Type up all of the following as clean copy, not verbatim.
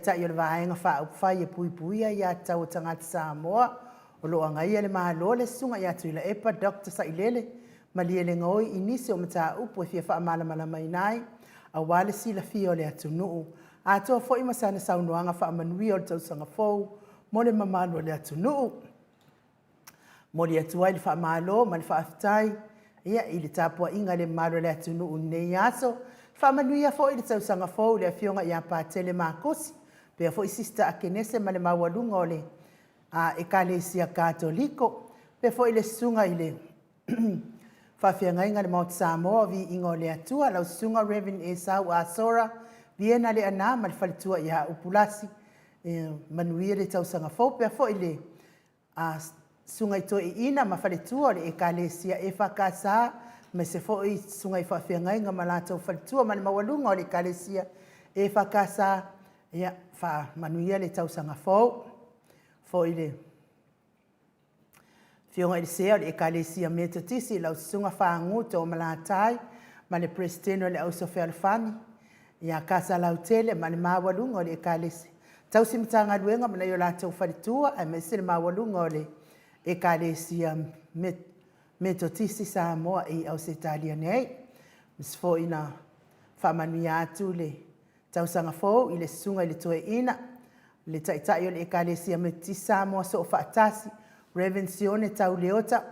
tai o le vaenga whaupwhai e pui puia ia tau o tangata Samoa, o loa ngai le mahalo le sunga ia tuila epa Dr. Sailele, ma lia le ngoi inisi o mata upo e fia wha amala mai nai, a wale sila fia o le atunuu. A toa fo ima sana saunuanga wha amanui o le tausanga fau, mo le mamalo le atunuu. Mo le atuai le wha amalo, ma le wha aftai, ia i le tapua inga le malo le atunuu nei aso, whamanuia fo i le tausanga fau le afionga i a pātele mākosi, pia fo i sista a kenese ma le mawalunga o le Ekalesia Katoliko, pia fo i le sunga i le whawhiangainga le Maota Samoa Viiga o le Atua, lau sunga Reverend Esau Asora, viena le ana ma le whalitua i ha upulasi, manuia le tausanga fau, pia fo i le sunga i toi ina ma whalitua o le Ekalesia e whakasa, me se fo i sunga i whawhiangainga ma lātou whalitua ma le mawalunga o le Ekalesia e whakasa, ia wha manuia le tausanga fau, fo i le fionga i le sea o le Ekalesia Metotisi, lau sunga whaanguto o malatai, ma le presidente o le Ausofea Alfani, ia kasa lau tele ma le mawalunga o le Ekalesia. Tausi mitanga luenga ma na yo lātou whalitua, e me se le mawalunga o le Ekalesia Metotisi Samoa i au se Italia nei. Mis fo ina whamanuia atu le tausanga fo i le sunga i le toe ina, le taitai o le Ekalesia Metotisi Samoa so o whaatasi, Revensione tau leota,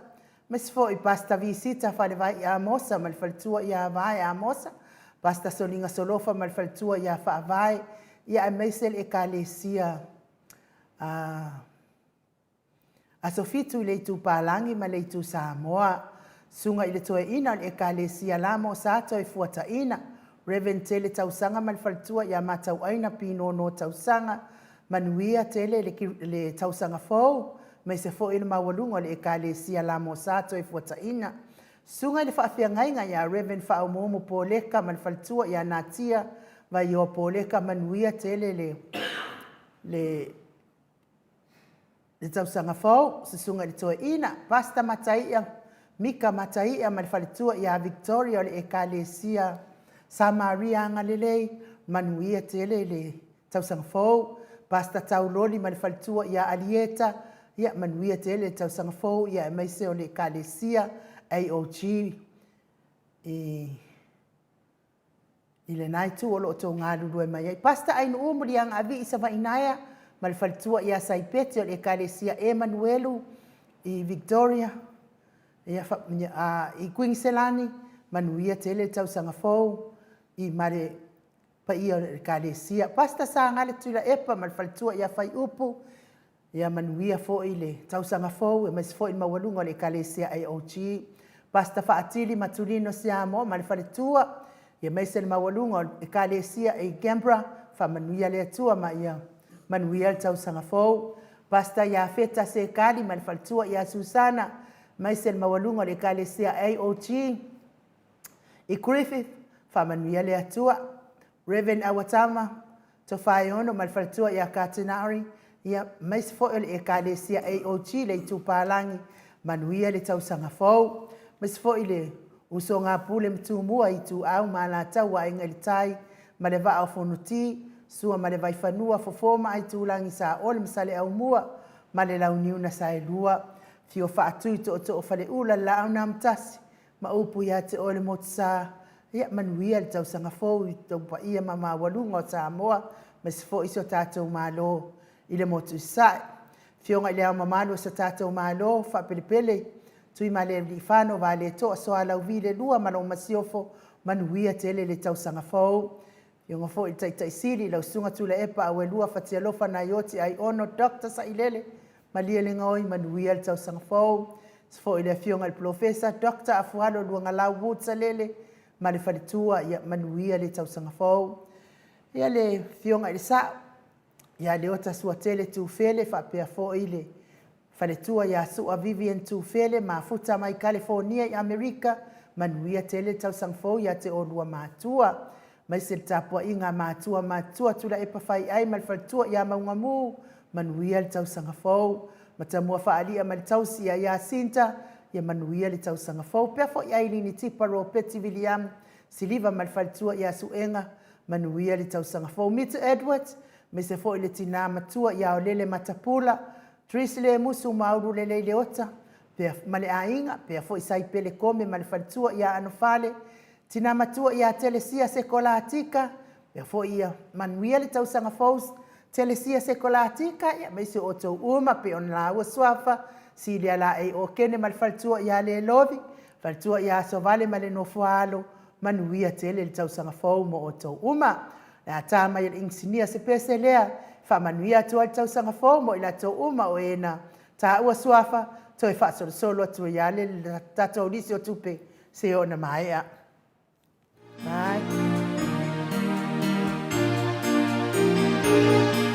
mes fo i pasta visita whale vai i Amosa, ma le whalitua i a vai Amosa, pasta solinga solofa ma le whalitua i a wha vai, i a meise le Ekalesia a sofitu i le itu Palangi ma le itu Samoa, sunga i le toe ina le Ekalesia Lamo sato i fuata ina, Reverend tele tausanga ma le whalitua i a matau aina pino no tausanga, manuia tele le tausanga fau, mai se fo ina mawalunga le Ekalesia Lamo sato i fuata ina. Sunga i le whaafia ia Reverend whaaumumu poleka ma le whalitua i a natia, vai o poleka manuia tele le tausanga fau, se sunga i le toe ina, pasta mataia, mika mataia ma le whalitua i a Victoria o le Ekalesia Samaria angalelei, manuia tele le tausanga fau, pasta tauloli ma le whalitua i a Alieta, ia manuia tele tausanga fau ia maise o le Ekalesia AOG i le naitu o lo to ngalu e mai pasta ai no umri ang avi isa va inaia ma le whalitua ia Saipete o le Ekalesia Emanuelu i Victoria ia i Queenselani manuia tele tausanga fau i mare pa ia o le Ekalesia pasta sa ngale tula epa ma le whalitua ia fai upu ia manuia fo i le tausanga fau e mas fo i mawalunga le Ekalesia AOG pasta faatili matulino siamo ma le whalitua ia maise le mawalunga le Ekalesia e Gembra fa manuia le atua ma ia manuia le tausanga fau pasta ia feta se kali ma le whalitua ia Susana maise le mawalunga le Ekalesia AOG i Griffith fa manuia le atua Reverend Awatama to whaiono ma le whalitua ia Katinari ia mais fo le Ekalesia AOG le tupalangi manuia le tausanga fau mais fo le usonga pule mtumua i tu au mala tau a inga le tai ma le va fonuti sua ma le vai fanua fo foma ai tu langi sa ole msale au mua ma le launiu na sa elua fio fa atu to fa le ula la au na mtasi ma upu ya te ole motsa ia manuia le tausanga fau i to pa ia mama walunga o Samoa mais fo iso tatou malo i le motu sai. Fionga i lea mamalo sa tātou malo, wha pelepele, tui ma le rifano wa le toa soa lau vile lua malo masiofo, manuia tele le tausanga fau. Fionga fo i taitai siri, lau sunga tula epa awe lua fatia lofa na yoti ai ono Dr. Sailele, malia le ngoi manuia le tausanga fau. Fo i le fionga le profesa, Dr. Afualo luanga lau wutsa lele, ma le whalitua ia manuia le tausanga fau. Ia le fionga i le saa, ia le ota suatele tufele whapea fo i le whaletua ia sua Vivian tufele ma futa mai California i Amerika manuia tele tausang fo ia te olua mātua mai se tapua inga mātua tula e pawhai ai mal whaletua ia maungamu manuia le tausanga fo matamua whaalia mal tausi ia Sinta ia manuia le tausanga fo pea fo ia ili ni tiparo Peti William siliva mal whaletua ia suenga manuia le tausanga fo Mita Edwards me se fo ile tina matua ia o lele matapula, tris le musu mauru lele le ota, pe male ainga, pe fo isai pele kome male falitua ia anofale, tina matua ia telesia sekolatika, pe fo ia manuia le tausanga fous, telesia sekolatika, ia meisi o tau uma pe on la ua swafa, si le ala e o kene male falitua ia le lovi, falitua ia sovale male no fualo, manuia tele le tausanga fou mo o tau uma, na tama ia insinia se pese lea, fa manuia tua le tausanga fou mo ila tau uma o ena, ta ua swafa, toi fa solo atu ia le tatou lisi o tupe, se o na maea. Bye. Thank you.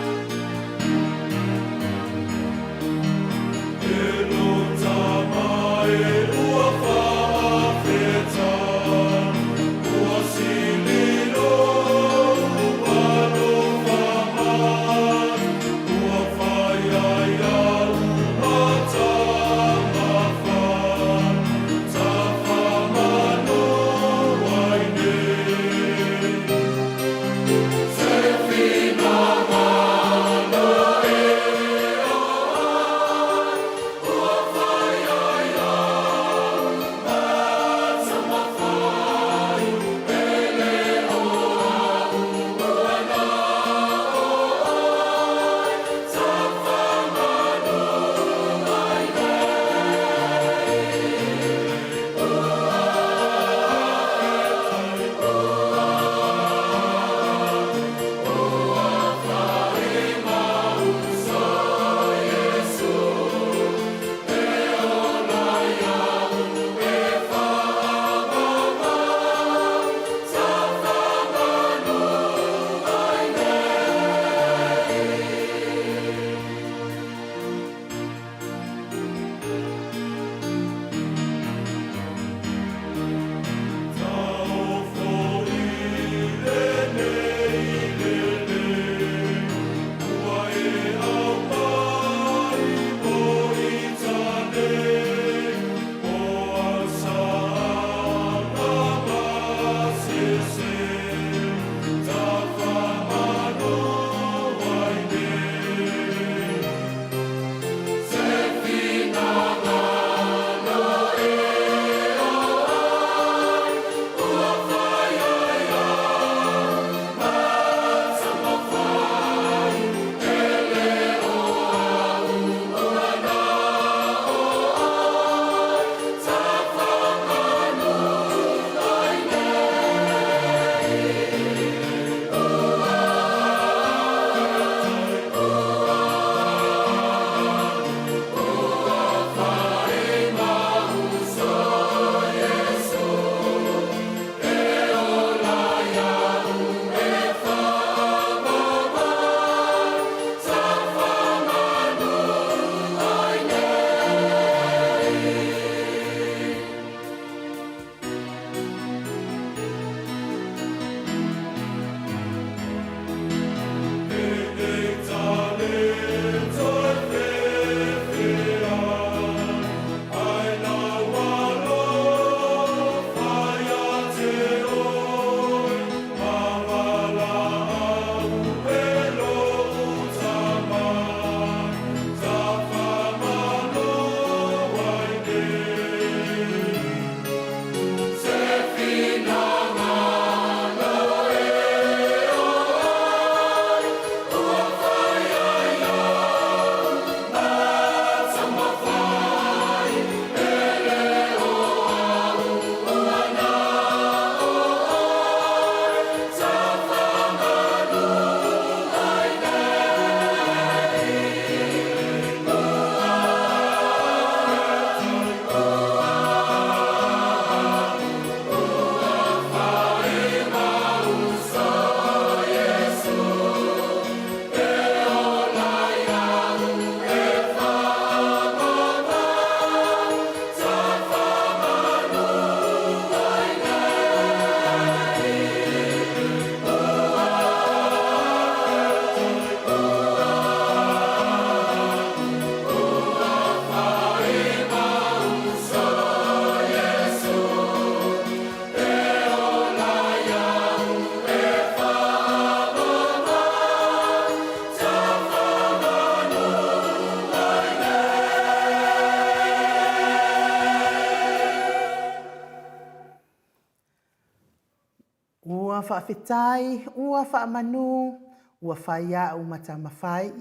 whaawhitai, ua whaamanu, ua whaia o matamawhai.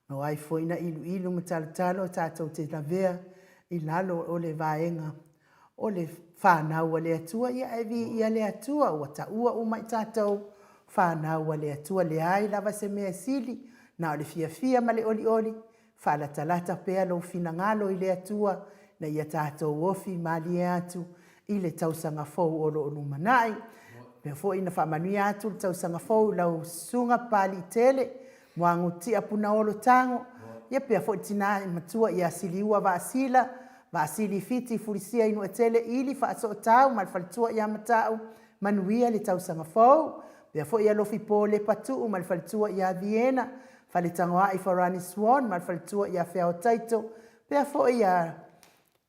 No ai foi na ilu matalatalo tātou te lavea I lalo o le vaenga o le whanau a le atua ia evi ia le atua ua taua o mai tātou whanau a le atua le ai lava se mea sili na o le fia ma le oli whaalatalata pea lo finangalo I le atua na ia tātou ofi mali atu I le tausanga fau o lo manai. Pea fo ina whaamanu atu le tausanga fau lau sunga pali tele moanguti apuna olo tango. Ia pea fo tina matua ia siliua vaasili fiti furisia inu etele ili faaso tau mal faltua ia matau manuia le tausanga fau. Pea fo ia lofi po le patu mal faltua ia Viena. Fale tangoa I Farani Swan mal faltua ia Feo Taito. Pea fo ia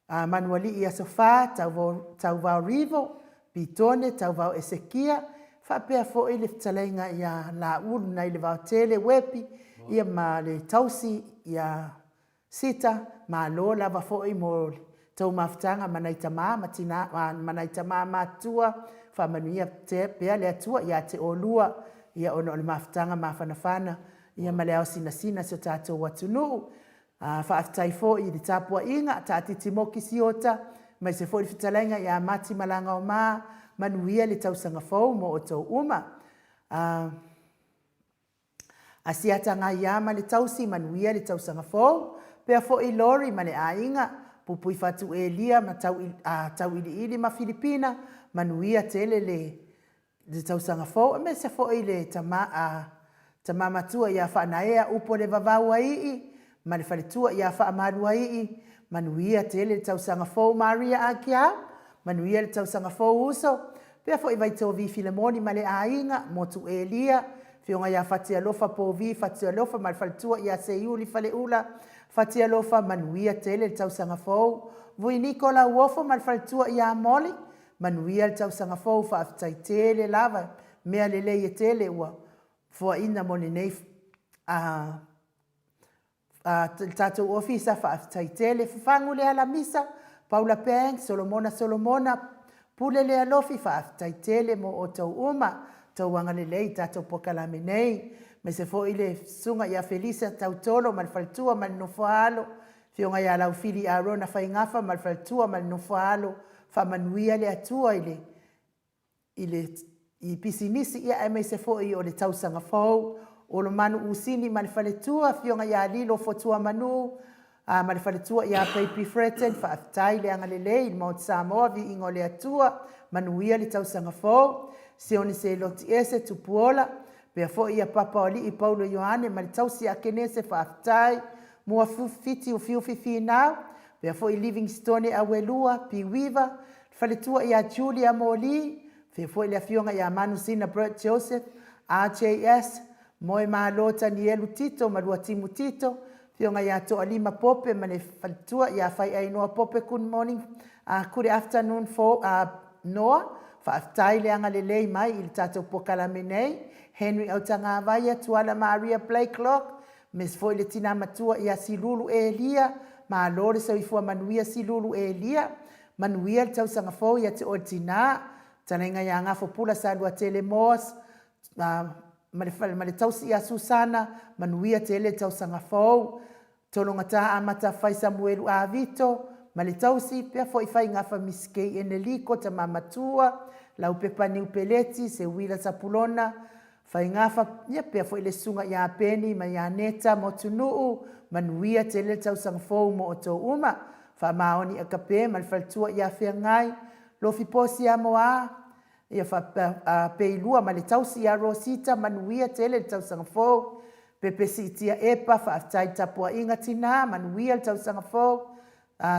manuali ia sofa tau vau rivo. Pitone tau vau Esekia. Fa pea fo I le fitalenga ia la ulu na ile vau tele wepi. Ia ma le tausi ia sita ma lo lava foi mo tau maftanga manaitama matua fa manuia te pea le atua ia te olua ia ono le maftanga mafanafana ia maleo sina so tatou watunu fa aftai fo I le tapua inga tatiti moki siota mai se fo I fitalenga ia mati malanga o manuia le tausanga fau mo o tau uma asiata nga yama le tausi manuia le tausanga fau. Pea fo I lori ma le ainga pupui fatu Elia ma tau ili ma Filipina manuia tele le tausanga fau. Me se fo I le tama matua ia whanaea upo le vavaua ii ma le whaletua ia whaamarua ii manuia tele le tausanga fau Maria Akia manuia le tausanga fau uso. Pea fo I vaito vi Filemoni ma le ainga motu Elia Fionga ia fatia lofa po vi, fatia lofa mal faltua ia seiuli fale ula, fatia lofa manuia tele tausanga fau. Vui Nicola uofo mal faltua ia moli, manuia tausanga fau fa aftai tele lava, mea lele ia tele ua. Fua ina moni neif tatou ofisa fa aftai tele, fafangu lea la misa, Paula Peng, Solomona, pule lea lofi fa aftai tele mo o tau uma. Tau wanga lelei tatou pokalame nei. Me se fo ile sunga ia Felisa tau tolo mal faltua mal nofalo. Fionga ia lau fili Arona whaingafa mal faltua mal nofalo. Fa manuia le atua I pisinisi ia me se fo I o le tausanga fau. O lo manu usini mal faletua fionga ia lilo fotua manu. Mal faletua ia Papi Freten fa aftai le anga lelei Mount Samoa vi ingo le atua. Manuia le tausanga fau. Se oni se loti ese tupuola, pea fo ia papa oli I Paulo Ioane, ma le tausi a kenese whaaftai, mua fiti o fiufifi nao, pea fo I Livingstone a Welua, Piwiva, whaletua ia Julia Moli, pea fo I le fionga ia Manu Sina Brett Joseph, RJS, moe Maota Nielu Tito, Marua Timu Tito, fionga ia to alima pope, ma le whaletua ia whai ainoa pope good morning, good afternoon for Noah, Whaaftai leanga lelei mai I le tatou pokalame nei, Henry Autanga Vaia, Tuala Maria Blakelock, mes foi le tina matua ia silulu Elia, ma lore sa ifua manuia silulu Elia, manuia le tausanga fau ia te o tina, tanenga ia ngafo pula sa lua tele mos, ma le tausi ia Susana, manuia tele tausanga fau, tolonga taha amata fai Samuelu Avito, ma le tausi pea fo I fai ngafa miskei eneliko ta mamatua, lau pepa ni upeleti se wila sapulona, fai ngafa ia pea fo I le sunga ia peni ma ia neta mo tunuu, manuia tele tausanga fau mo oto uma, fa maoni akape ma le faltua ia fea ngai, lofi posi ia moa, ia fa peilua ma le tausi ia Rosita, manuia tele tausanga fau, pepe si itia epa fa aftai tapua inga tina, manuia le tausanga fau,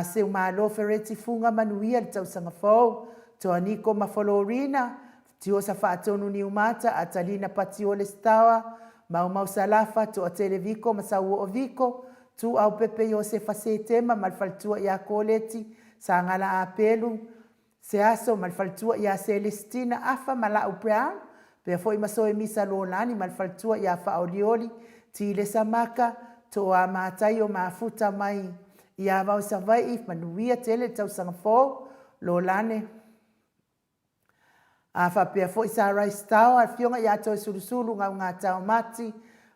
se umalo fereti funga manuia le tausanga fau, toa niko mafolorina, tio sa whaatonu ni umata, atalina patio le stawa, mau salafa, toa televiko, masau o viko, tu au pepe yo se fasetema, malfaltua ia koleti, sa ngala apelu, se aso malfaltua ia Celestina, afa mala upea, pea foi masoe misa lolani, malfaltua ia faolioli, tile samaka, toa matai o mafuta mai, ia vau savai manuia tele tausanga fau, lolane. A whapea fo i sa rice tau, a fionga ia toi sulusulu ngā tau mati,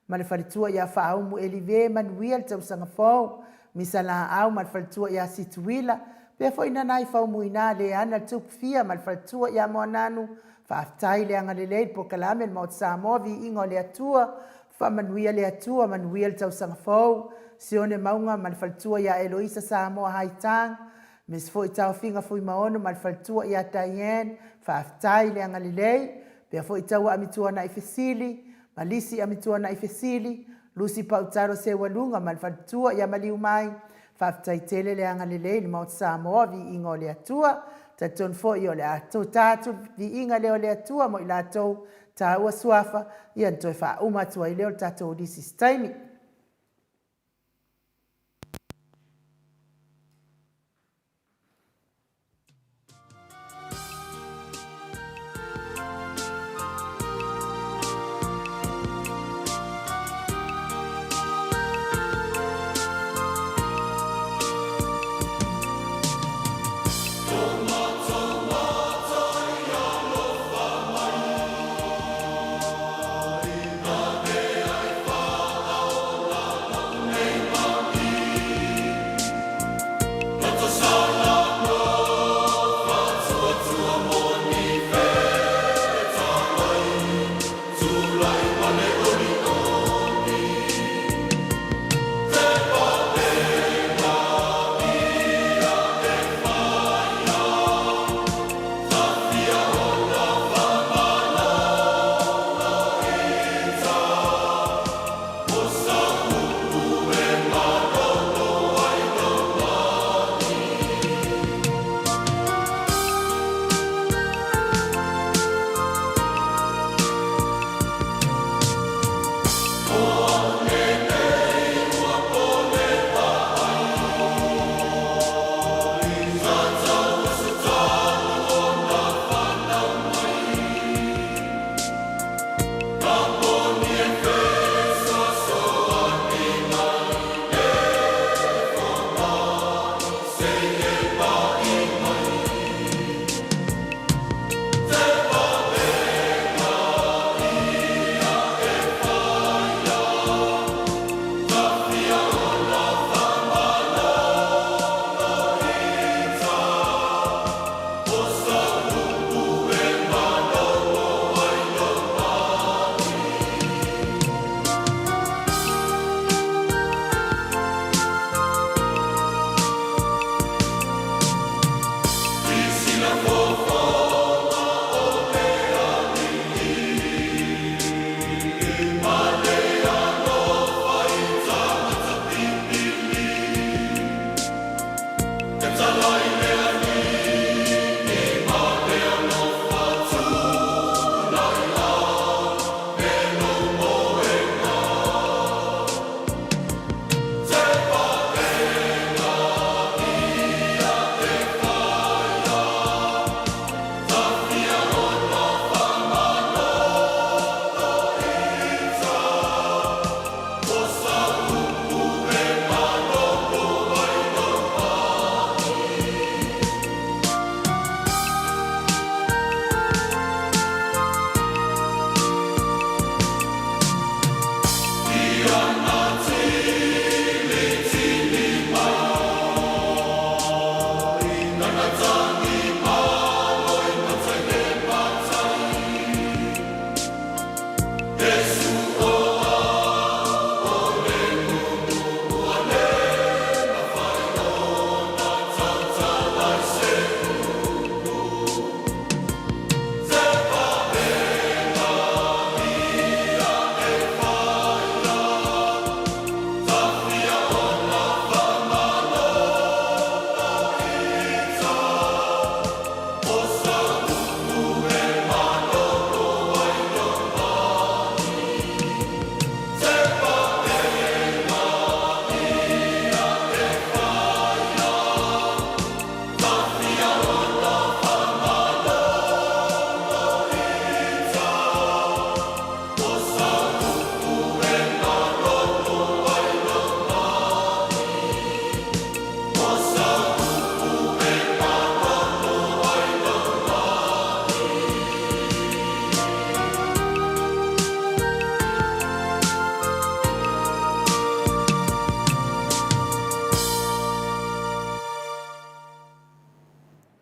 ma le whalitua ia whaaumu elive manuia le tau sanga fau, misa la au ma le whalitua ia situila, pea fo ina nai whaumu ina le ana tupu fia ma le whalitua ia moananu, whaaftai le anga le leil po kalame le Maota Samoa Viiga le Atua, whamanuia le Atua manuia le tau sanga fau, sione maunga ma le whalitua ia Eloisa Samoa haitang, Mes fo i tau finga fo i maono ma le whalitua ia Diane, whaaftai le anga le lei, pea fo i tau amitua na i fesili, ma lisi amitua na i fesili, lusi pautaro se walunga ma le whalitua ia maliu mai, whaaftai tele le anga le lei le Maota Samoa Viiga le Atua, taton fo i o le atou tātou Viiga leo le Atua mo i lātou tāua suafa, ia ntoi wha umatua i leo le tātou disi staimi.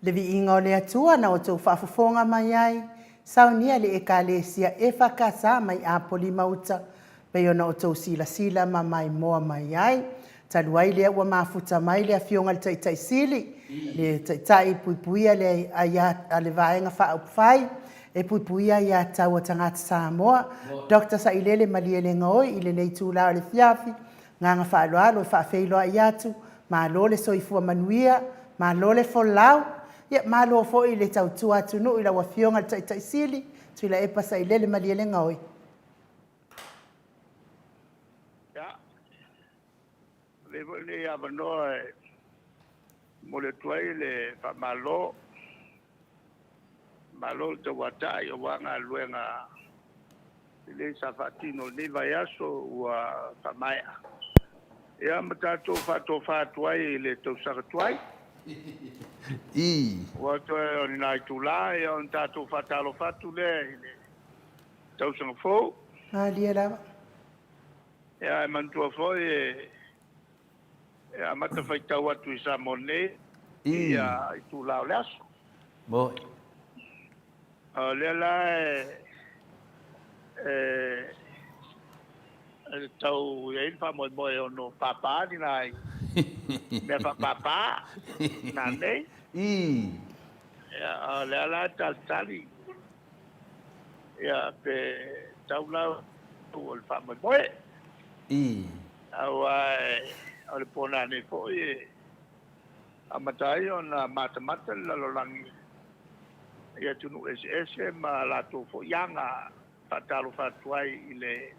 Le viiga o le atua na o tou whaafofonga mai ai, saunia le ekalesia e whakasa mai a poli Maota, pe ona o tou sila ma mai moa mai ai, taluai le ua mafuta mai le afionga le taitai sili, le taitai puipuia le a le vaenga whaupwhai, e puipuia ia taua tangata Samoa, Dr. Sailele Maliele Ngoi, ile nei tūlao le fiafi, nganga whaaloalo e whaafeiloa i atu, ma lo le soifua manuia, ma lo le folau, ia ma lo fo i le tautua atu no i la wafionga le taitai sili, tu ila epa Sailele Maliele Ngoi. Le avanoa mo le tuai le malo te watai o wanga luenga le safatino le vaiaso ua pamaia ia matato fatuai le tau sakatuai ua toe o nai tula ia on tato fatalo fatu le tau sangafo Alia lava. ia mantua foi ia mata fai tau atu i Samone ia i tula o le aso Boy. le la tau ia fa mo no papa ni nai me papa na nei ya le la tali ya pe tau la tu el fa mo au le pona ne fo amatai ona mata la lo langi ia tunu SS ma la to fo yanga fatalo fatuai ile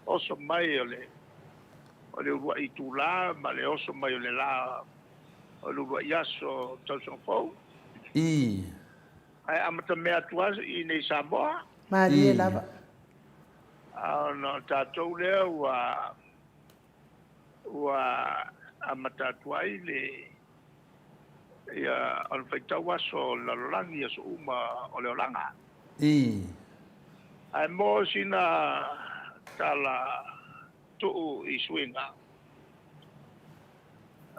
oso mai ole ua i tula ma le oso mai ole la ole ua yaso tausa fo ai amata mea tuas i nei Samoa Malia lava. no tatou lea ua amata tuai le ia on faitau aso lalolangi aso uma o le olanga ai mo sina tala tu i swinga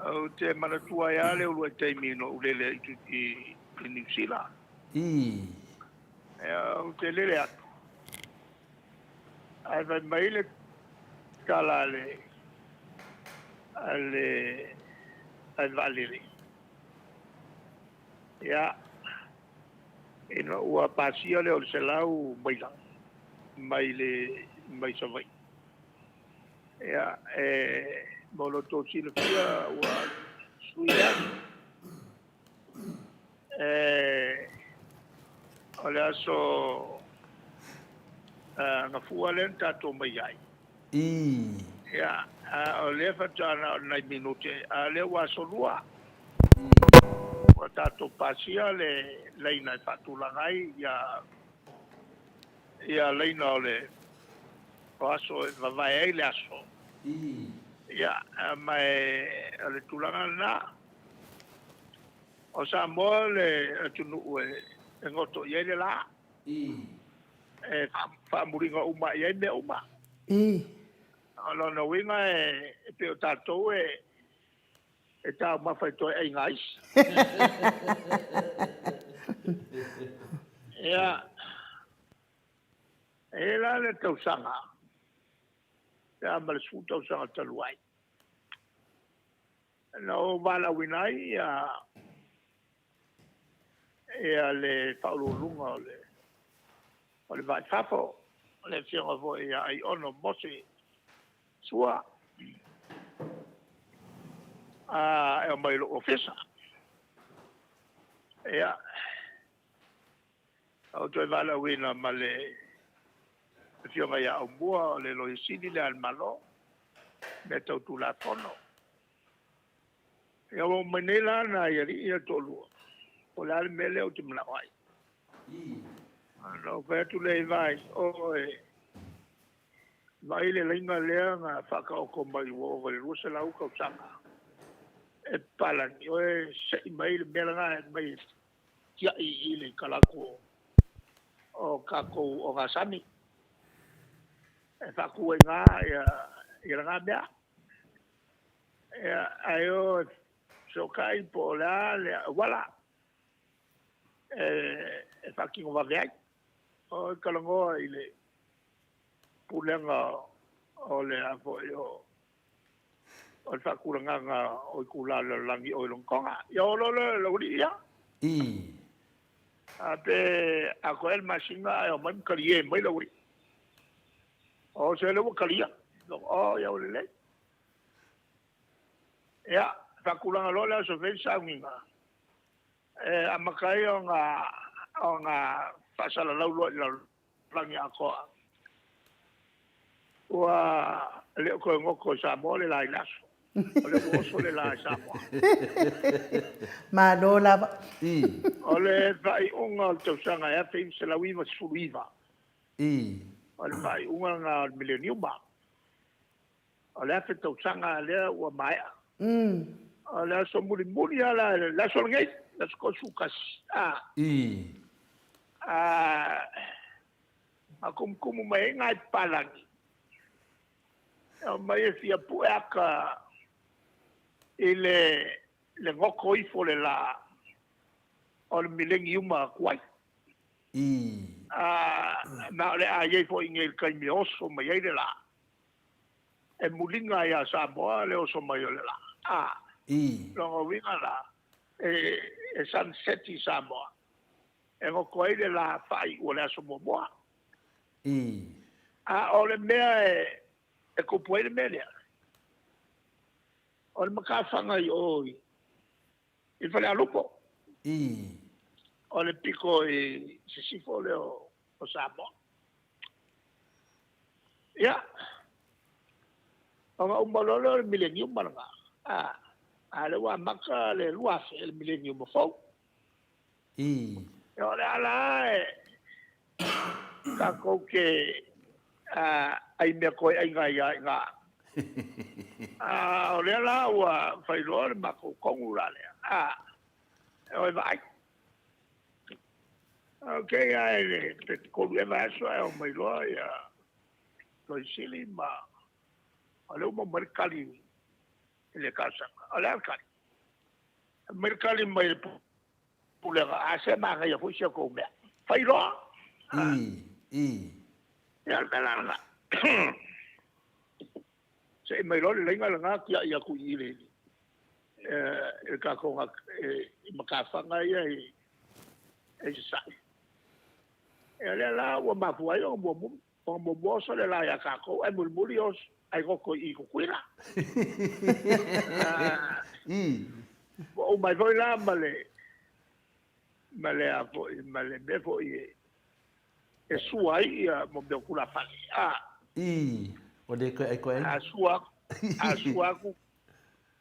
o te manatua ia le ulu te mino ulele i New Zealand o te lele atu ai vai mai le tala ai valiri ia ino ua pasia le o le selau mai savai ia molo to sila fia ua suia o le aso ngafua le tato mai ai ia o le fatana nai minute a le ua solua o tato pasia le leina fatulagai ia leina o le o aso vavae ai le aso ia mai o le tulaga na o Samoa le atunuu e ngoto i ai le la fa'amuriga uma i ai mea uma o lona uiga e pe o tatou e taumafa e toe aiga isi ia e la le tausaga ia ma le su'u tausaga talu ai na o valauina ai ia le fa'aulualuga o le va'ifafo le fioga fo'i ia ai ono mosi sua e o mai lo'o fesa ia au toe valauina ma le fioga ia aumua o le loisini le alemalo me tautulafono ia ua manei lana ia li'i to'alua o le ale mele o te mana'o ai no fe tu le vai vai le linga le nga fa ka ko mai wo le rusa la u ka sanga e pala ni o se mai le mela nga mai ya i le kala ko o ka ko o ga sami e fa ku nga ya nga bia Ayo so kai po la le wala fucking over there o kalongo ile pulenga o le apo yo o fakulanga o kula langi o longkonga yo lo ya ape ako el masinga o man kaliye mai lo o se lo kalia o ya le ya fakulanga lo la so vensa minga amakai o nga fasala lo langi ako wa le ko ngoko Samoa le lai laso ole oso le lai Samoa ma lola ole vai unga to sanga ya fe se la wiva suiva ole vai unga nga millennium ole fe to sanga le wa mai ole so muri ala la so ngai la sko sukas akum mai ngai palangi mai fia puaka ile le ngoko ifo le la o milengi uma kwai na le a ye fo ingel kai mi oso mai ile la e mulinga ya Samoa le oso mai le la lo winga la e sunset i Samoa e ngoko ile la fai o le aso moa o le mea e ko puede media o le makafanga i oi il fale alupo o le pico e si fole o Samoa ya o nga umbalolo le millennium malanga ale wa maka le luafe le millennium fo o le ala ka ko ke ai me ko ai nga o le la wa fai lo ma ko kongula le o vai okay ai te ko le va so o mai lo ya lo sili ma ale mo mercali le casa ale alcali mercali mai pule a se ma ga ya fu se ko me fai lo ya la se mai lo le nga kia ya ku ile e ka ko makafanga ya e sai ele la wa ma fu ayo mo so le la ya ka ko e mulmurios ai ko i ko kuira o mai voi la male be fo e suai mo be kula fa o de ko a sua ku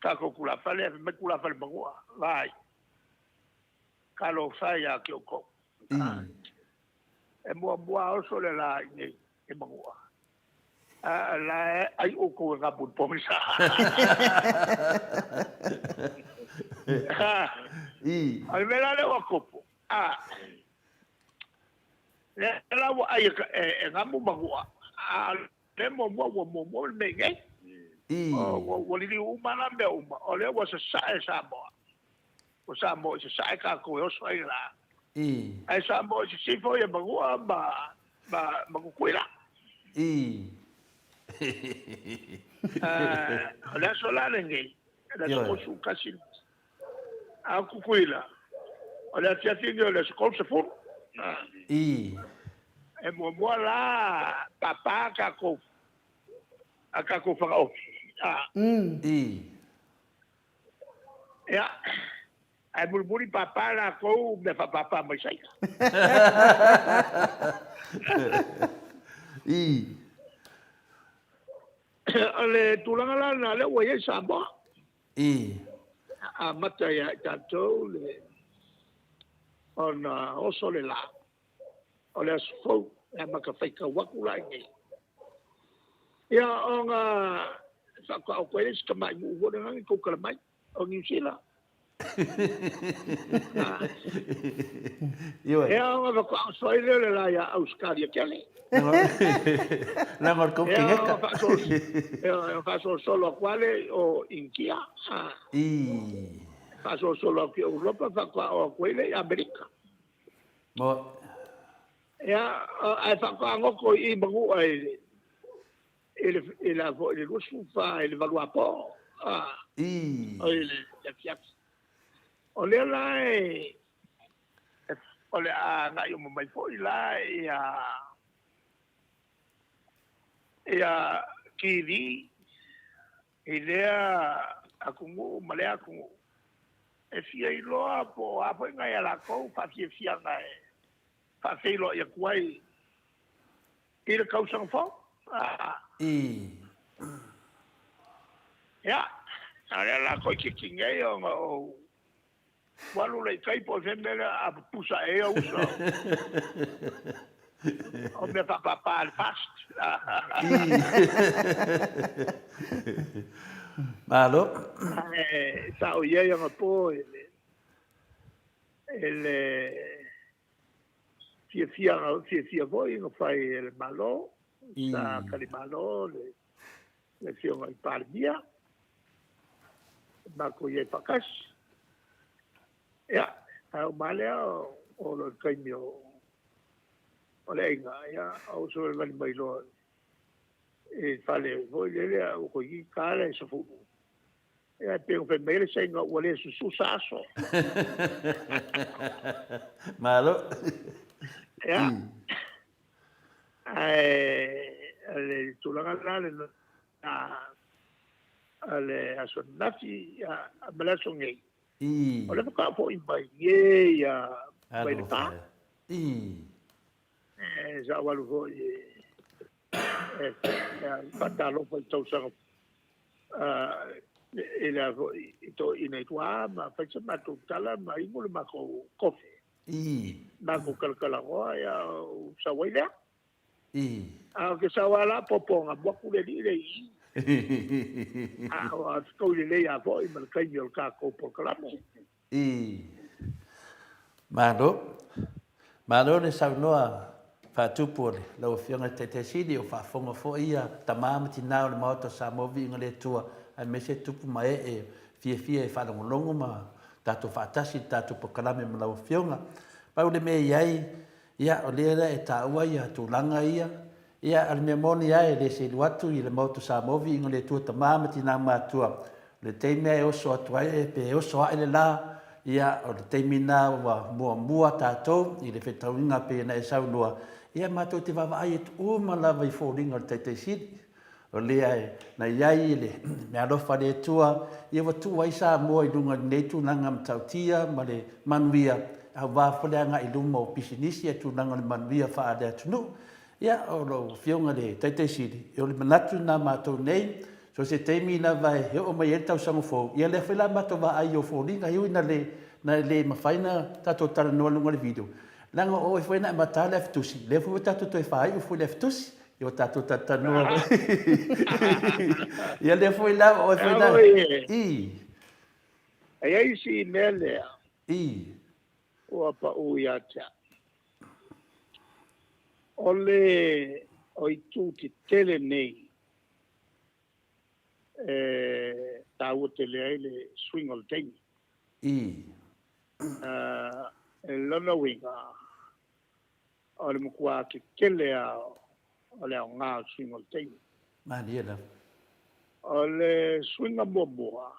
ka ko kula fa le me kula fa mangua vai ka lo fa ya ki ko e mo o so le la e mangua la ai o ko ga bu po sa ai me la le o ko la wa ai nga mo mangua le mo me ngai o li umana me o le wa sa mo sa ka ko o so ai la ai sa mo si fo ya mangua ma ko kuila la so la ngai la so su kasi a ku kuila o le tia tingo le so se fo e mo la papa ka ko fa o ya ai bulbuli papa la ko me fa papa mai sai ale tulanga la na le wa ye Samoa a mata ya tanto le ona oso le la ole asfo e maka faika wakula ngi ya onga sa ko ko es ka mai mu wo nang ko kala mai o New Zealand Ioi. Ea nga ko ang soi le la ya Australia kele. Langor ko Ea kingeka. fa solo quale o inkia. Fa solo ki Europa fa kwa o quelle America. Mo Ea ai fa kwa ngoko I bangu ai il rusu fa il valua po. Le fiat. O le lai o le a na yo mai fo la ia kiri idea akungu male akungu e fia I loa po apo ngai ala ko fa fia ngai fa lo ia kuai I le kausang fo ya ale la ko ki ngai o walu le kai po vendele a pusa e o usa o me fa al fast malo. Sa o ia nga po ele fia voi nga fai el malo sa kalimalo le fio nga Iparbia ma ko ye pakas ya au malea o lo kaimio o le inga ya au so le mai lo e fale voi le o ko I kale so fu e pe un femele senga o le su saso Malo. ya le tulanga le ale asonafi a melasonge o le ka fo I mai ye ya mai le pa za walu fo patalo fo tau sa ele ito ina tua ma fa ma tu tala ma I mo le ma ko kofe ma ko kalkala ya sa waile a ke sa wala poponga bo ku le le a ko le ya fo I mal kai yo ka ko por kalamo Malo le saunoa whātupu le lau whionga te sidi o whaafonga fo ia tamama tinao le Maota Samoa Viiga le tua ai mese tupu mai fia e whanongolongo ma tātou whaatasi tātou pokalame ma lau whionga. Pau le me iai ia o lera e tāua ia tūlanga ia al me moni ai le se luatu I le Maota Samoa Viiga le tua tamama tinao mātua le teimea e oso atuai e pe oso ai le la ia o le teimina wa mua tātou I le whetauinga pe na e saunua ia mātou te wawa ai e tu uma lava I fōringa o te sidi o lea e na iai le me alofa le tua ia wa tua I Samoa I lunga nei tūnanga matautia ma le manuia a wāwhaleanga I luma o pisinisi e tūnanga le manuia wha adea tunu ia o lo whionga le te sidi o le manatu nā mātou nei so se teimi na vai he o mai e tau sango fō ia le whela mātou wa ai o fōringa hiu na le mawhaina tātou tara noa lunga le video langa o e whaina e mata le ftusi le fu tātou toi whai u fu le ftusi i o tātou tata noa ia le fu la o e whaina ai si mele o apa o ia tia ole o I tu ki tele nei tau te le swing all day e lona winga o le mukua ki kele o le ngā swing all day Maniela o le swinga momoa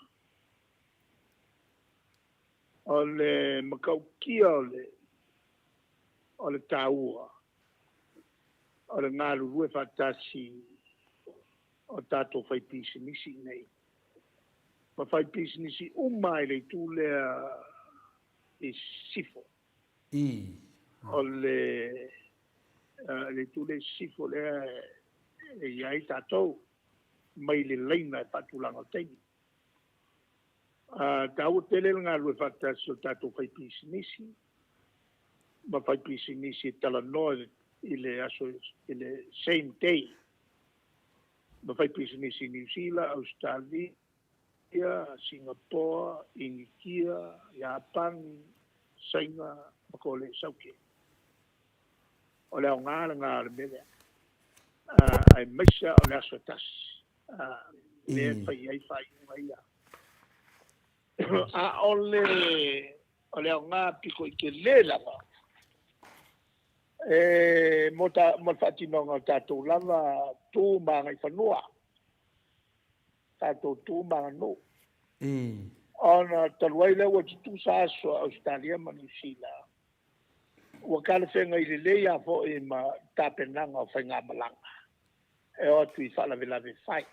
o le makaukia o le taua o le ngā lurue whatasi o tātou whai pisinisi nei. Ma whai pisinisi umai le tūlea I sifo. O le tūlea sifo lea e iai tātou mai le leina e patulanga teini. Tau tele ngā lue whatasi o tātou whai pisinisi. Ma whai pisinisi tala noa I le same day. Ma fai pisinisi New Zealand, Australia, Singapore, India, Japan, Sainga, makole sauke. O leo ngā mele. Ai maisa o lea sotas. Le fai ai fai ia. A ole o leo ngā piko i ke le lava. Mo whatinonga o tātou lava tū mga i whanua. Tātou tū mga no. Ona taluai lewa tu sa so Australia ma New Zealand. Wa kala whenga i le ya fo e ma tāpenanga o whainga malanga. E o tu I whala velave whai.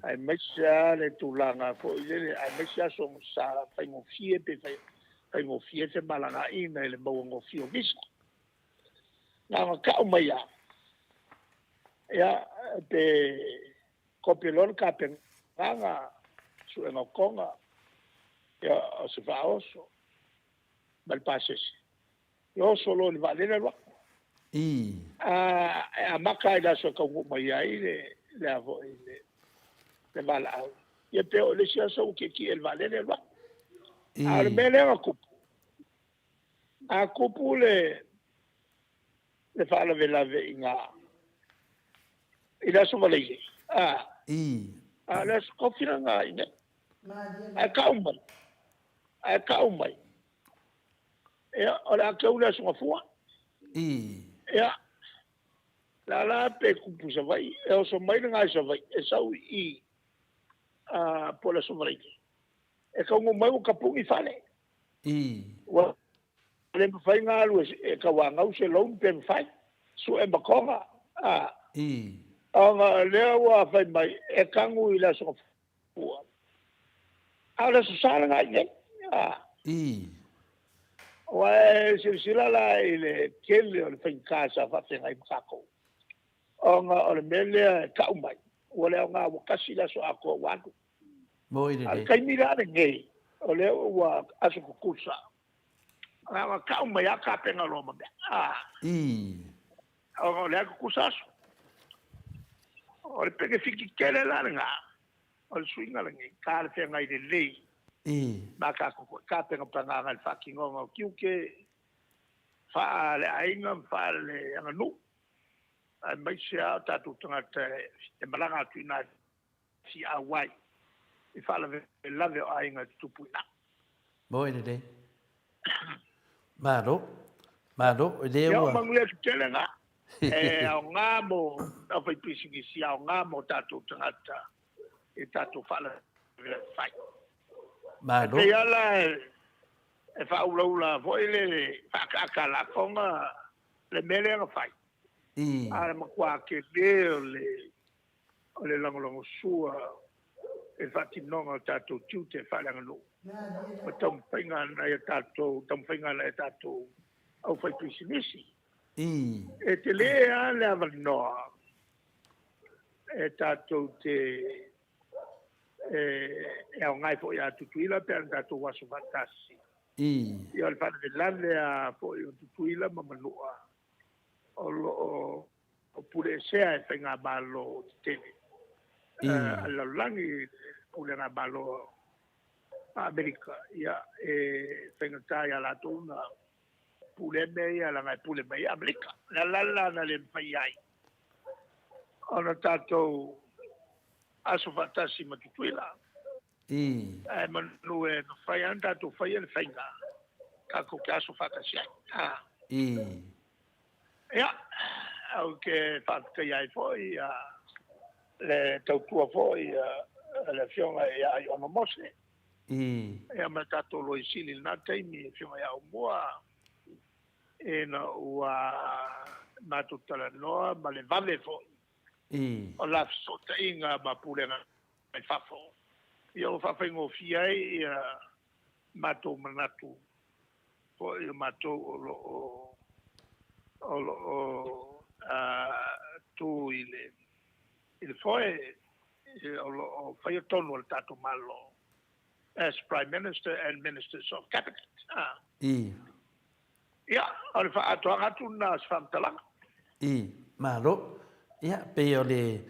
Ai mesia le tūlanga fo I le ai mesia so sa whaingo fie pe whaingo fie te malanga ina I le mauango fio visa. Nga ka umaya. Ya te kopilon ka penganga su en okonga ya se va oso mal pases yo solo le valera lo a maka ila so ko mai ai le avo le vala ye peo le sia so que el valera lo al mele a kupu le fala vela inga ila so vale las kofira nga ina ai kaumai ora ka ula so fua la pe kupu sa vai so mai nga sa vai sau I pola so vai ka ngo mai ka pungi fale wa le fai nga lu ka wa nga se lo pe fai su e bakonga Anga lewa fai mai kangu ila so fua. Ala so sala nga Wa sila la ile kele o fai casa fa te ngai kako. Anga o mele ka umai. Wala nga wakasi la so ako wandu. Al kai mira ngai. O le wa aso kukusa. Anga ka umai aka penga lo mabe. Anga le kukusa. O le pege fiki kele la nga. O le swinga la ngai. Ka le whenga I le lei. Maka ka penga panganga le whakingonga o kiuke. Wha le ainga, wha le anga nu. Ai mai se au tatu tangata e malanga atu ina si awai. I wha le lave o ainga tupu ina. Moi ne dei. Maro. Ia manguia tu kele nga. Au ngā mo, au whai pisingi si au ngā mo tātou tangata e tātou whala whai. Maro. Te ala e whauraula fwoi le whakaka la konga le mele anga whai. Ara makua ke leo o le langolongo sua e whatinonga tātou tiute whalanga no. Ma tampinga na e tātou au whai pisingi E te lea le avanoa e tātou te e au ngai po ia tutuila pe an tātou wasu fantasi. I o le whana de lande a po i o tutuila mamanua o pure sea e whainga malo te tene. A laulangi pure ngā malo Amerika ia e whainga tai a la tona pule mei ala ngai pule mei Amerika. La na le pai ai. Ona tātou aso fantasi matutuila. Ai manu e no whai an tātou whai e le whainga. Kako ke aso fantasi ai. Ia, au ke whakakai ai fwoi le tautua fwoi le whionga e ai ona mose. Ia ma tātou loi sili nā teimi e whionga e au mua e na ua matutala noa ma le vale fo o la sota inga ma pulenga mai fafo I o fafengo fiai matou manatu po I matou o tu il foi o fai tonu al tato malo as prime minister and ministers of cabinet Ia, ole fa atua ngatu na sfamtalanga. Malo. Ia, pe o le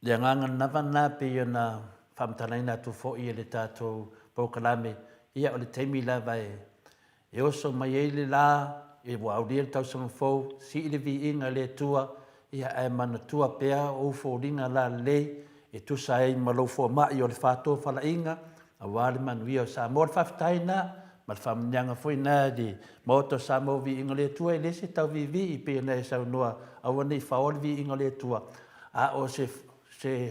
nganga navana pe o na whamatanaina atu fo i le tātou pokalame. Ia o le teimi la vai e oso mai e le la e wauria tau sanga fo si i le vi inga le tua ia e mana tua pea o fo ringa la le e tu sa e malo fo ma i o le whātua whala inga a wale manuia o sa mor whaftaina ma le whamnyanga fo ina di Maota Samoa vi inga le tua e le se tau vi i pe na e sau noa a wane i whaoli vi inga le tua a o se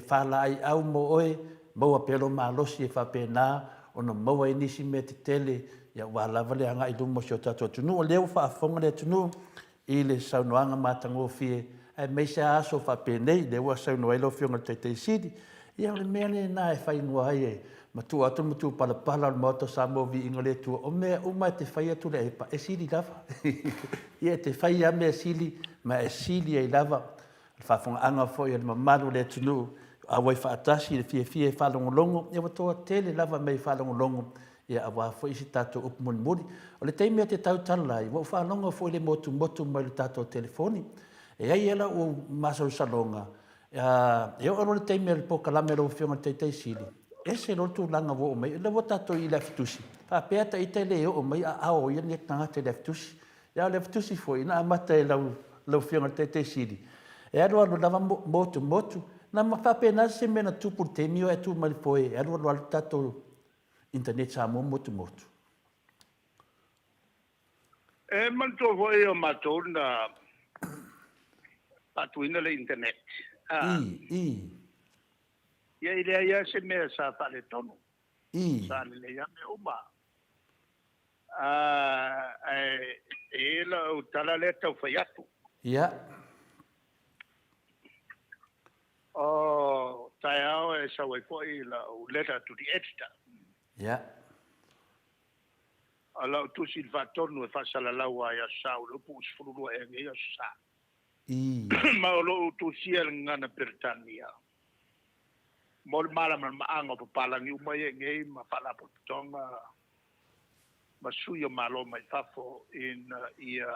whala ai au mo oe maua pelo malosi e whapena ona maua i nisi me te tele ia ua lava le anga i lumo si o tatou tunu o leo whaafonga le tunu i le saunoanga matango fie e meisa aso whapenei le ua saunoa ilo fionga te te sidi ia o le mea le na e whainua ai e matu atu matu palapala o Maota Samoa vi inga le tua o mea uma te whai atu le epa e sili lava ia te whai a mea sili ma e sili e lava whaafonga anga fo i le mamaru le tunu a wai whaatasi le fie whalongolongo ia watoa tele lava mei whalongolongo ia awa fo isi tātou upu moni. O le teimea te tau talai, wau whanonga fo i le motu mai le tātou telefoni. E ai ela o masau salonga. E o aro le teimea le pokalame ro fionga teitei sili. E se rotu langa wo o mai, le wo tātou i leftusi. Pea ta i te le o mai a ao ia ni tanga te leftusi. Ia leftusi fo ina amata e lau fionga teitei sili. E aro lava motu. Na mawhapena se mena tupu teimeo e tu mai foe. E aro tātou internet sa motu. Manto foi o matou na patuina le internet. Ia ia se me sa fale tono. Sa le ia me uma. Ela o tala le tau foi atu. Ia. O taiao e sa wai foi la o letter to the editor. Ia. Ala tu sil fatonu e fasala lawa ya sau lo pus fulu e ngia sa. Ma lo tu sil ngana Britania. Mol mala man maanga po palangi umai ngai ma pala po tonga. Ma suyo malo mai fafo in ia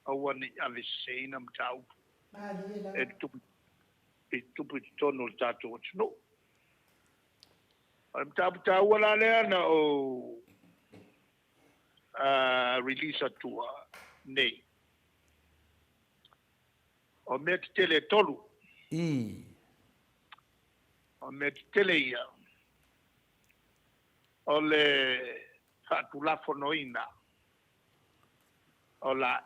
awani alisena mtau. E tu tonu tatu no. Am tau wala le na o release Atua nei. O met tele tolu. O met tele ia. O le fatulafo noina. O la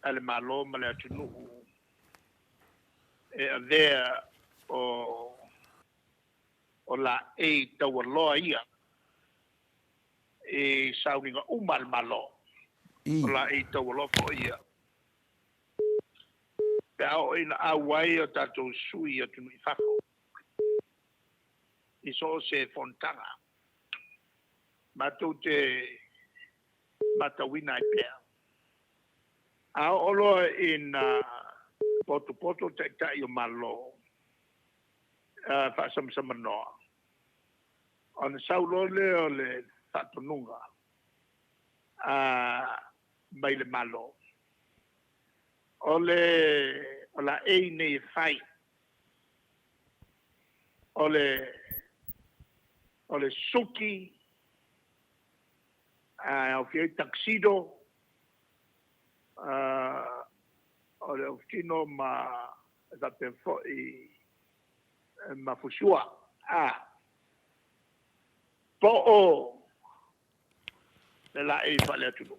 ale maloma le atunu. E there o la tawaloa ia. E sauninga umal malo. O la tawaloa po ia. Pea ina awai o tatou sui atunu i fafo. I so se fontanga. Matou te matawina i pea. A olo in poto te tai o malo. Whaasamsama noa. O na saulole o le whatonunga. Mai le malo. O la nei fai. O le suki. O fioi taxido. O le ofino ma zapefo i mafusua. Po o le la fale atunu.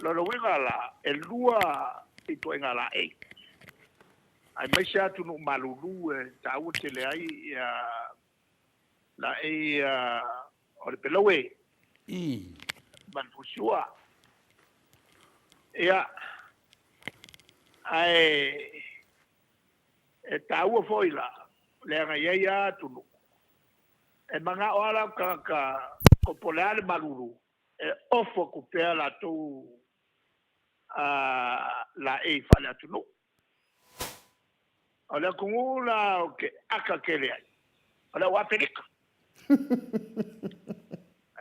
Loro winga la lua i to ngala ai mai sa atunu malulu tau te le ai la o le pelowe man fusua ia ai tau foila le nga ia atunu e manga ola ka kopolale malulu e ofo kupea la tu la fale atunu. Ole kungula ke akakele ai. Ole wapenika.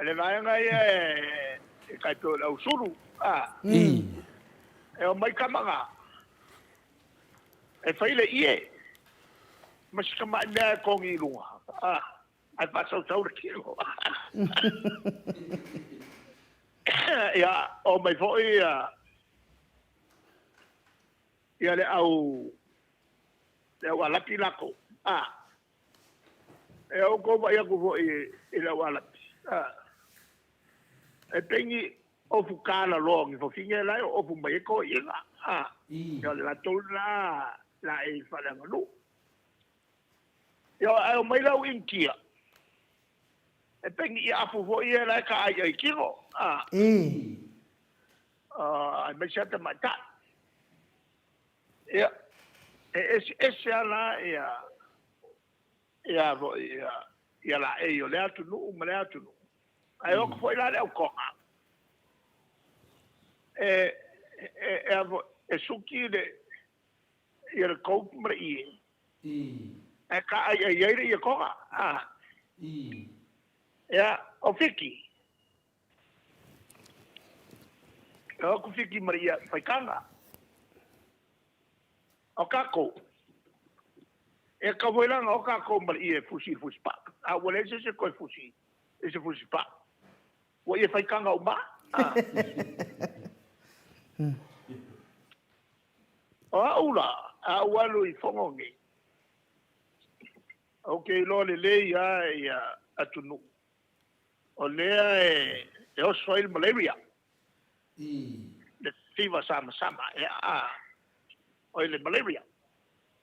Ole vaenga e kai to la usuru. E o mai kamanga. E faile ie. Mas kama na kong ilunga. Ai pasau kilo. Ya, o mai foi ia le au alati lako. E o ko vai aku foi le alati. E pengi o fukala long fo finge la o fu mai ko ila. Ya la tola la e fala ngulu. Yo ai mai la winkia. E pengi ia afu foi la ka ai kilo. Ai mai sa mata. Ja, es ala ia la e o le atu no ma le atu no. Ai o foi la le o ko. E suki de ia ko mri. E ka ai ia ko. Ja, o fiki. O ku fiki Maria fai kanga. O kako. E ka voilanga o kako Maria fusi pa. A wale se ko fusi. E se fusi pa. Wo ia fai kanga o ba. O aula, a walu I fongongi. Okay, lo le ia atunu. O lea e o soil malaria. Le fever sama o le malaria.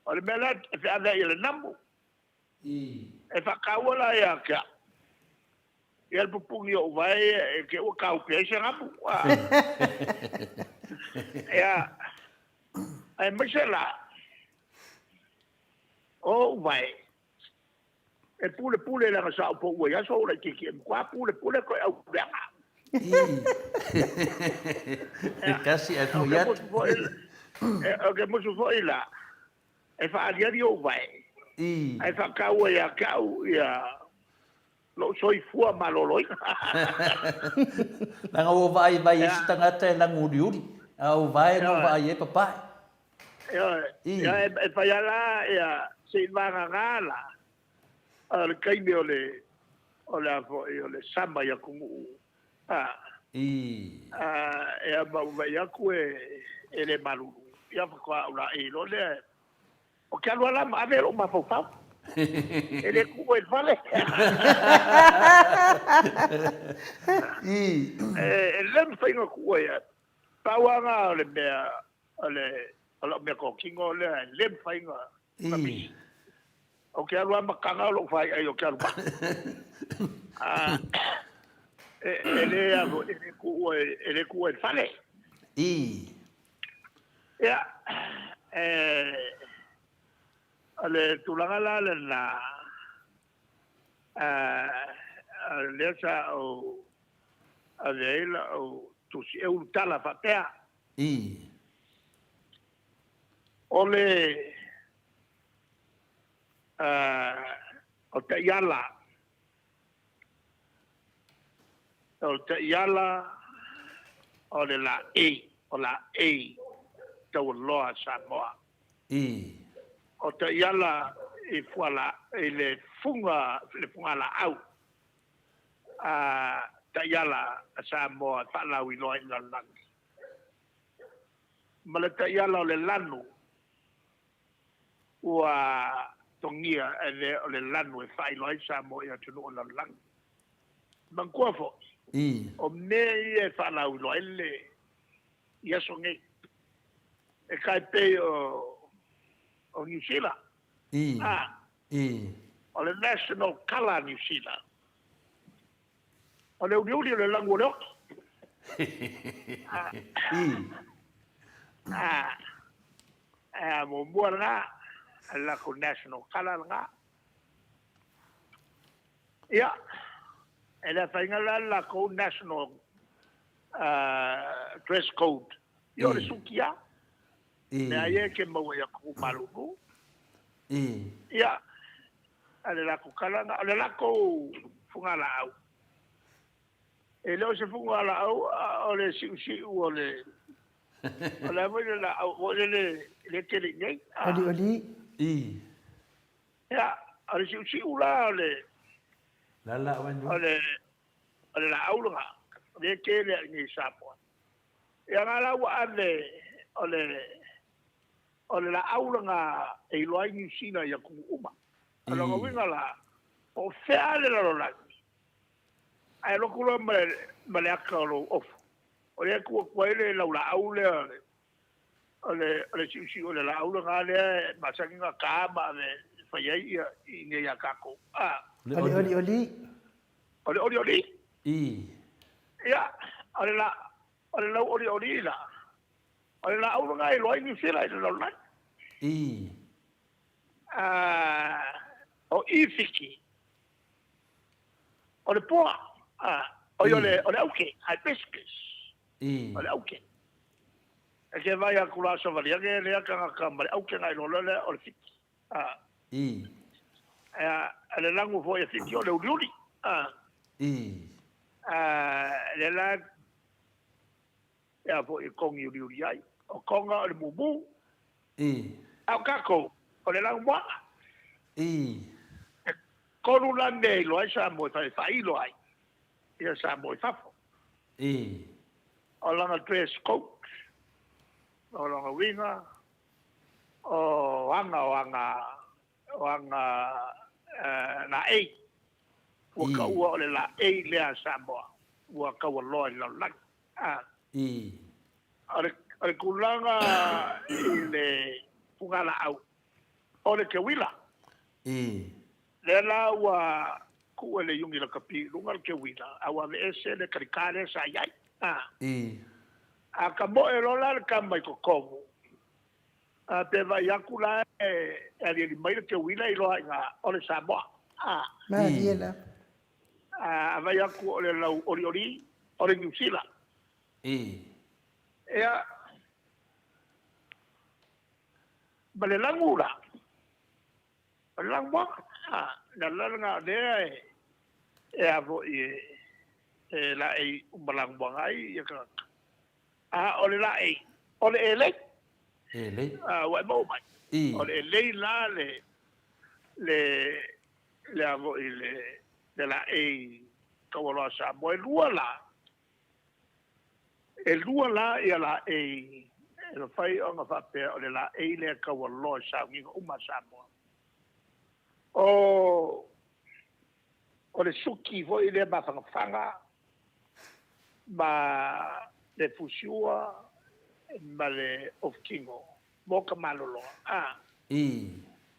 O le mela e fe ada i le namu. E whakawala e a kia. I al pupungi o vai e ke o kau pia se namu. E masela. O vai. E pule la sa po ua ya so la kiki. Kwa pule ko au banga. E kasi a kuiat. Okay, musu foi lá. E fa alia dio vai. Ai fa kau ia lo soi fua maloloi. Nanga o vai isi tangata e languriuri. Au vai no vai e papai. E fa ia la ia se vanga ngala. Al kaime ole samba ya kumu. E a vai aku ele malu. Ia fa ula e lo le. O que alua la ma vero ma fofau. Ele ku e vale. Lem fainga ku e. Pawanga le me ko kingo le lem fainga. O que alua makanga lo fai ai o que alua. Ele ku e vale. Ya. Ale tulangala na lesa o avela o tu si eu tala fatea ole o te yala ole la tau loa Samoa o te yala e fuala e le funga la au te yala Samoa talau I loa ina langi ma le te yala o le lanu ua tongia o le lanu e whai loa I Samoa ia tunu o la langi mankua fo o me e whalau loa ele ia songe e kai pe o New Zealand. O le National Colour New Zealand. O le uriuri o le langu le oki. Mo mua nga, la ko National Colour nga. Ia, e le whainga la ko National Dress Code. Ia le sukia. Nea ie ke maua ia kuku maluku. Ia. Ale lako kalanga. Ale lako fungala au. E leo se fungala au. Ole siu ole. Ole mwile la au. Ole le tele nei. Oli. Ya, ale si ula La wan. ale la aulanga. Le kele ni Samoa. Ya ngala wa ale la aulanga e loai ni sina ya ku uma. Ala ngawinga la o feale la lo la. Ai lo kulo male akalo of. Ole ku ko ele la aule ole si ole la aulanga le masanga kama le fayai ni ya kako. Oli. Ya, ole la oli la. Ole la aulanga e loai ni sina la la. O ifiki. Ole poa. Ole auke, hibiscus. Ole auke. E ke vai a kula sa valia ke le aka ka mare auke ngai lo le ole fiki. Ale langu fo e fiki ole uriuri. Le la ya fo e kongi uriuri ai. O konga ole mumu. Au kako. Ole langu moa. Konu la nei lo ai sa mo fai lo ai. Ia sa mo fafo. O langa dress coat. O langa winga. O anga na ei. Ua ua ole la ei lea sa moa. Ua kaua loa la lak. Ole kulanga ile pungala au. Ole ke wila. Le la wa ku le yungi la kapi lungal ke wila awa le ese le karikare sa yai a ka mo e lola ka mai ko kovu a te va yakula e li mai ke wila i loa nga ole Samoa ma diela a va yaku ole la ole New Zealand ya bale langula langwa la nga de e avo la e umbalang bangai ya ka ole la ole ele wa mo mai ole ele la le avo de la kawala sa mo lua la ya la lo fai on fa pe ole la le kawala sa ngi uma sa mo o le suki foi le mafanga ma le fusiua ma le of kingo mo ka malolo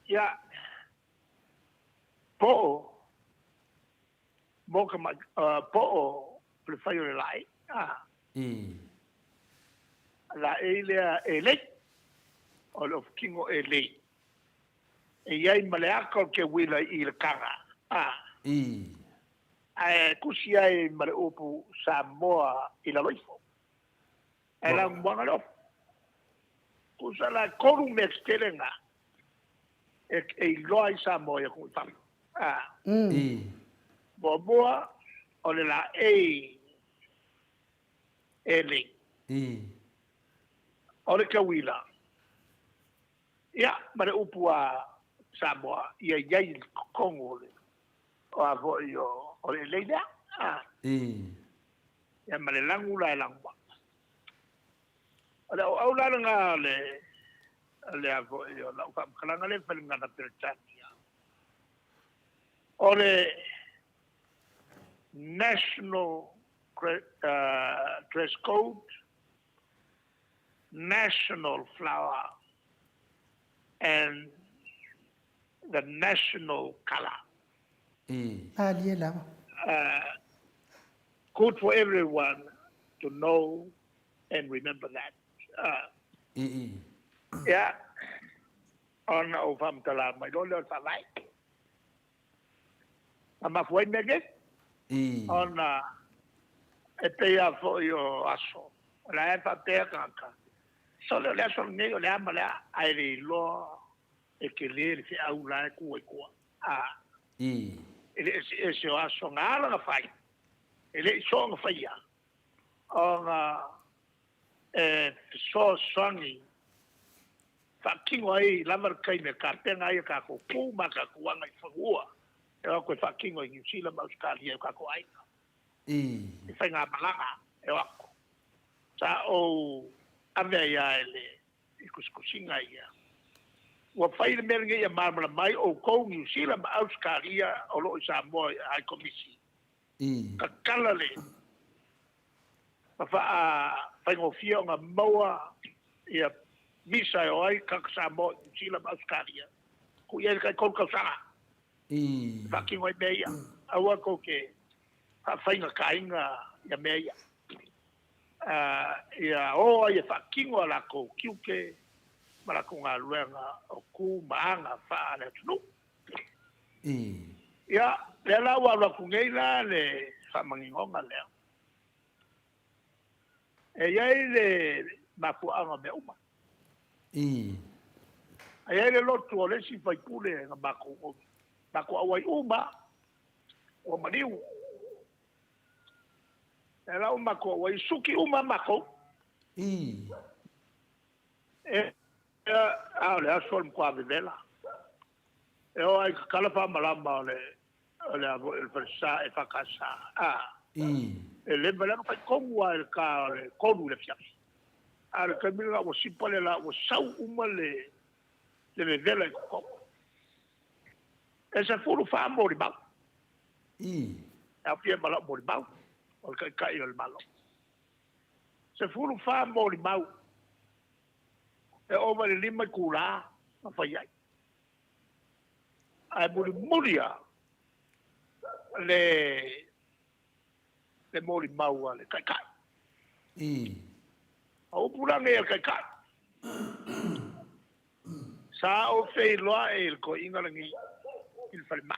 ya po mo ka po le fai le lai la ele o le of kingo ele e ai maleaka ke wila i le kanga kusi ai mare upu Samoa i la loifo e la mwanga lo kusa la koru mextelenga e loa i Samoa ya kuitami boa o le la ele o le ka wila ya mare upu a Samoa ia iai kongo le o a vo yo o le leila ya male langu la langwa o au la nga le a vo yo la ka kalanga le felinga na perchania o le national dress code national flower and the national color. Good for everyone to know and remember that. Yeah. On Ovam Talam, I don't know if I like. I'm afraid again. On a pay for your asso. I have a pay kanka. So the lesson name of Lamala, I law. E ke le fi au la ku e ku e se a so ngala na fai ele so nga fai ya o nga so songi whakingo ai lava kai me ka penga ai ka ko puma ka kuanga i whangua. E ako e whakingo i New Zealand Australia ka ko ai. I whainga malanga e ako. Sa o ave ia ele i kuskusinga ia. Wa whaile meringa ia marmara mai o ko New Zealand Australia o lo i Samoa ai komisi. Ka kala le. Whaingofia o ngā maua ia misa o ai ka Samoa New Zealand Australia. Ku ia kai kou kausanga. Whakingo i mea ia. Aua ko ke whainga kainga ia mea ia. Ia o ia whakingo ala ko kiuke mara ko ngā ruenga o ku maanga wha ane tunu. Ia, le lau ala ku ngeila le whamangingonga leo. E iai le mapuanga me uma. E iai le lotu o lesi whaipule ngā mako awai uma o maniu. E lau mako awai suki uma mako. Ao le asol mkwa vivela. E o ai kalafa malama o le avo il versa e whakasa. E le mele ka kongua e ka le konu le fiapi. A le kamila o sipale la o sau uma le vela i koko. E se furu wha mori mau. E a pia mala mori mau. O le kai o le malo. Se furu wha mori mau. E ova le lima i kura ma whai ai. Ai muri muria le mori mau le kai kai. A upurange e kai kai. Sa o fei loa e il ko inga langi il whalima.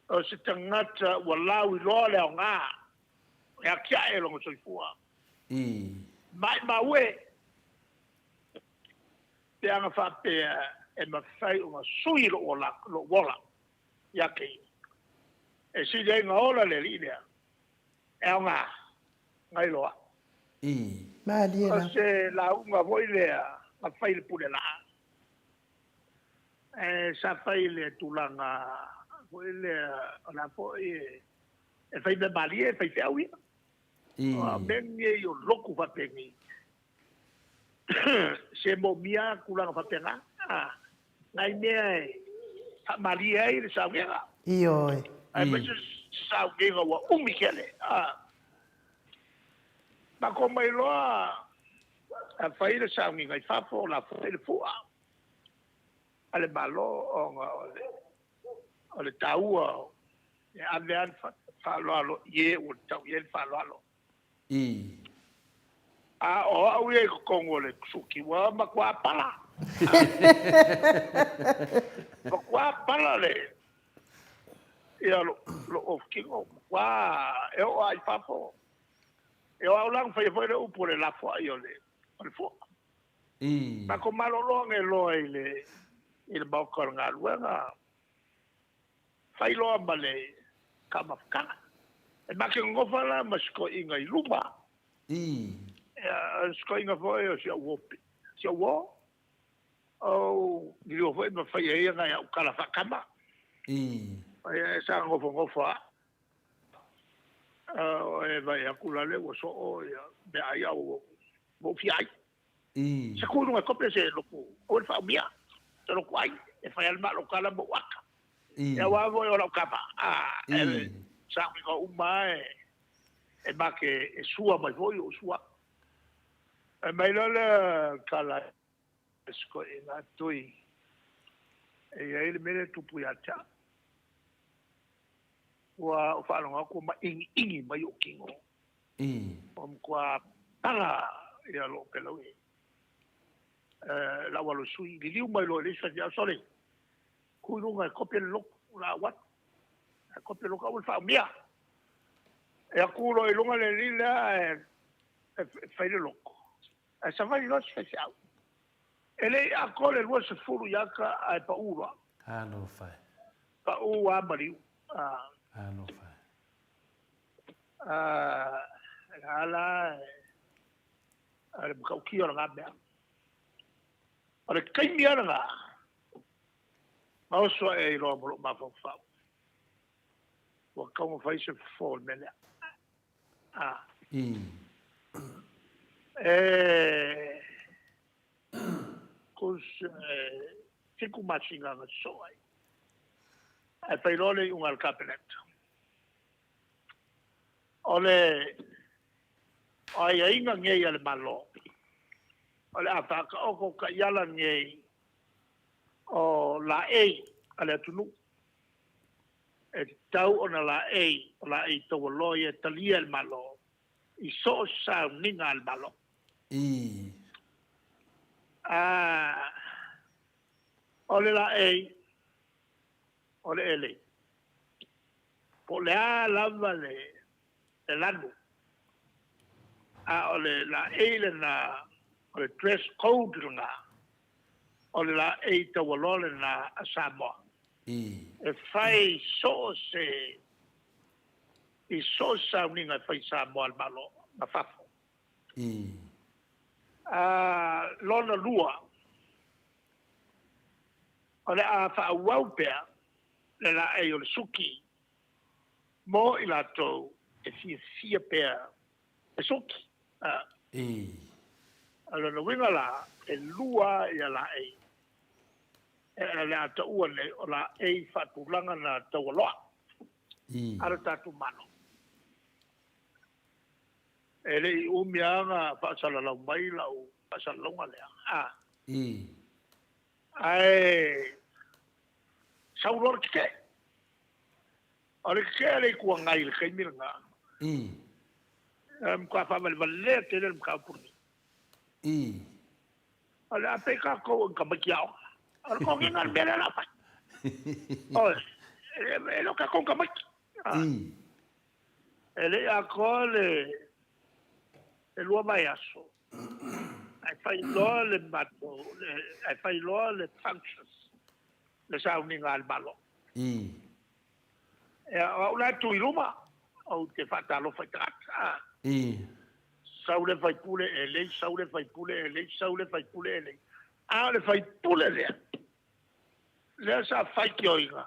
O se tangata walau i loa leo ngā. E a kia e longo soifua. Mai maue. Te anga whapea e mawhai o ngā sui lo wala. Ia kei. E si rei ngā ola le linea. E o ngā. Ngai loa. O se la unga voi lea. Ngā whai le pule la. E sa whai le tulanga. Voi lea. O la voi e whai me malie. E whai whiau ia. O mengi i o loku whapengi. Se mo mia kulanga whapenga. Ngai mea e. Malia e le saugenga. Ioi. Ai mese saugenga wa umikele. Ma ko mai loa a whai le saugenga i whafo la whai le fua. Ale malo o le taua e avean whaloalo ie o le tau ie le whaloalo. A o au e kongo le suki wa ma kua pala. Ma kua pala le. Ia lo of kingo. Wa e o ai papo. E o au lang fai le upo le la fua i o le fua. Ma ko malo long e lo i le baukar ngā ruenga. Fai loa ma le kamafkanga. E ma ke ngofa la ma sko inga i luma. Sko inga foi o sia wopi. Sia wo. O nio foi ma fai e nga ya ukala whakama. E sa ngofa. E vai a kula le o so o ya me ai au mo fiai. Se kuru nga kopia se loku. O le wha umia. Se loku ai. E fai alma lo kala mo waka. E wavo e o lau kapa. E sa mi ko uma e ma ke e sua mai voi o sua. E mai lole kala esko e ngā tui. E ele mele tupu yata. Ua o whanonga ko ma ingi mai o kingo. O mkua tanga i a lo pelau e. La walo sui. Li liu mai lo e lisa di a sole. Kuirunga e kopia le loko la wat. E kopia loka ul wha mia. E a kuro e lunga le lila e whaile loko. E sa vai los special. Ele a kole lua se furu yaka ai pa ura. Ano fai. Pa ua mariu. Ano fai. Ala ale mkaukia ngā mea. Ole kai mia nga. Mau so e lo mo ma fa. Wa ka mo fa se fo me le. Ah. Kus tiku machinga nga so ai. Ai pa ilole un al cabinet. Ole ai ainga ngei ale malo. Ole apa ka oko ka yala ngei o la e ale tunu. E tau ona la e to loye talia el malo. I so sa ninga al malo. Ole la e ole ele. Po le a lava le lanu. Ole la e le na ole dress code nga. Ole la e to lole na Samoa. E fai so se i so sa ninga fai Samoa al malo na fafo. Lona lua. Ole a fa waupea le la e ole suki. Mo i la tau e fia pea e suki. Ala na winga la e lua i la e. E le a tau ane o la e fatulanga na tau aloa. Ara tatu mano. E le i umianga pasala lau mai lau pasala longa lea. Ai saulor ke. Ore ke le ku ngai le kai miranga. Ka fa mal valle te le ka puni. Ala pe ka ko ka bakiao. Ala ko ngal bela la pa. Oh, e lo ka ko ka baki. Ele a ko le lo mai aso. Ai fai lo le mato, ai fai lo le functions. Le sounding al malo. Una tu iluma o te fata lo fai trata. Saule fai pule ele, saule fai pule ele, saule fai pule ele. Le fai pule le. Le sa fai kioinga.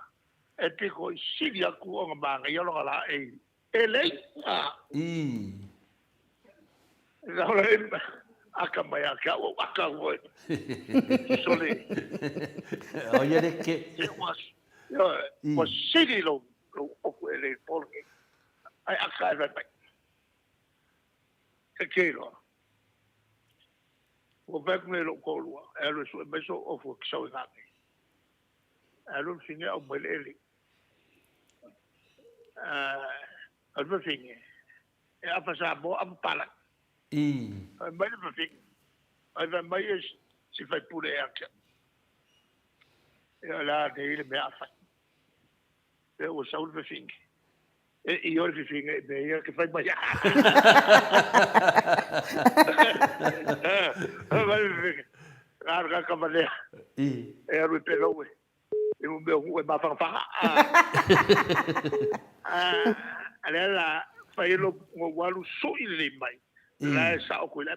E te ko siria ku o manga yo lo la e. Ele. Saule akamaya ka o akawo. Sole. Oye de que was city lo o ele porque ai akaiva pai. Que lo. O back me lo kolua. Elo so beso of work so that. Elo singe o mele. Algo singe. E apa sa bo am pala. Mai me fing. Ai mai is si fai pure ak. E la de ile me afa. E o saul me fing. E io le fing e che fai mai. Larga kamale. E ro pelo we. E o meu e ba fa fa. Ala fai lo walu so ile mai. La sa o ko la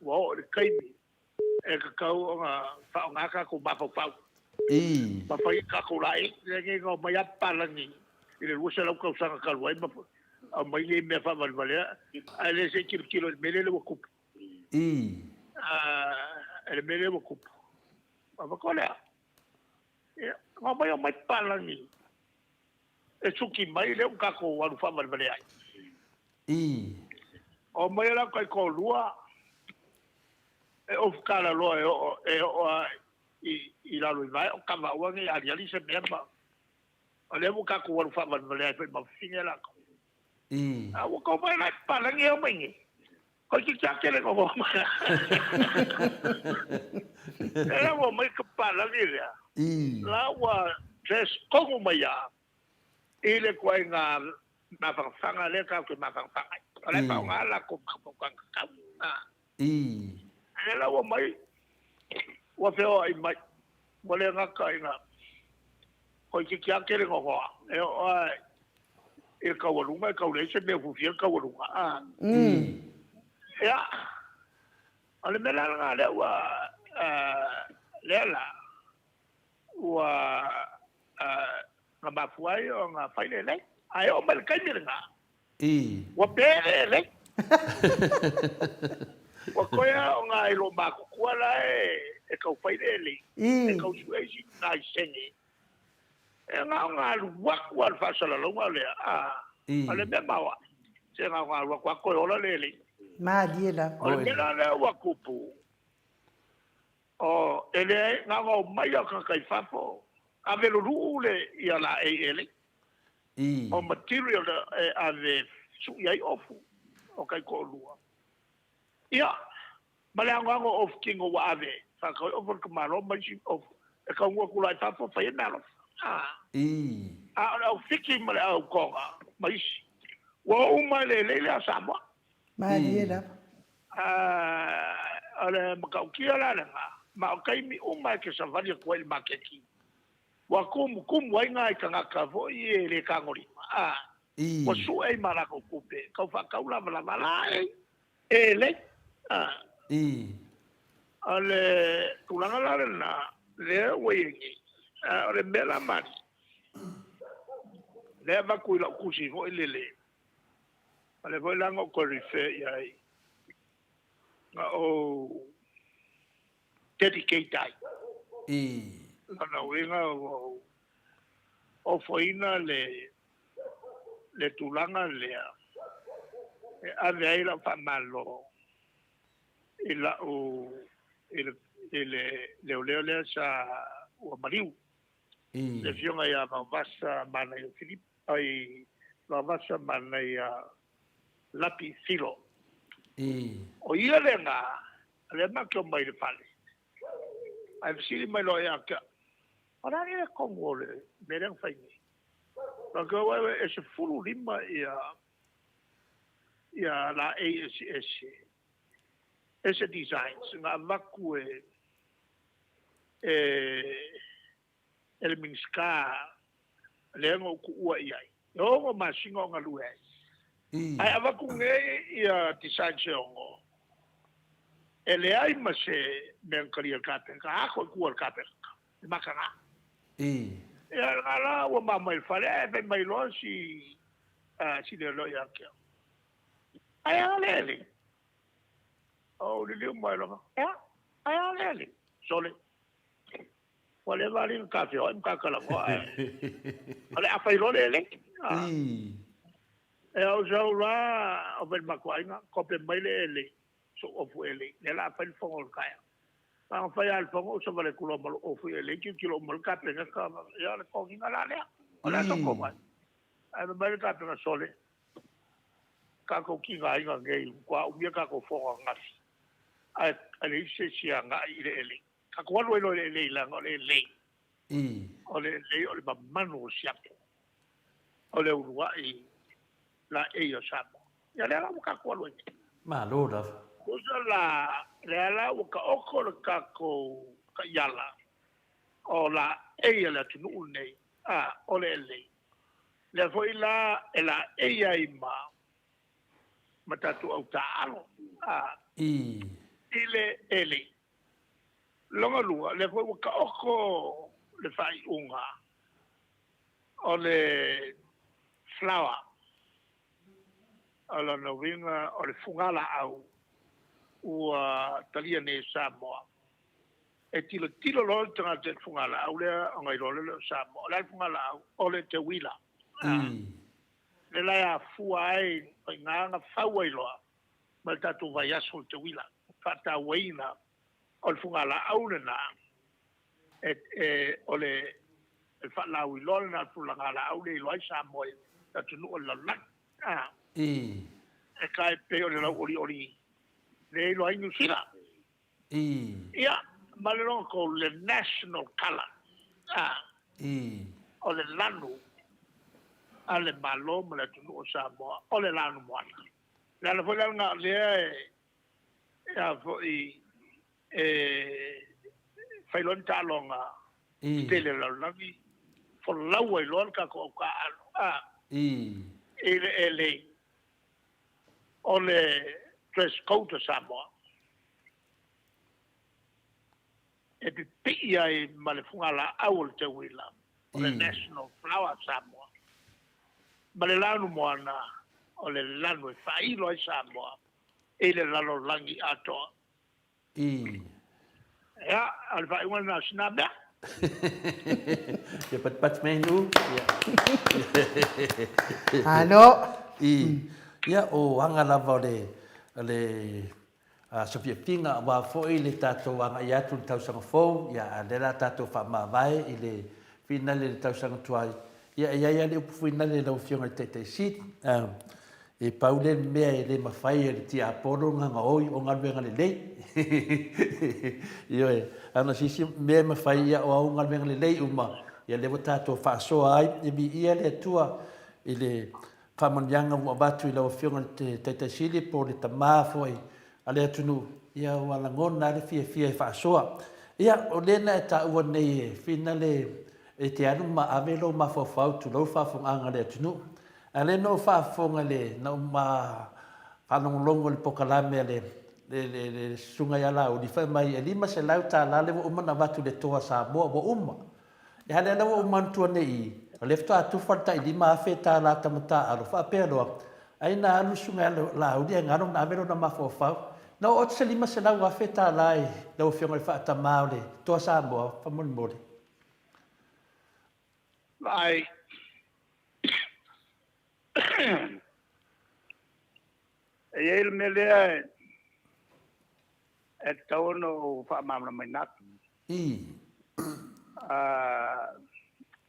wa o kai e ka kau fa nga ka ko ba fa fa. Ba fa ka ko lai nge ngo mai apa langi. Ile rusa la ko sa ka wai ba mai le me fa val vale. Ale se kilo mele le ko. Ele mele mo kupu. Apa ko la? Ngo mai mai pa langi. E suki mai le ka ko wa fa val vale ai. O mai la kai ko lua. E of kala lo i la lo vai o kama wa ngi ali ali se memba. O le mo ka ko wa fa val vale ai pe ma finela ko. O ko mai la pa langi o mai. Ko ki ka kele ko mo. Era mo mai ka pa langi ya. La wa tres ko mo ya. Ile ko nga na fanga le ka ko ma fanga. Ole pa nga la ko ka. Ela wa mai wa feo ai mai mo le nga ka ina ko ki ka kele ko ho e ka wa lunga ka le se me fu fi ka wa lunga ya ale me la nga le wa lela ua nga mafuai o nga whaile lei. Ai o mai kai miringa. Wa pere lei. Wa koia o nga ilo makukua lai e kau whaile lei. E kau sueisi ngai sengi. E nga luwaku al whasala longa lea. Ale mea mawa. Se nga luwaku a koe ola lei lei. Ma diela. O le mea lea wakupu. O ele nga ngau mai a kai whafo. A velo rule ia la ele. O material a ve su iai ofu. O kai ko lua. Ia. Ma le angango of kingo wa ave. Whakau ofu kamaro mai si ofu. E ka ua kulai whafo whai nalo. Au fiki ma le au konga. Mai si. Wa umai le a Samoa. Ma diela. Ale makau kia la nga. Ma o kaimi umai ke savani ko il makeki. Wa kum wai ngai ka ngaka vo i le kangori. Wa su e mara ko kupe. Kau fa kaula mala ele. Ale tulanga la na le wengi. Ale mela mani. Le va ku la kusi vo ilele. Ale vo lango ko rife yai. O dedicate ai. Na wenga o foina le tulanga lea. E ave ai la fa malo. Ila o le sa o mariu. Le fionga ia vasa mana i Filip ai la vasa mana ia lapi filo. O ia le nga le makio mai le pale. Ai sili mai lo ia ka. Ora ni le kongo le mereng fai ni. Porque e se fulu lima ia la ASS. Ese designs nga vaku el minska le ngo ku ua iai. O ngo masingo nga lue. Ai avaku nge ia design se ongo. Ele ai ma se menkari al kapen. Ka ako ku al kapen. Makanga. Ia ngala wa mama il fale e mai lo si le lo ia kia. Ai ale. Oh, le mai lo. Ai ale. Sole. Wale vale un café, o un cacala mo. Ale a fai lo le. E o jau la o ben makwainga ko pe mai le. So o fu ele. Le la fa il fongo kaya. Ang fai al fongo so vale kulo mal o fu ele kilo mal kape nga ka. Ya le ko nginga la le. Ole so ko mai. Ai mai kape nga sole. Ka ko kinga inga ngai kwa u ka ko fongo ngasi. Ai ale se sia nga ile. Ka ko lo le la ngole le. Ole ba manu siapo. Ole uruai la yo sapo. Ya le la ka ko lo. Ma lo da. Usa la la ka oko ka ko ka yala. O la la tunu nei. Ole le. Le foi la ela ima. Matatu au taalo. Ile ele. Longa lua, le foi ka oko le fai unga. O le flower. O la novinga, o le fungala au. Ua talia ne Samoa. E tilo lo tanga te fungala au le ngai lo le Samoa. Le fungala au, o le te wila. Le la ya fuai, nganga fawai loa. Ma tatu vai aso te wila. Fata waina. O le fungala au le na. O le whalau i lona na fulangala au le loai Samoa. Tatu nu o la lak. E kai pe o le lau ori. Le loai New Zealand. Ia, ma le longa ko le national color. O le lanu. A le malo ma le tunu o Samoa. O le lanu moana. Le ala foi nga le ia foi failon talonga. Tele la lavi. For lau ai lon ka ko ka alo. Ele o le dress code Samoa. e te tii ai ma le fungala au le te wila o le National Flower Samoa ma le lanu moana o le lanu e whailo ai Samoa e le lalo langi atoa ea al whaiwa na sinabea ya pat menu Ano. ya o anga lava le so pinga wa foi le tato anga ya tu tau sanga fo ya le la tato fa ma vai ile finale le tau sanga tuai ya le finale le fionga te sit e paule me le mafai le ti apolo nga oi o nga venga le lei yo ana sisi me mafai ya o nga venga le lei uma ya le tato fa so ai e bi ia le tua ile famanyanga wa batu ile o fionga te sili po le tama foi ale atunu ia wala ngona le fia fa soa ia o lena ta ua nei finale e te anu ma avelo ma fo fau tu lo fa fo anga le atunu ale no fa fo ngale no ma fa no longo le pokalame le sunga ya la o di fa mai e lima se lauta la le o mana batu le toa sa bo uma e hale na o mantu nei le fta tu falta i lima afeta la tamata alo fa pero ai na alu sunga la o dia ngano na avelo na ma fo fau no o se lima se lau afeta lai lau fionga i whaata maole toa Samoa whamoni mole ai e ele me lea e tauno whaamamana mai natu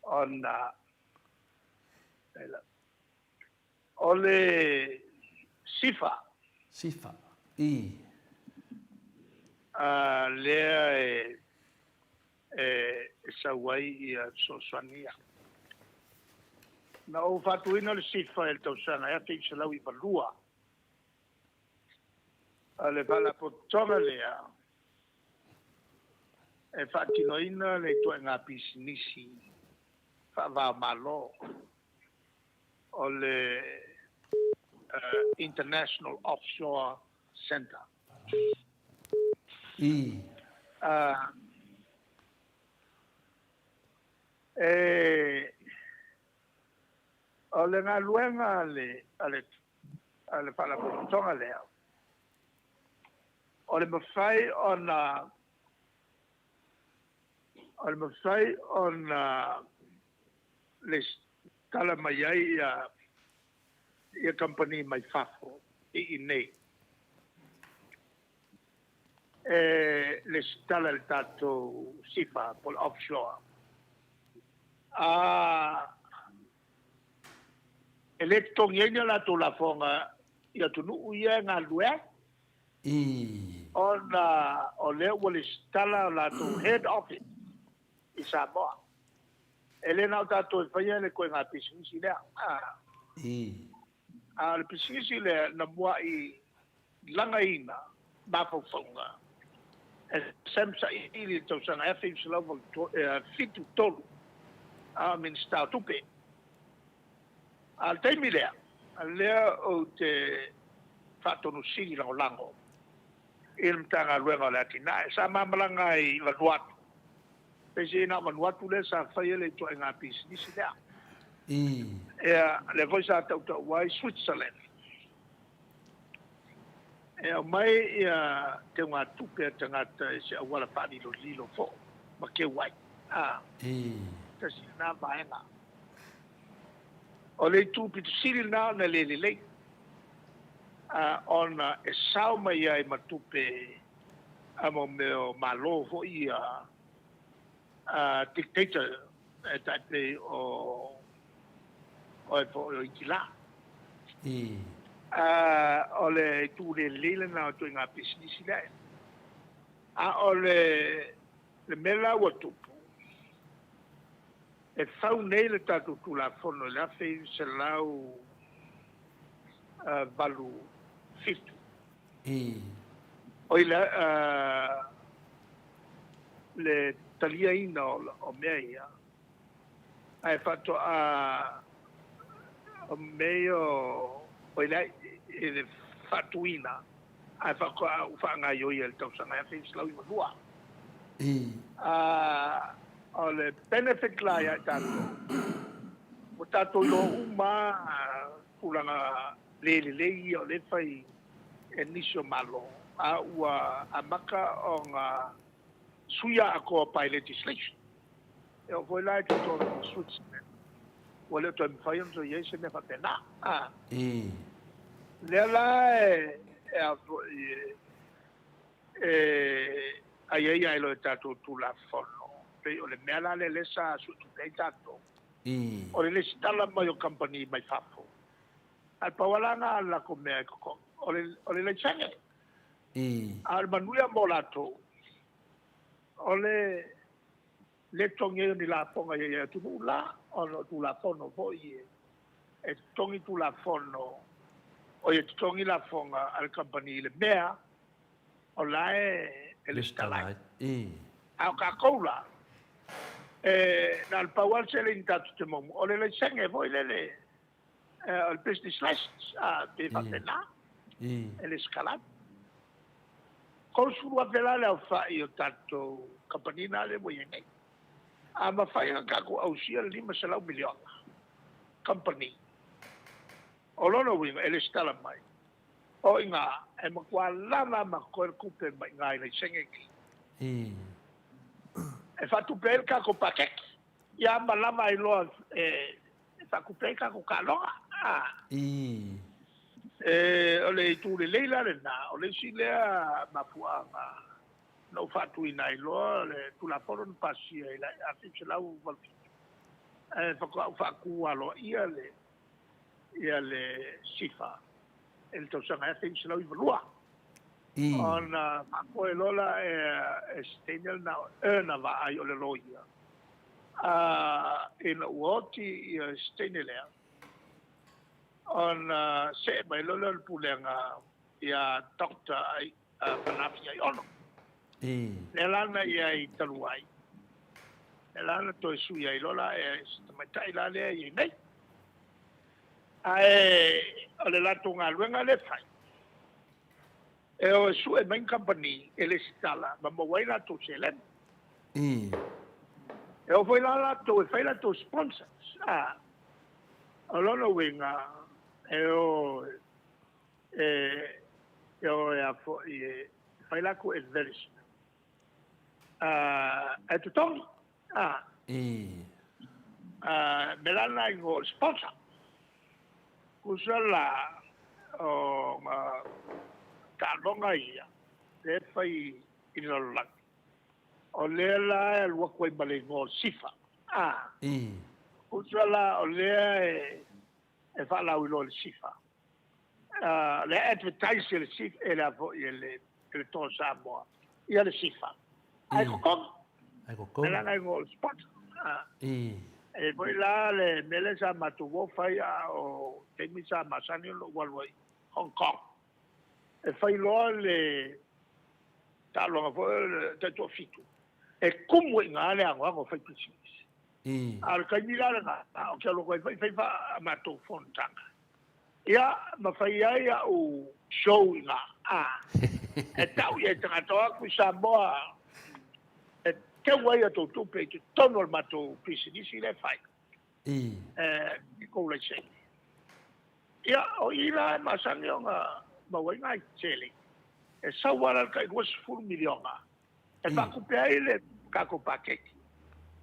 on ole sifa lea sauai ia sosoania na o fatuina le sifa e tausanga ea te isalau i valua le vala potonga lea e fatinoina le tua ngā pisinisi whaavao malo o le International Offshore Center. O le ngā luenga ale whalapotonga lea. O le mawhai on le tala mai ai ia company mai fafo i nei. Le tala le tato sifa pol offshore. Electongienia la to la fonga ia tunu ia ngā lue. O le wale stala la to head office i Samoa. Ele nau tato e whaia le koe ngā pisinisi lea. Le pisinisi lea na mua i langa ina mawhauwhaunga. E semsa i li tausanga e whiu silau fitu tolu. Min stau tupe. Al teimi lea. Lea o te whatonu sigi lango lango. Ilmtanga luenga le atina. Sa mamalanga i Vanuatu. Pese ina Vanuatu le sa whaia le toa ngā pisinisi lea. Le voisa tau wai Switzerland. Mai te ngā tupe tangata se awala whani lo lilo fo. Ma ke wai. Tasi nā maenga. O le tu pitu siri nā na lei. Ona e sao mai ai matupe amo meo malo fo i dictator tape o e fo i kila. O le tu le lele na tu ngā pisinisi lai. O le mela wa tupu. E whau nei le tātou tula whono le awhi se lau balu fitu. Oi le talia ina o mea ia. Ai whato o mea oi le e le whatu ina. Ai whako a uwhanga ioi e le tausanga e awhi se lau i manua. O le benefit la ia tātou. O tātou lo uma pulanga le o le fai e niso malo. A ua amaka o ngā suia a koa pai legislation. E o voi lai te tōna Switzerland. O le tōi mwhai on so iei se me whapena. Lea la a iei ai lo e tātou tūla whono. Pei o le mea la le lesa sutu pei tātou. O le lesi tala mai o company mai whafo. Al pawalanga la ko mea e koko. O le leitsange. Al manuia mo lato. O le tongi ni la ponga ia tu la o no tu la fono po ie. E tongi tu la fono. O ia tongi la fonga al company le mea. O la e le stalai. Au ka koula. Nal pawal se le intatu te momu. O le leitsange voi le el business license de fatena. El escalat. Konsulu vela le fa io tanto campanina le voi nei. Ma fai anche au sia le 5 milioni. Company. O lono winga ele stala mai. O inga e ma kwa lama ma ko kupe mai ngai le sengeki. E fatu per ka ko paket. Ya ma lama i lo fa kupe ka ko kalonga. O le tu le leila le na o le silea mapuanga no fatu ina i loa le tu la foron pasi e la a fixe lau valfi fa ku alo ia le sifa el to sanga e fixe lau i valua ona ko e lola e stenel na va ai o le loia in uoti i stenelea on se mai lola le pulenga ia doctor ai panafi ai ono le lana ia i taluai le lana to su ia i lola e mai tai la le i nei ai ole la tunga luenga le fai e o su e main company ele stala ma mo wai la to selen e o foi la to e fai la to sponsors alono winga eo a fai la ko advertisement e tu tong melana i go sponsor kusala o ta longa ia le fai in lo la o le la el wakoi bale go sifa kusala o le e fa la ulo le sifa le advertise le sifa e la le to Samoa ia le sifa ai ko la ngai ngol spot e voi la le mele sa matu wo fai o te mi sa masani lo walwai Hong Kong e fai lo le ta lo fo te to fitu e kumu ngale angwa ko fai pisi al kainira na o ke lo ko fai fa matu fontanga ia ma fai ia o show na e tau ia tanga toa ku Samoa e ke wai to tupe te tono matu pisi nisi le fai ko le sei ia o ila masani nga ma wai ngai chele e sawala ka was full miliona e va ku pe ile ka ko paketi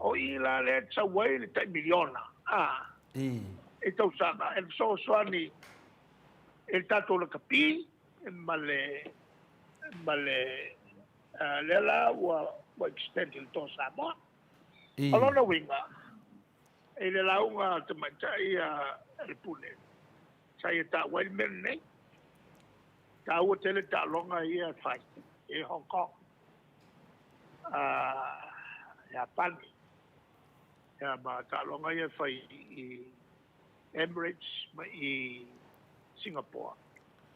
o ila le sawai le 3 miliona e tau sana e so swani el tato le capi male lela wa extend il to Samoa alona winga e le launga te matai el pune sai ta wel men nei ta o tele ta longa ia fai e Hong Kong ya pan ya ma ta longa ia fai i Emirates ma i Singapore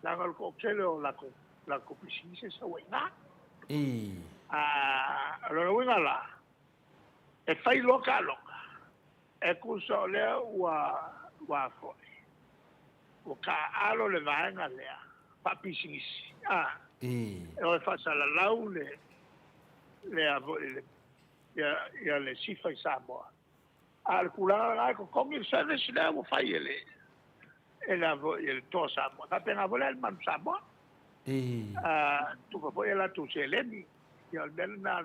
langal ko tele o la ko pisise sa wena allora winga la e fai lokalo e kuso le wa fo o ka alo le vaenga lea pa pisingisi e o fa sala laule le avo ia le sifa i Samoa. Al kula la ko kongi service le mo fai ele. Ele avo ele to Samoa. Ta pena vola el man Samoa. Tu ko vola tu se le ni. Ia bel na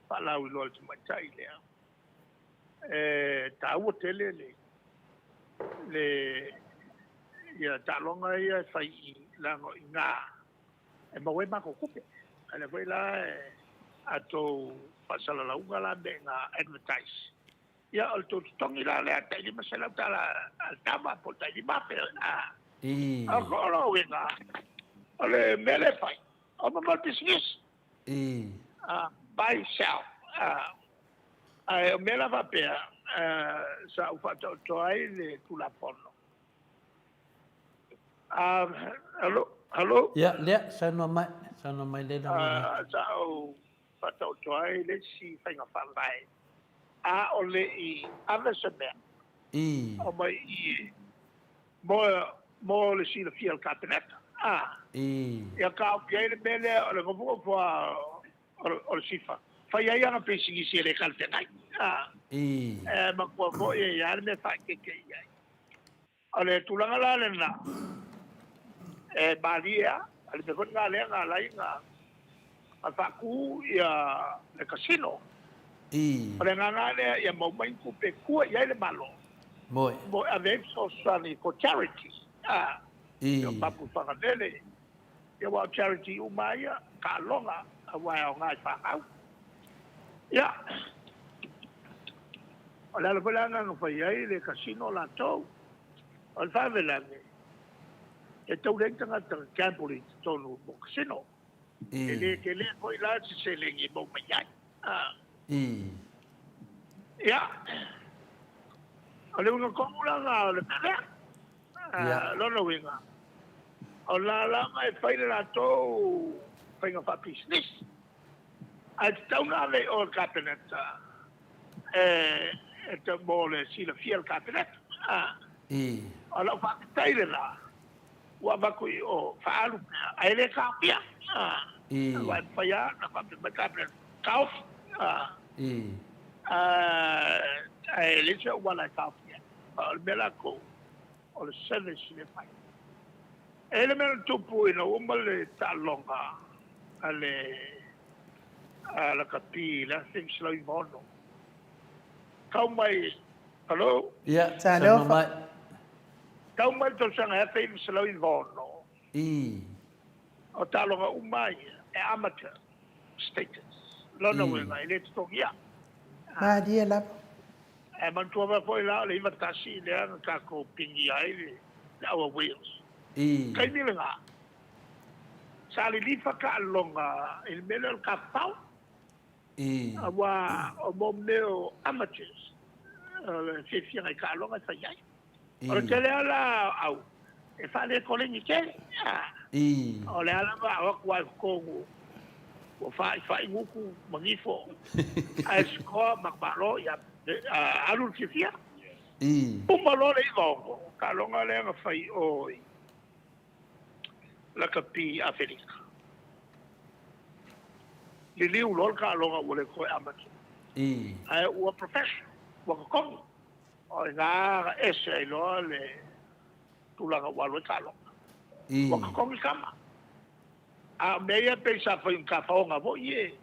pa la u lo tu mai tai le. Ta u tele le ia ta longa ia fai la ngo inga. E mo we ma ko kupe. Ale vola ato pasala la unga la benga advertise. Ya al tu tongi la le ata di masala tala al tama po ta di mape ko lo wenga ale mele fai o ma business buy sell ai mela va pe sa u fatto to ai le tu la porno hello ya le sa no mai le da sa u fatto to ai le si fai nga fa vai ole i avesebe o mai i mo le si le fiel cabinet ya ka ye le bele le go po o sifa fa ya ya pe si si le cabinet ma ko ye ya me fa ke ya ole tulanga la le na balia ale te kon nga le nga la nga fa ku ya le casino ole nga le ya mo mai ku pe ku ya le malo mo avec socially for charity yo papu whakatele yo wa charity umaya ka longa wa o ngai whakau ya ole le pelanga no fa ia le casino la tau ole fa velange e tau le tanga tanga gambling tonu mo casino ke le ko ila se le ngi mo mai ya ole una komula nga ole pele lo winga ola la mai fai la to fai nga fa business a tau na le o cabinet te mole si le fiel cabinet ola fa tai la wa ba ko o fa alu ai le ka pia wa fa ya na fa be cabinet kauf ai le se wala ka pia al belako o le service le fai element tupu ina umale talonga ale ala kapi la things lo ivono kau mai hello ya Talo. kau mai to sanga things lo ivono o talonga umai e amateur status lo no wenga ile to ya Ma dia la. e man tu va foi la le vatasi le ka ko pingi ai le our wheels kai ni nga sali li fa ka longa il melo ka pau wa o mo meo amateurs se fia ka longa fa yai o te le ala au e fa le ko le ni ke o le ala va o kwa ko o fa nguku mangifo a sko makbalo ya alu ke fia umalo le go ka longa le nga fai oi la kapi Afrika. Lili ulol ka longa wole ko amateur. Ai u professional. Wa ko o nga ese lo le tulanga walo ka longa. Wa ko kama. A meia pensa foi ka fa nga bo ye.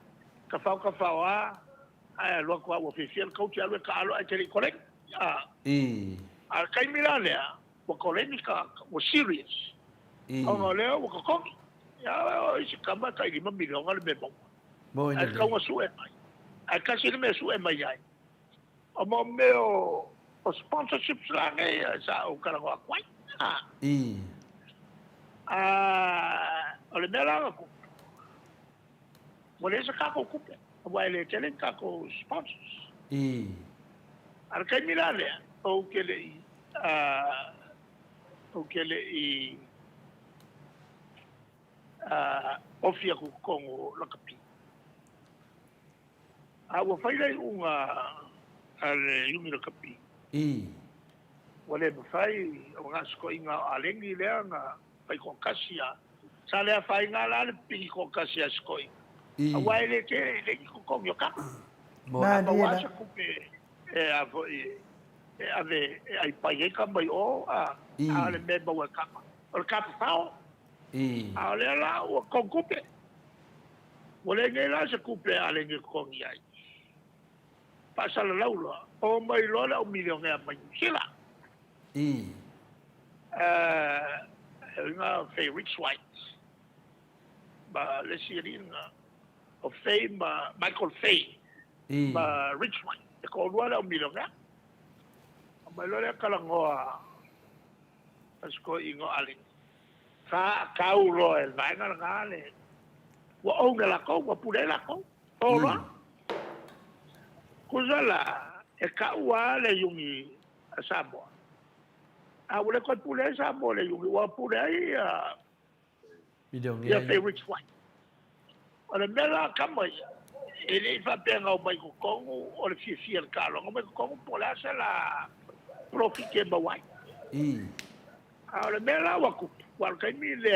Ka fa wa ai lo ko wa oficial coach alo ka alo ai tele correct. Al kai milale wa kolenika wa serious. Ang leo ko ko ya isi kama kai 5 milyon al bebo al ka wa suwe al ka si me suwe mai ai o mo meo o sponsorship la ngai sa o kala wa kwai ole mela ko wale sa ka ko ku wa le tele ka ko sponsors al kai milale o kele i ofia ku kongo la kapi a wa fai dai unga ale yumi la kapi wale ba fai o nga sko inga alengi le nga fai ko kasia sale a fai nga la pi ko kasia sko I. Awai le ke le ko ko yo ka. Mo. Ma Ma dia wa la. sa ku pe avo ave ai pai ka mai o a le me ba wa ka. O ka pa I. a le la o ko ku pe. O le nge la sa ku pe a le nge ko ngi ai. Pa sa la la o mai lo la o milion e mai sila. I. Nga fei rich white. Ba le siringa o fei ma Michael Fay. I. Ba rich white. E ko lua la o milion e. Mai lo le kala ngoa asko ingo aling ka kau lo el vai ngal ngale wa o ngala ko wa pule la ko o lo kuzala e ka wa le yungi Samoa a wole ko pule Samoa le yungi wa pule Video ya ngai. favorite one ona mela kama ele fa penga o mai ko kongu o le fia el kalo o mai ko kongu pola sa la profite ba wai I. a le mela wa ku wa kai mi le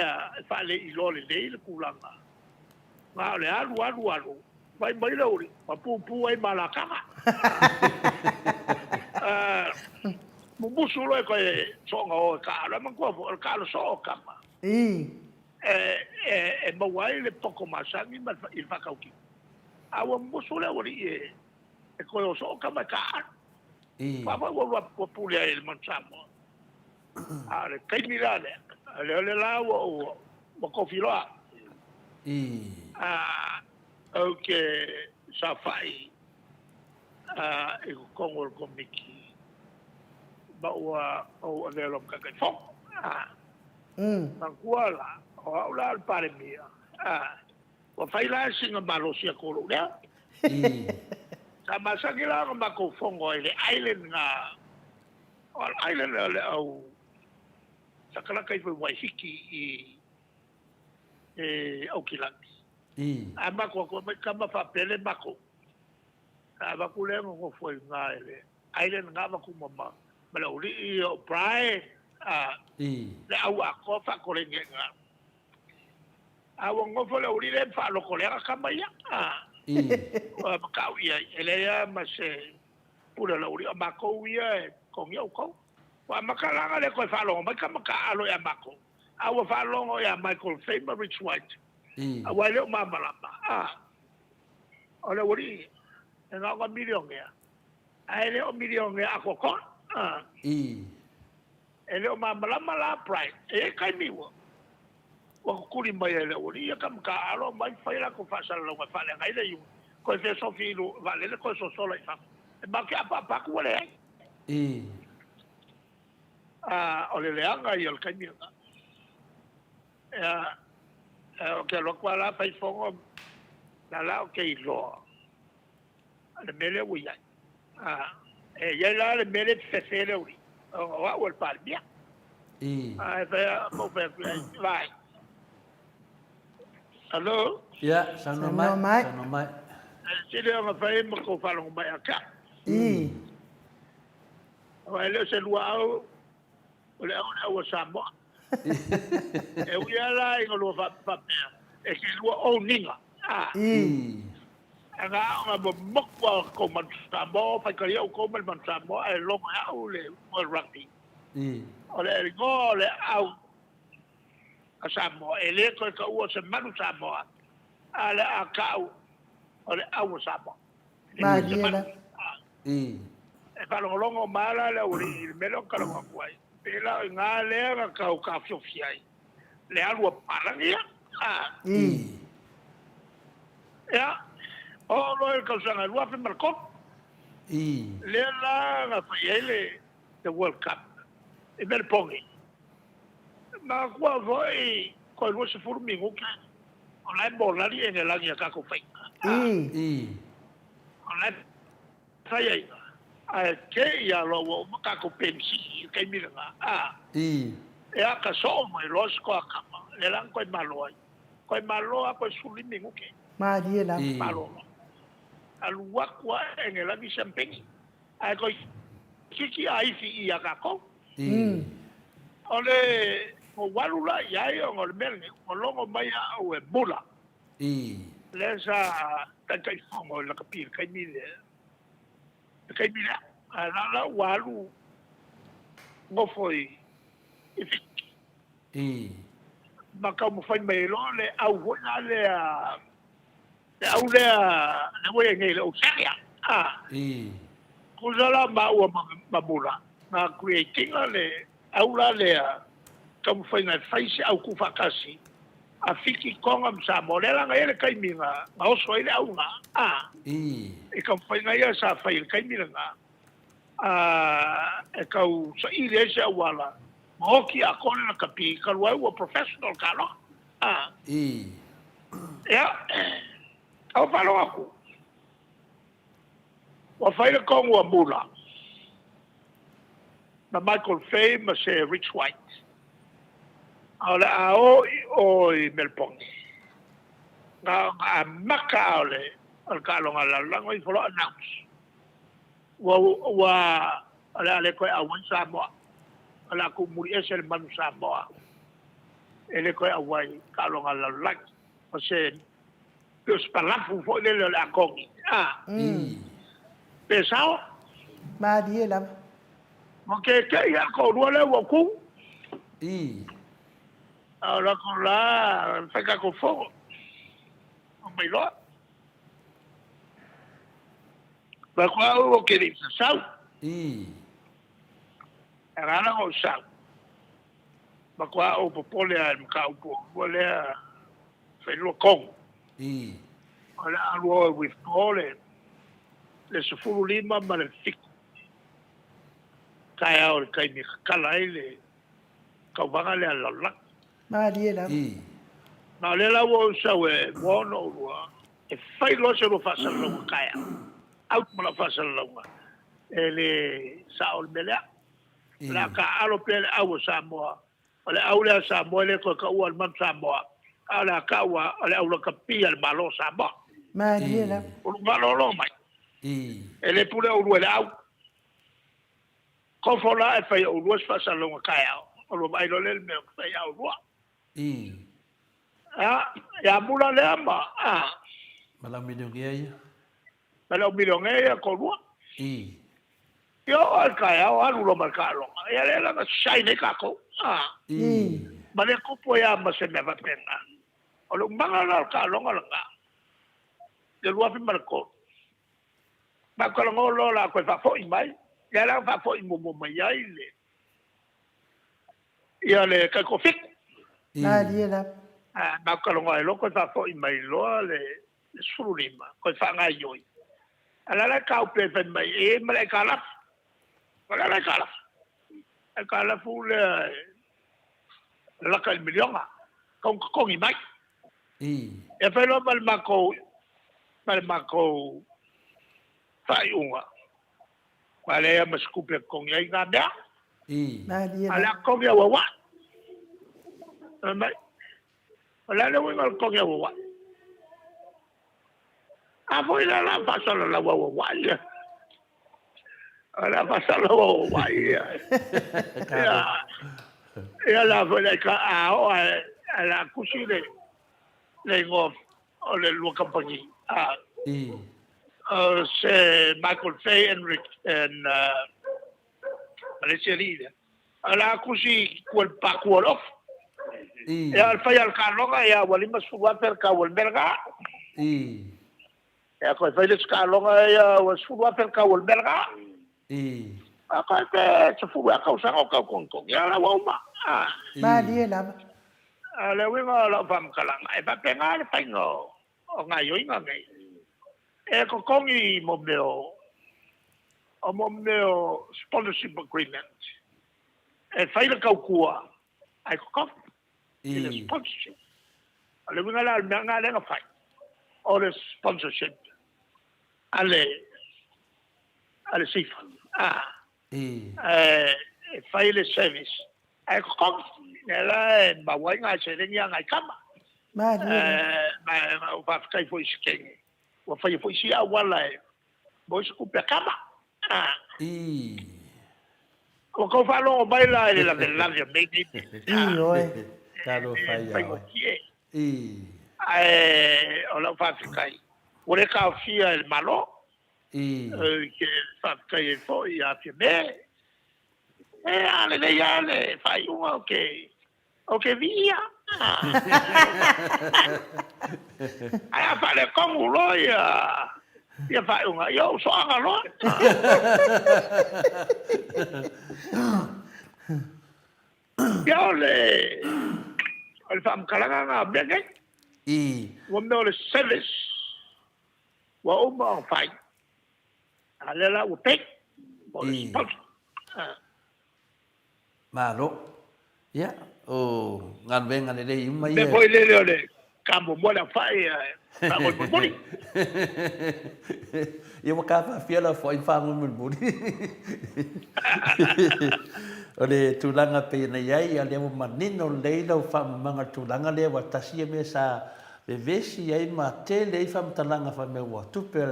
fa le i lo le le kulanga nga le alu vai mai lo ri pa pu ai malaka mubusu lo ko songa o ka la man ko ka lo so kama I. ma wai le poko masangi ma il fa kauki awa mubusu le ori ko so kama ka I. pa wo pu le il mansamo ale kai mirale le la wo ko filo I. okay safai e kongol komiki ba o de lo ka fo kuala o la pare mia o fai la singa malo sia ko lo ya I. ka masakila ko ba ko fongo ile island nga o island le au sakala kai fo waihiki au kilaki I. ama ko kama fa pele mako ba ku le ngo foi nga ele island nga ba ku mama ma lo ri o prae I. le au a ko fa ko le nga a wo ngo fo le ri le fa lo ko le ka ma ya I. o ka wi ele ya ma se pura lo ri ma ko wi ko ngi ko wa ma ka la le ko fa lo ma ka alo ya ma ko a wo fa lo ya Michael Faber Rich White I. a wa le ma ma la o le ri nga ko milion ya ai le o milion ya ko ko I. ele o mala pride e kai mi wo kuri mai ele o ia kam ka alo mai fai la ko fa sala lo fa le ngai le yu ko fe so fi lu va le ko so so la fa e ba ka pa ku le I. o le anga i el kai mi o ke lo kwa la fai fongo la o ke lo le mele wo ya ya la le mele fe fe le o wa o pa bien I. fe mo fe vai Hello? Ya, sana mai. Sanomai. Sana mai. Sile nga fai mo ko fa long mai aka. I. Wa le se lua au le au o Samoa. E wi ala i ngolo fa e ke lua o ninga. I. Nga mo mo ko man Samoa fa ka yo ko man Samoa e lo au le mo rugby. I. Ole ngo le au a Samoa e le ko ka o se manu Samoa. Ale akau ole au Samoa. Ma dia la. I. E kalongolongo mala le uri melo kalongo kwai. Pela nga le ka ka fiai. Le alua parangia. I. Ya. O lo el kausanga lua pe marco. I. Le la nga faiele the World Cup. E bel pongi. Ma kwa voi ko lo se furmi ngoka. Ona e bolari e la ngia ka ko fai. I. I. Ona fai ai ke ia lo ka ko pensi ke mi nga. I. E aka so mai los ko akama. Le lang ko maloi. Ko maloa ko suli mingu ke. Ma dia la. I. Malo. Alu wakwa engela mi champagne. Ai ko kiki ai fi ia ka ko. I. Ole o walula ia o ngol mel o longo mai o e bula. I. lesa takai fongo la kapir kai mile ala walu ngofoi I. maka mo fai mai lo le au hona le au le mo ngai le o sakia I. kuzala ma o mabula na creating le au la le ka mo fai na fai se au ku fakasi a fiki konga msa molela ngai le kai minga ma o so ile au nga I. e ka fai ngai sa fai kai minga e ka u sa ile se wala Moki a kona na kapi, ka luai wa professional ka lo. I. Ya, au whalo aku. Wa whaile kongu a mula. Na Michael Fay ma se Rich White. Au le a o I Melpongi. Nga maka au le, al ka longa la lango I follow announce. Wa ale koe a wan Samoa. Ala ku muri ese le manu Samoa. Ele koe a wai ka longa la lango. O se, Los palafu fo le la kongi. I. Pesao, Ma di la. mo ke ya ko ro le wo ku. I. Ala ko la, fa ka ko fo. O mai lo. Ba ko o ke ri sao. I. Era na o sao. Ba ko o popole al ka o po le fa lo kong. I. Ala alo with pole. Le sufuru lima ma le fik. Kaya o kai ni kala ile. Ka vanga le ala. Ma di la. I. Na le la wo sa we wo no wa. E fai lo se lo fa sa lo kaya. Out mo la fa sa lo. Ele sa ol bela. La ka alo pe au Samoa. Ole au le Samoa le ko ka u man Samoa. Ala ka wa ole au ka pi al malo Samoa. Ma di la. O malo lo mai. I. Ele pule o le au. Ko fo la e fai o lo fa sa lo kaya. O lo mai lo le me fai au lo. I. Ya mula le ama. Malang minung ia. Pero milonge ko lo. I. Yo al kaya o alu lo markalo. Ya le la sai ne ka ko. I. Ma le ko po ya ma se me va pena. O lo manga la ka lo nga. De lo afi marko. Ba ko lo la ko fa fo i mai. Ya la fa fo i mo mai ya ile. Ya le ka ko fik. Ma di la. Ba ko lo ko fa fo i mai lo le surulima. Ko fa nga yoi. Ala la ka pe fe mai e ma le ka la. Wala la kala. El kala fu le la kal miliona. Kong i mai. I. E fe lo mal mako fai unga. Wale ya maskupe kong ya nga bia. I. Ma di la. Ala kong ya wawa. Mai. Wala le winga kong ya wawa. Avo ila la pasala la wawa ya. Ala pasala wawa ya. Ya la vole ka ala kusile le ngof o le lo compagnie I. c'est Michael Fay and Malaysia Lida ala kusi kual pa kual off I. ya al fay al kalonga ya wali masfuwa per ka wal merga I. ya ko fay le kalonga ya wasfuwa per ka wal merga I. ka te sfuwa ka sa ka kong ya la wa ma Ma di la. le winga la fam kalang e pa penga le pengo o nga yo inga ngai e ko kongi mo meo sponsorship agreement e faila ka kua ai ko le sponsorship le winga la nga le nga fai o le sponsorship ale sifa I. e faila service ai ko ela ba wa nga se le nga kama Ma di la. ma va kai foi skeng wa fai foi si awala bo se ku pe kama I. o ko fa lo baila le la me I oi. Kalo fai fai ya. mo tie I. o la whawhikai. O le ka fia el malo. Ke whawhikai e fo I a fia me. Ale nei ale, whai unga o ke Viiga. Ai a whale kongu lo ia whai unga, ia o soanga lo. Ia o le whamkalanga ngā mea wa me o le service, wa uma o whai. A lela u pek, o le spouse. Malo. Ya, ngan venga le dei uma ia. Me foi le le kambo mo la whai, kambo mori. Ia waka fa fiela foi fangu mori. O le tūlanga pe na iai, a leo manino leila o whamanga tūlanga leo wa tasia me sa le vesi iai ma te lei whamtalanga whamea wa tupe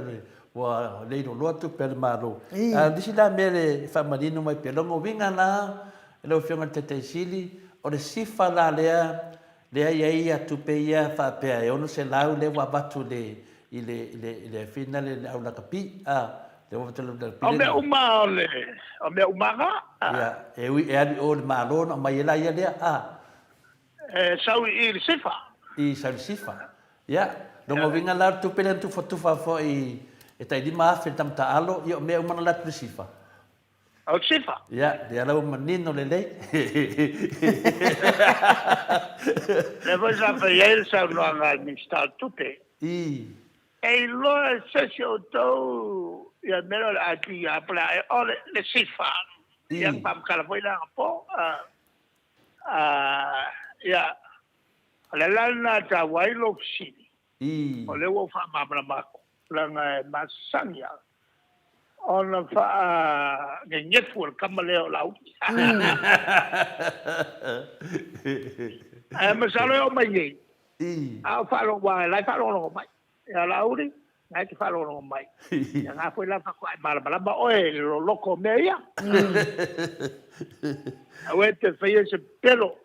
wa leilo loa tupe le maro. Disi la me le whamarino mai pe longo winga na, leo whionga te te sili, o le sifa la lea iai a tupe ia whapea e ono se lau le wa batu le fina le au lakapi, O mea uma o mea umaga. Ia, e ali o le malona, mai e la ia lea, sau I le sifa. I sau le sifa. Ia, longo vinga la tupe le tufa fo I e tai di maafe tamta alo, ia o mea umana la tu sifa. O sifa? Ia, le alau manino le lei. Le voi sa fa iel sa unoanga mi stal tupe. E loa sesi o tau ia mero le ati a pala e o le sifa. Ia pam kala foi la po. Ia le lana ta wailo sini. O le wo fa mamra mako. Langa masanya. Ona fa ngefu el kamaleo lau. Masalo o mai. A fa lo wa la fa lo mai. Ya lauri, ngai te whalo no mai. Ya ngā fwoi la whakwai malama oe lo loko mea ia. Awe te whaia se pelo.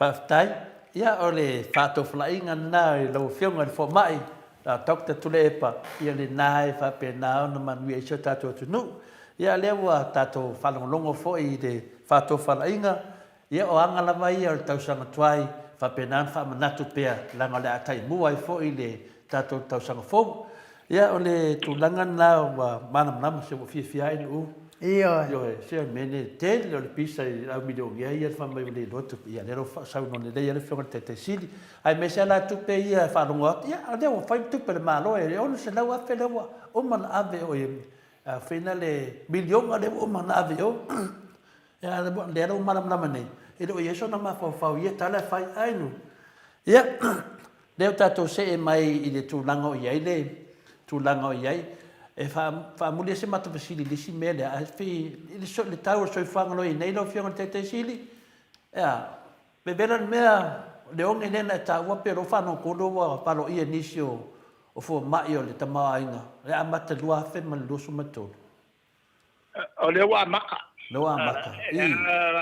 Whaftai, ia o le whato whalainga nā I lau whionga le whamai. La tokta tule epa, ia le nāe whape nāo na manui e sio tātou tunu. Ia lewa tātou whalongolongo fwoi le whato whalainga. Ia o angalawa ia o le tausanga tuai. Whapenan whamanatu pea langa le atai mua I fo I le tātou tausanga fōu. Ia o le tūlanga nā wa manam se wa fia inu u. Io e se mene te le o le pisa I au milio ia ia whamai o le lotu. Ia lero sau no le leia le whionga te sili. Ai me se ala tupe ia whanonga. Ia a leo whai tupe le malo e ono se lau afe lewa. O man ave o e whina le milionga lewa o man ave o. Ia lero o manam nei. E do yeso na mafau ia tala fai ainu. Ia, leo tātou se e mai I le tūlanga o iai le, tūlanga o iai, e whaamuli se matawasili lisi mele, a le tau soi whangalo I nei lau whionga te sili. Ia, me vera mea, le onge nena e tāua pero whanau kono wa palo ia nisi o fua mai o le tamaa inga. Le amata lua hafe man lusu matolo. O le wa maka. Le wa maka.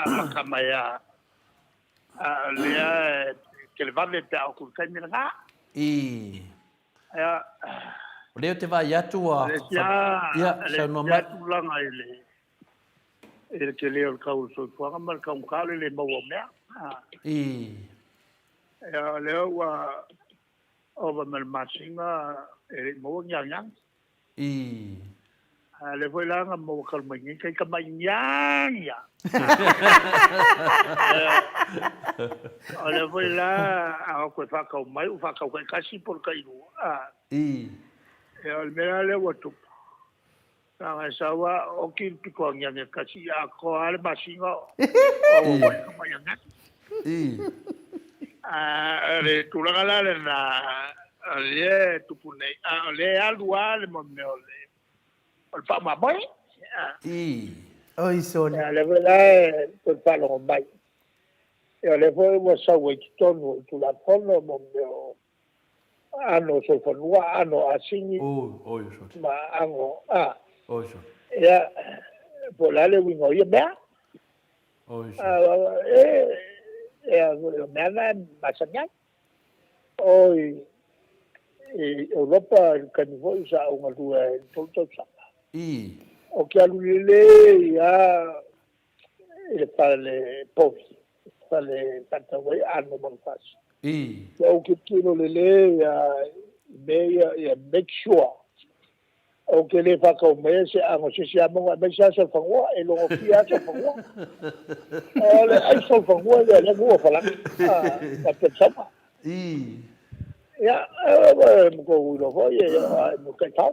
Maka mai a. Lea ke le vave te au kukai mina ngā. Leo te vai atu a... Le atu langa I le ke leo le kau soi fuanga ma le kau mkale le maua mea. Leo wa ova me le masinga e le maua ngang. Le foi langa maua kalmangi kai kamai ngang. Ole foi lá a ko fa ka mai u fa ka ko kasi por kai ru e ole mera le watu nga sawa o ki piko nya ne kasi a ko ale masinga o mai ka mai nga le tulanga le na le tupune le alua le mo me ole o fa ma boy Oi sona. Le vola ko fa lo mai. E le foi wa sa we tonu tu la fono mo ano so fonua ano asini so ma ango so ya pola le wingo ye ba so e me na masanya oi Europa kan voi sa unga dua toto sa I. o ke alu le ya le pale pos pale tanta wai ano mon fas I. o ke kilo le ya ya make sure o ke le fa ko me se ango se se amo me sa se fangua e lo fia se fangua o le ai so fangua le mo fa la ta pe sama I. ya mo ko lo ho ye mo ka ta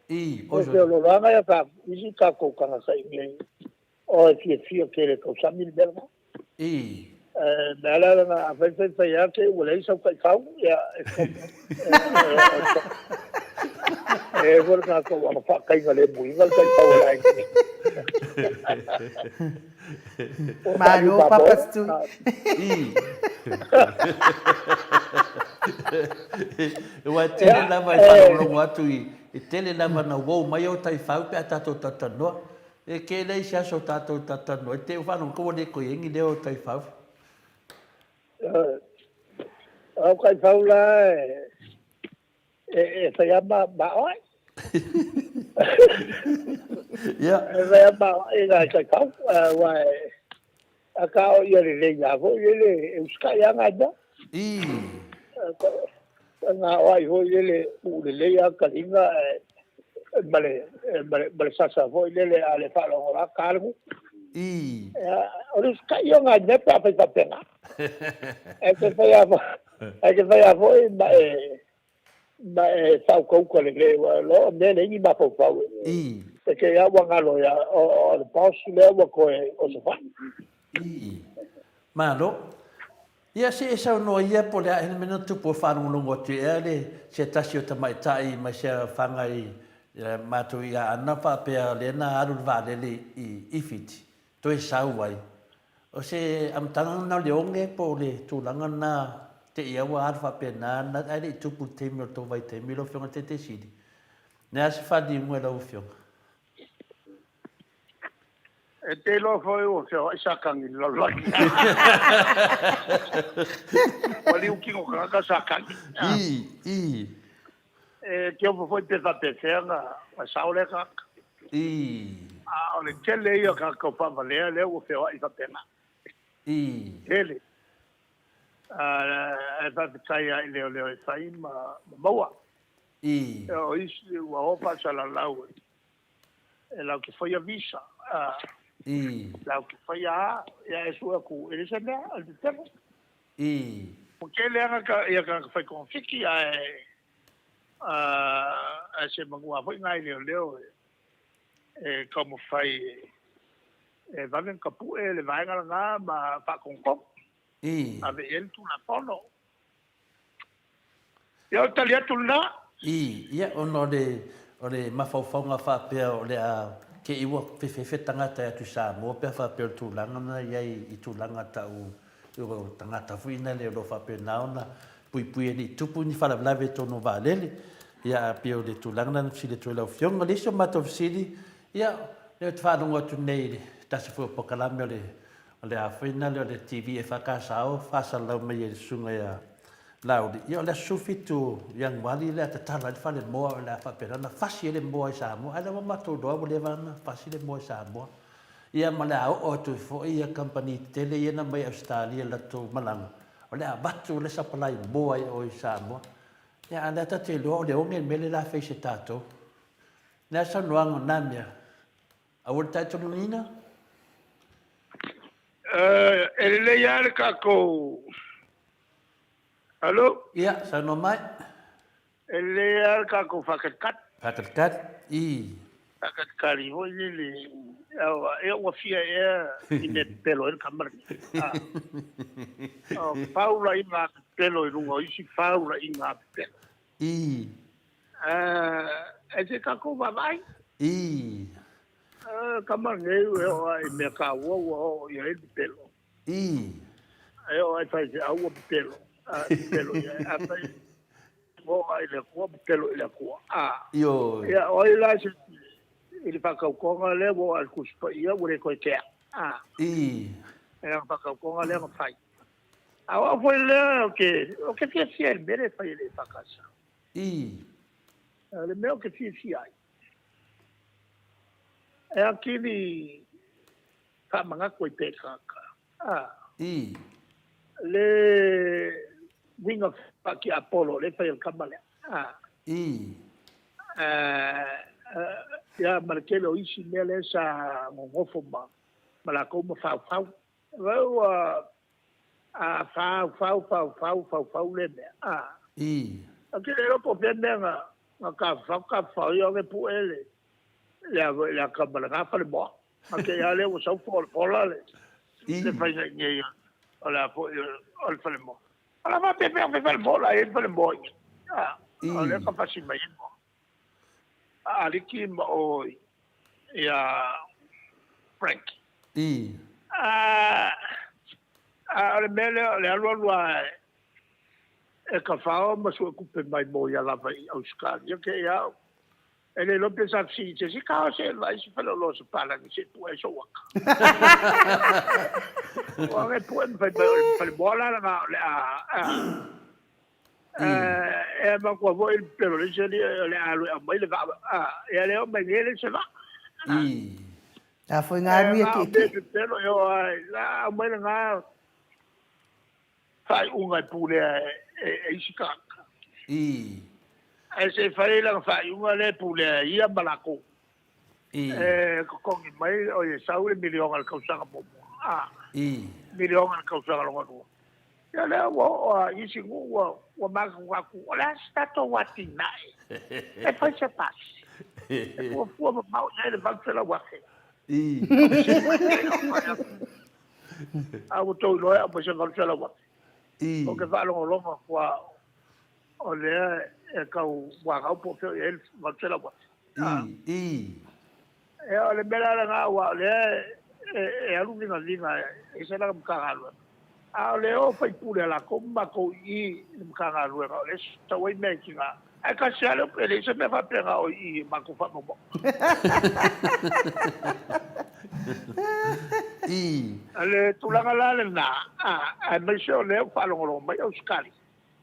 I. o se lo ranga ya ka isi ka ko ka sa ingle o e fia ke le ko sa mil berna I. Nala na avente sa ya ke wala sa ka ka ya vor ka ko wa fa kai ngale mu ngal ka pa wala ki Malo papas tu. I. Wa tele na vai fa lo watu I tele na na wo mai o tai fa pe ata to tatano e ke nei sia so tato tatano e te fa no ko ne ko yengi le o tai fa o kai fa la se llama Maoi. Ya. Se llama ina ka ka wa aka o ye le ya vo ye le euska ya ngada I. nga wa ho ye le u le ya ka inga bale sasa vo ye le ale fa lo ra kalgu I. o euska yo ngada pa pa pena e ke fa ya vo ma fa ko le lo ne ni ma fa I. ke ya wa ngalo ya o pas le wa ko o se fa I. Malo. Ia se e sau noa ia po lea ele mena tupu o whanongongo tu ea le se tasi o tamaitai ma se whangai mātou i a ana whapea le na aru wālele I ifiti. To e sau wai. O se amtanga na leonge po le tūlanga na te ia wa aru whapea na aere I tupu teimi o tō vai teimi lo whionga te siri. Nea se whadi mwe lau whionga. e te lo foi o se o sa kangi lo lo wali u kingo ka sa kangi I. ke o foi te fa te fenga wa sa ole ka I. a o le tele yo ka ko pa vale le o fe o i fa pena I. tele e fa tsai ai le sai ma maua I. o isi wa o pa sa la lau e la que foi a visa I. la que foi a e sua ku ele se na al tempo I. porque ele era que foi com fiki a se mangua foi ngai leo como foi vai en capu ele vai nga ma fa con com I. ave ele tu na pono eu talia tu na I. Ia ono le mawhauwhaunga whapea o le a ke iwa whewhewhe tangata e atu Samoa pia whapea o tūlanga na iai I tūlanga tau o tangata whina le o whapea naona pui ni tupu ni whalawlawe tono wālele ia pia o le tūlanga na fsile tue lau whionga leso mato fsili ia le te whanonga tu nei le tasa fua pokalame o le a whina le o le TV e whakasao whasalau mai e sunga ia lauri ia le sufitu yang wali le tatala le fale moa le fa na fasi le moa sa mo ala ma to do le vana fasi le moa sa mo ia mala o tu fo ia company tele ia na mai Australia la to malang ole abatu le supply moa o sa mo ia anda ta te lo le onge mele la fe se tato na sa noang namia a wol ta to nina ele le ya ka ko Allo? ia sa no mai Ele era ka ko fakat fakat I kari ho ele eu fia e me pelo el kamar Paula ina pelo rungo isi Paula ina pelo I e ka ko vai I kamar ne o me ka wo e ele pelo I eu ai faz au pelo pelo ya mo ai le ko pelo le ko Yo. ya oi la se ele fa ka ko le mo al kuspa ia o le ko ke I. era fa ka ko le mo fai Awa foi le o que fia el mere fai le fakasa. Le meu que fia ai. E akini ka manga ko pe kaka. Le winga ki Apollo le fai el kamale. Ya markelo isi mele sa ngofo ma. Mala ko mo fa. Fau le me. Akini lo po pendenga ka fa yo le pu ele. La kamala ka fa le mo. Akini ya le so for la le. Le fai ngai. Ola po ol fa le mo. Ala va pe le mo la e fa le mo. Ole ka fa si mai mo. Aliki mo ya Frank. Le mele le alua e ka fao ma su ku pe mai mo ya la vai Australia yo ke ya ele lo pensa si ka se vai si fa lo so pala ni se tu e so wa o e pu en fa bola e ma ko voi pero le se le alu mai le va e le o mai le se va foi ngā rui ke. Pero yo la mai nga fai unga pule e isikaka. E se fai la fai unga le pule ia malako. Ko kongi mai o ye saule milion al kausanga mo. Milion al kausanga longo. Ya le wo isi wo maka ku ola stato wati nai. E fai se pas. E fu mau le va fela wa. Au to lo a se va fela wa. O ke fa longo kwa o le e ka wa ga po fe el va fela wa. E o le bela nga wa le e alu ni nga e se la mkagalo. A le o fa pule la komba ko I mkagalo le sta we making a ka se le pele se me fa pega o I ma ko fa mo. Ale tulanga la na a me se le fa lo mai o skali.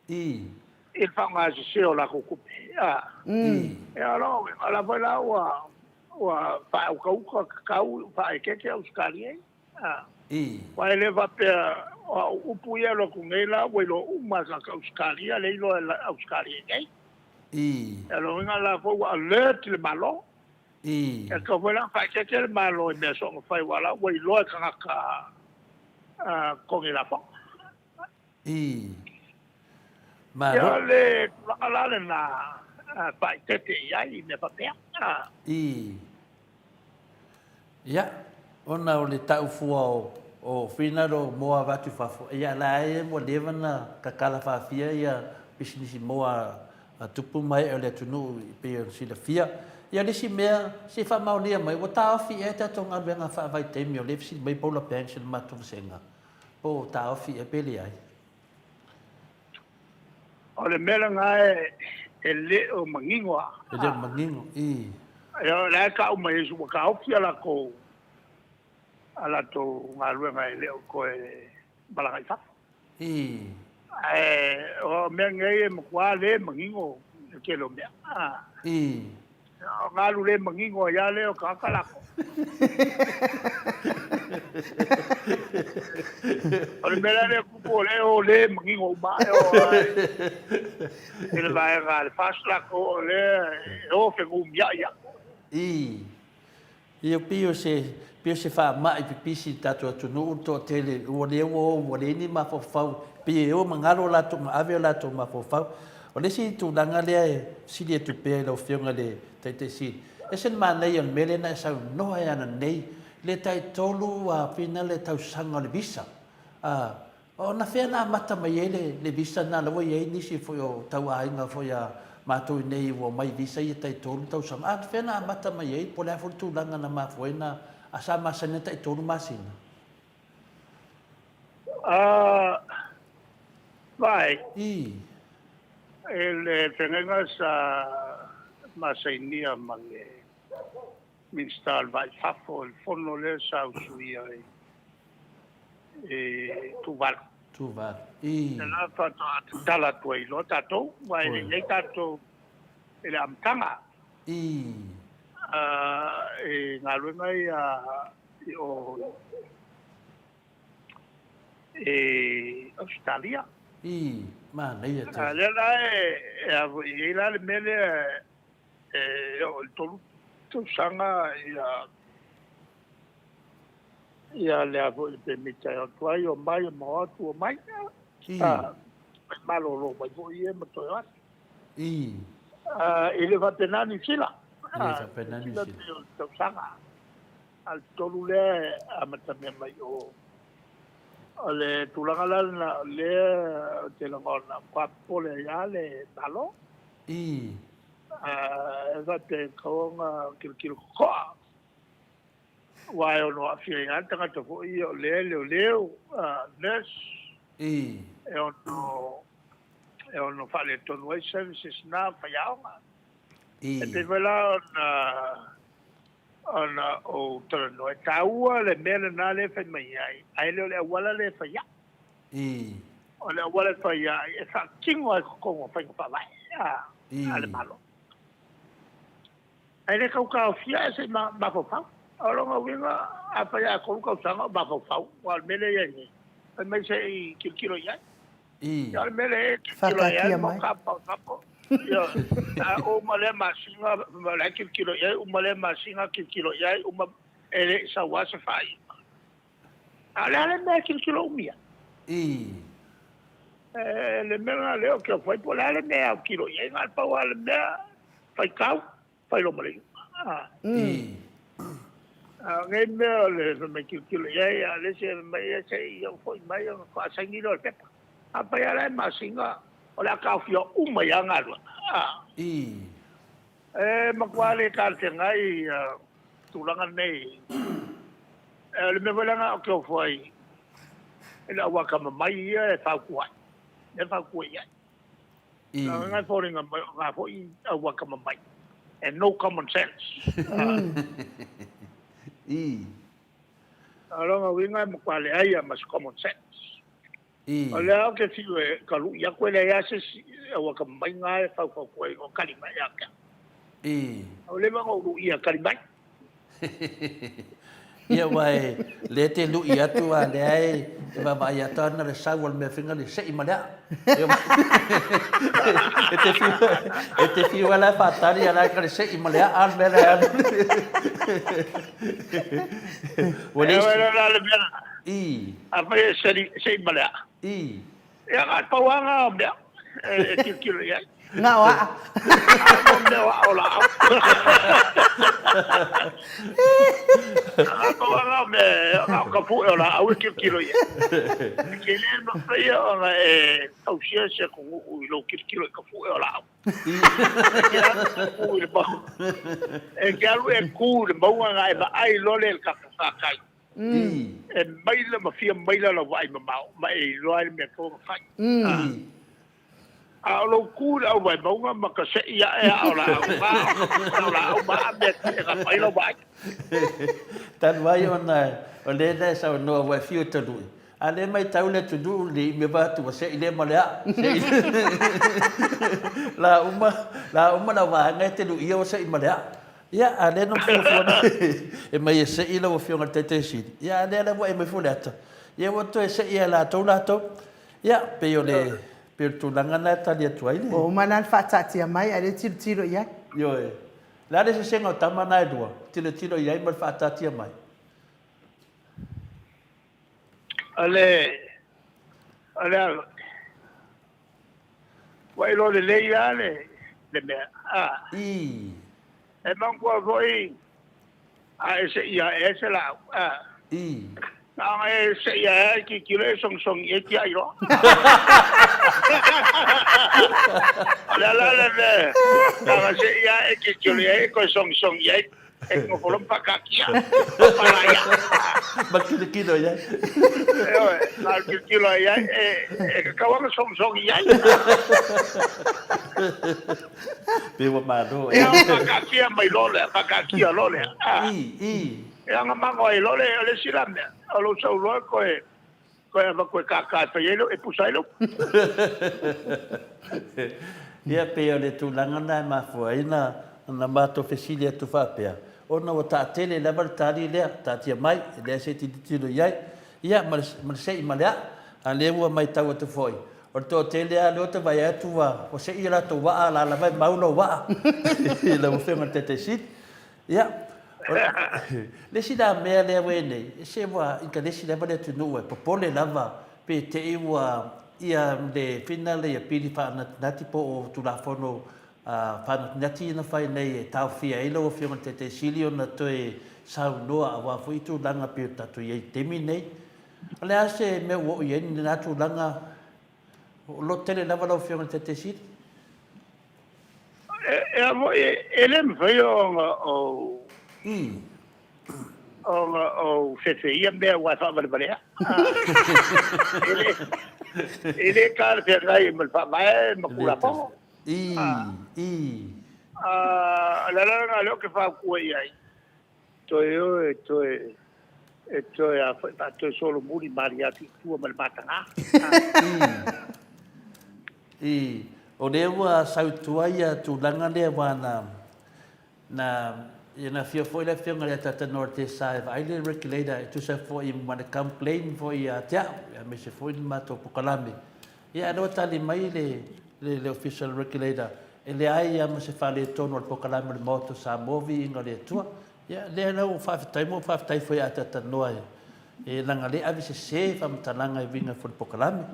Il fa nga se o la ko ku. E alo ala fa la wa fa o ka fa ke o skali. Wa ele va pe o puia lo con ela o lo uma ka skali le lo skali ngai. Alo nga la fo wa alert le malo. E ka vola fa ke el malo e me so fa wala o lo ka con ela fo. Ma ya le la na fa te ya I me fa pe. Ya, ona o le tau fua o finaro moa watu fafo. Ia la e mo levana kakala fafia ia business moa tupu mai o le tunu pe o sila fia. Ia lesi mea se fa maunia mai o tau fi e ta tonga venga fa vai temi o lefsi mai pola pension matu senga. Po tau fi e pele ai. O le mela nga e le o mangingoa. E le mangingo, Ia la ka o mai su ka o fia la ko ala to nga luenga e le o ko e balanga fa. O me ngai mo kwa le mangingo ke lo me. Nga lu le mangingo ya le o ka kala ko. O le mela le kupo le o le mangingo ba o ele vai ga fast la ko le o fe gum ya. Ia pio se fa mai pipisi tatu atu no to tele o le ni ma fo fau pio mangalo la to ave la to ma fo fau o le si tu danga le si le tu pe lo fionga le te si esen ma nei on mele na sa no ya na nei le tai tolu a fina le tau sanga le visa o na fe na mata mai le visa na lo ye ni si fo tau ai nga fo ya matou nei o mai visa I tai tolu tau sang at fena mata mai ai po la fortu langa na ma foina a sa masane tai tolu masina vai ele tenga sa masainia male minstal vai fafo il fono le sa usuia e tu val Tu va. I. Na fa tala toi lo tato, wa le tato ele amtanga. I. E ngalu ngai o Australia. I. Ma nei e te. Le la e la le mele o tolu sanga ia le avo le permite o tuai o mai Maota o mai. Malo lo mai vo ie ma toi ati. I. Ele va penani sila. Ele va penani sila. Tau sanga. Al tolu le amatame mai o le tulanga la le te langona kwapo le ya le talo. I. Va te kaonga kil koa. Wai o no afia ia tanga te fo i o leo nurse. I. E ono fale tonu ai services na whaiaonga. I. E te wela ona o tono e taua le mele na le whai mai ai. Ai leo le awala le whaia. I. O le awala whaia e wha kingo ai kongo whai ka whawai. Ale malo. Ai le kaukau fia e se mawhawhau. Aronga winga apa ya ko ka sanga ba fa fa wal mele ya ni mai se kilo ya ya mele kilo ya mo ka pa yo o male masinga male kilo ya o male masinga kilo ya o ma ele sa wa se fa ale me kilo mia le mele le o que foi por ale me kilo ya ngal pa wal me fa ka fa lo male ngay mea le me kilo ya le se me se yo foi mai yo fa sangi lo pe apa ya le masinga o la ka fio uma ya ngalo makwale ka te ngai tulanga nei le me volanga o que foi ele wa ka mai e fa kuai ya ngai foringa nga foi wa ka mai and no common sense Alonga winga mkwale aya mas common sense. Ole o ke fiwe kalu ya kwele ya se wa ka mainga fa fa ko o kalima ya ka. Ole ma ngo ia kalima. Ia wai le te lu ia tu a le ai va vai a torna le sa wal me finga le sei ma da. E te fiu ala fatari ala ka le sei ma le al me la. Wale la le bela. Apa ya sei ma la. Ya ka pawanga om dia. Kilo ya. Nga wa. Om dia wa ola. Ako nga me ka fu ola au kilo ya. Kele no fia ona au sia se ko lo kilo ka fu ola. Que alu e ku le mau nga e ai lo le ka kai. E maila ma fia maila la vai ma e lo ai me ko fai. A lo ku au vai mau ma ka se ia e ola ma me ka mai lo vai. Tan vai ona o le da sa no wa fiu to du. Ale mai tau le to du li me ba tu se ile ma le la uma la va ngai te du io se ma le ya ale no fu e mai se ile o fiu ngal te si ya ale la wa me fu leta ye wo to se ia la to ya pe yo le pe tu langa na ta dia tu ai o manan fa tati mai ale tiro ya yo la de se sengo tamana e dua tiro ia mal fa tati mai Ale wai lo le ya le me e man ko voi ese la ese ya ki kilo song ye ki ai lo la se ya ki kilo ye ko song ye e ko polom pa ka kia para ya bakit kilo ya la kilo ya e ka wa song ya pe wa ma do e ka kia mai lo le ka kia lo le e nga mango ai lo le sila me lo so lo ko e koe ka payelo e pusailo. Ia pe o le tūlanga nai mafuaina na mato fesilia tu whapea. Ona o tā tele lewa tāri lea, tā tia mai, lea se titilo iai. Ia, ma se i malea, a lewa mai tau atu foi. O tō tele a leo te vai atu wa, o se i rato waa, la la vai mauna waa. La uwhenga te sit. Ia, lesi da mea lea wene, se wa ika lesi lewa lea tu nuwe, popole lava, pe te iwa ia le fina le ia pili whanati po o tulafono whanati ina whai nei e tau fia ilo o whionga te sili o na toe sau noa a wafu i tu langa pio tatu iei temi nei. Ale ase me o iei ni nā tu langa o lo tele lava lau whionga te sili? E amo e le mwhai o se ia mea wa wha balea. Ele kāra pia ngai me whamae makura po. Alara ngā leo ke whakua iai. Toe o e toe a toe solo muri mari ati tua me matanga. O lewa sautua ia tūlanga lea wana na fia foi la fia ngale tata norte side island regulator to say for him when complain for ya tia me se foi ma to pokalame ya no tali mai le official regulator ele ai ya me se fale tono al pokalame moto sa movi ngale tua ya le no five time foi tata noa e ngale avi se fam talanga vinga for pokalame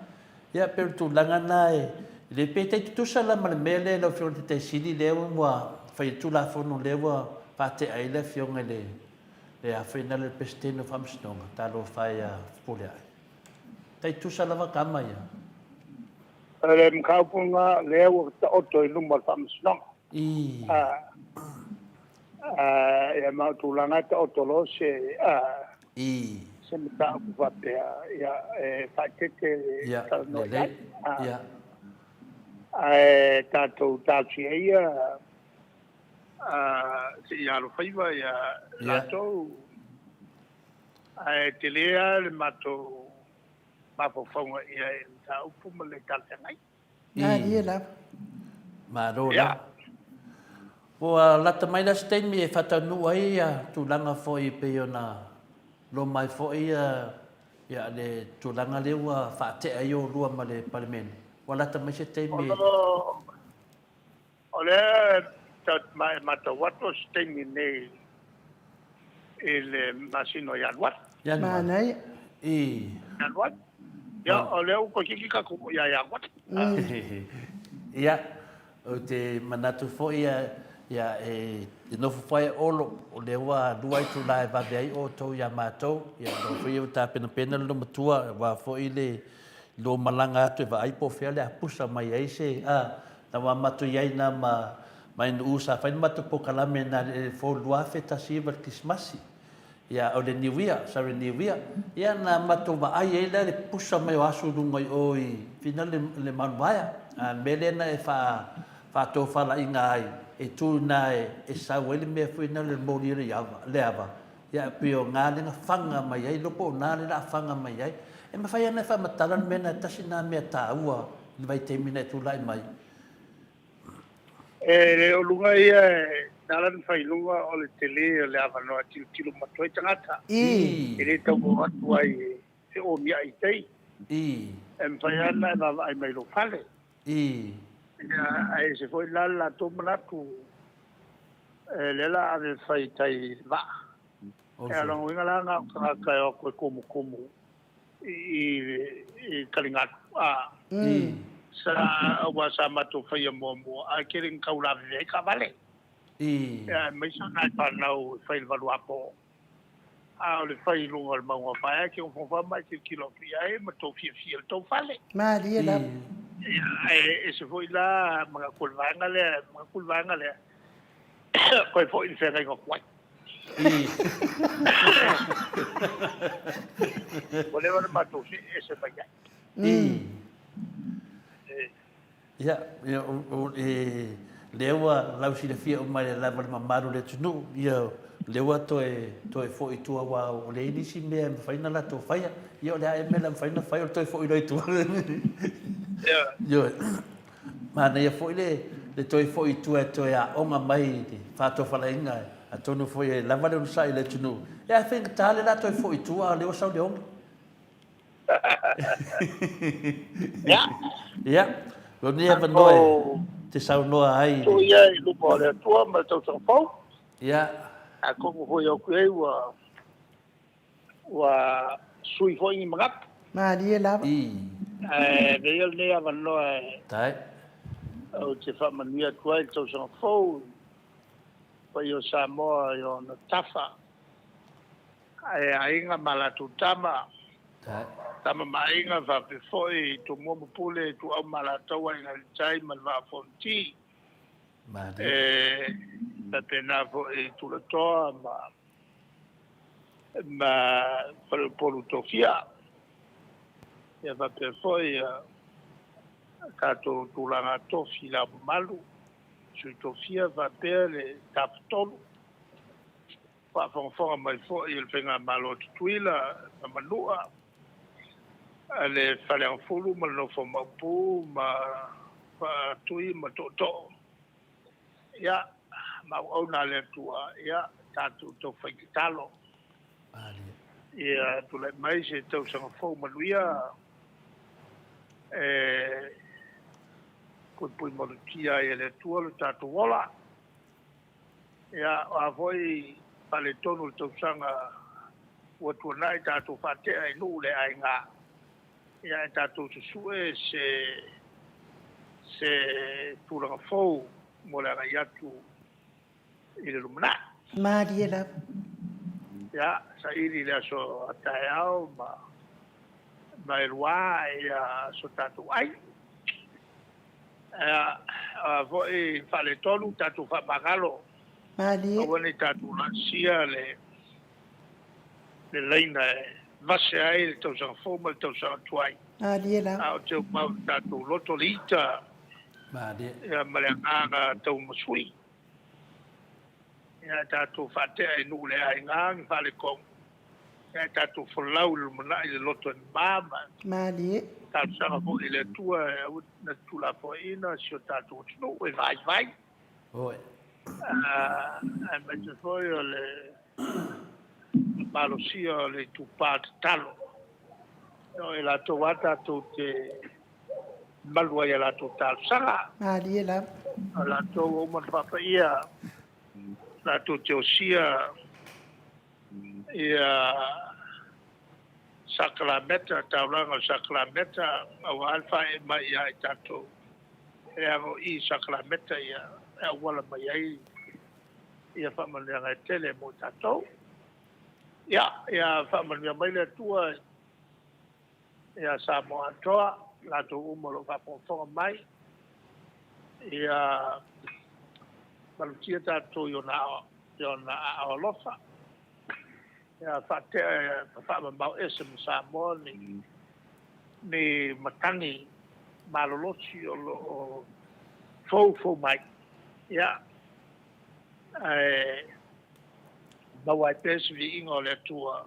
ya per tu langa nai le pete tu sala mal mele lo fio te sili le wa fai tu la fono le wa pate ai le fionga le a fina le pestino famstonga talo fai a pule ai tai tu sala va kama ya Le mkaupunga leo oto i lumba famstonga ya mautulanga ta oto lo se se mta kufape ya fatete ya ya tato tachi se iaro whaiva ia lato te lea le mato mapawhaunga ia e ta upu ma le kaltengai. Ia la. Maro la. Ua lata mai la stemi e whatanua ia tūlanga fōi pe ona lo mai fōi ia le tūlanga lewa whaatea i o rua ma le parimene. Ua lata mai se teimi. O le mata wato stemi nei le masino Januar. Manai. Januar. Ya o le uko kiki ka kumu ya Januar. Ia o te manatu fo ia e no fai olo o le wa duai tu lai va dei o to ya mato ia no fai o ta pena pena lo matua wa fo ile lo malanga tu va ai po fele a pusa mai ai se na wa matu ia na mai no usa fai matu po kala mena e fo lua feta siva kismasi ia o le niwia sa le niwia ia na matu va ai ele le pusa mai o asu dungai oi final le manvaya a melena e fa to fa la inga ai e tu na e sa wele me fu na le mori le ava ya pio ngale na fanga mai ai lopo na le na fanga mai ai e ma fa na fa matalan me na tasina me ta ua le vai termina tu lai mai le o lunga ia nalan fai lunga o le tele le ava no tilo matoi tangata ele tau mo atu ai e o mia i tei fai ana na ai mai lo fale ai se foi la to manatu le la ave fai tai va e lo winga la nga ka ko como i kalinga sa wa sa matu fai mo a kirin kaula ve ka vale mai sa na pa no fai valu apo a le fai lunga al mau fa ke o fa mai kilo ai ma to fi to fale ma dia la se foi lá mga kulvanga le ko foi in fera ngo kwai whatever ma to se baya ya lewa lau si le fia o mai le lava le mamaru le tunu ia lewa toe fo i tua wa o le inisi mea faina la to faia ia o le ae mela faina faia o toe fo i roi tua ia mana ia fo i le toe fo i tua toe a onga mai te whato whalainga a tonu fo i lava le unusai le tunu ia whenga tāle la toe fo i tua lewa sau le onga ia lo nia vanoe te sau noa ai So ia i lupa le tua ma tau tau pau. ia A kongo hoi au kue wa sui hoi ni mangap. Maria lava. Ne il ne ava noa tai o te whamanuia tua i tau tau pau. Pa i o Samoa i o na tafa. A inga malatu tama. tai Tama mainga va pe foi to mo pule to au malatau ai ngai tai man va fonti mari ta pena vo e tu le to ma por utofia e va pe foi ka to la to fila malu su tofia va per le taptol pa fon mai foi il penga malo tuila manua ale fale ang fulu ma no fo mapu ma pa tui ma to ya ma ona le tua ya tatu to fai talo mari ya tu le mai se to sa fo ma luia ko pui mo tia e le tua le tatu wala ya a voi pale tonu to sanga o tu nai tatu fate ai nu le ai nga ia e tātou te sue se tūranga fōu mo le rai atu i le lumana. Maria lava. Ia, sa iri le aso atae au ma e rua ia so tātou ai. Ia, voi whale tonu tātou whamagalo. Maria. Awane tātou lansia le leina vase ai le tau sanga fōma le tau sanga tuai. Maria lava. Au te mau tātou loto lita mari ia maleanga tau masui. Ia tātou whatea e nu le ai ngang whale kong. Ia tātou whalau le mana i le loto ni māma. Maria. Tātou sanga fō i le tua na tula fō ina si o tātou tino e vai. oi A me te fōi o le malosia o le tupā te talo. No e la tō wata tō te malua i la tō tālu sanga. Maria lava. A la tō o man whapaia. La tō te osia ia sakrameta, tauranga sakrameta, au alfa e mai ai tātou. E ango i sakrameta ia, e wala mai ai, ia whamanea e tele mo tātou. Ia whamanea mai le tua, ia Samoa toa, la tō umaro whaponfonga mai, ia malutia tātou i ona aolofa. Ia whatea, whamamau ese mo Samoa ni matangi malolosi o fou mai. Ia, mawai pesi vi ingo le tua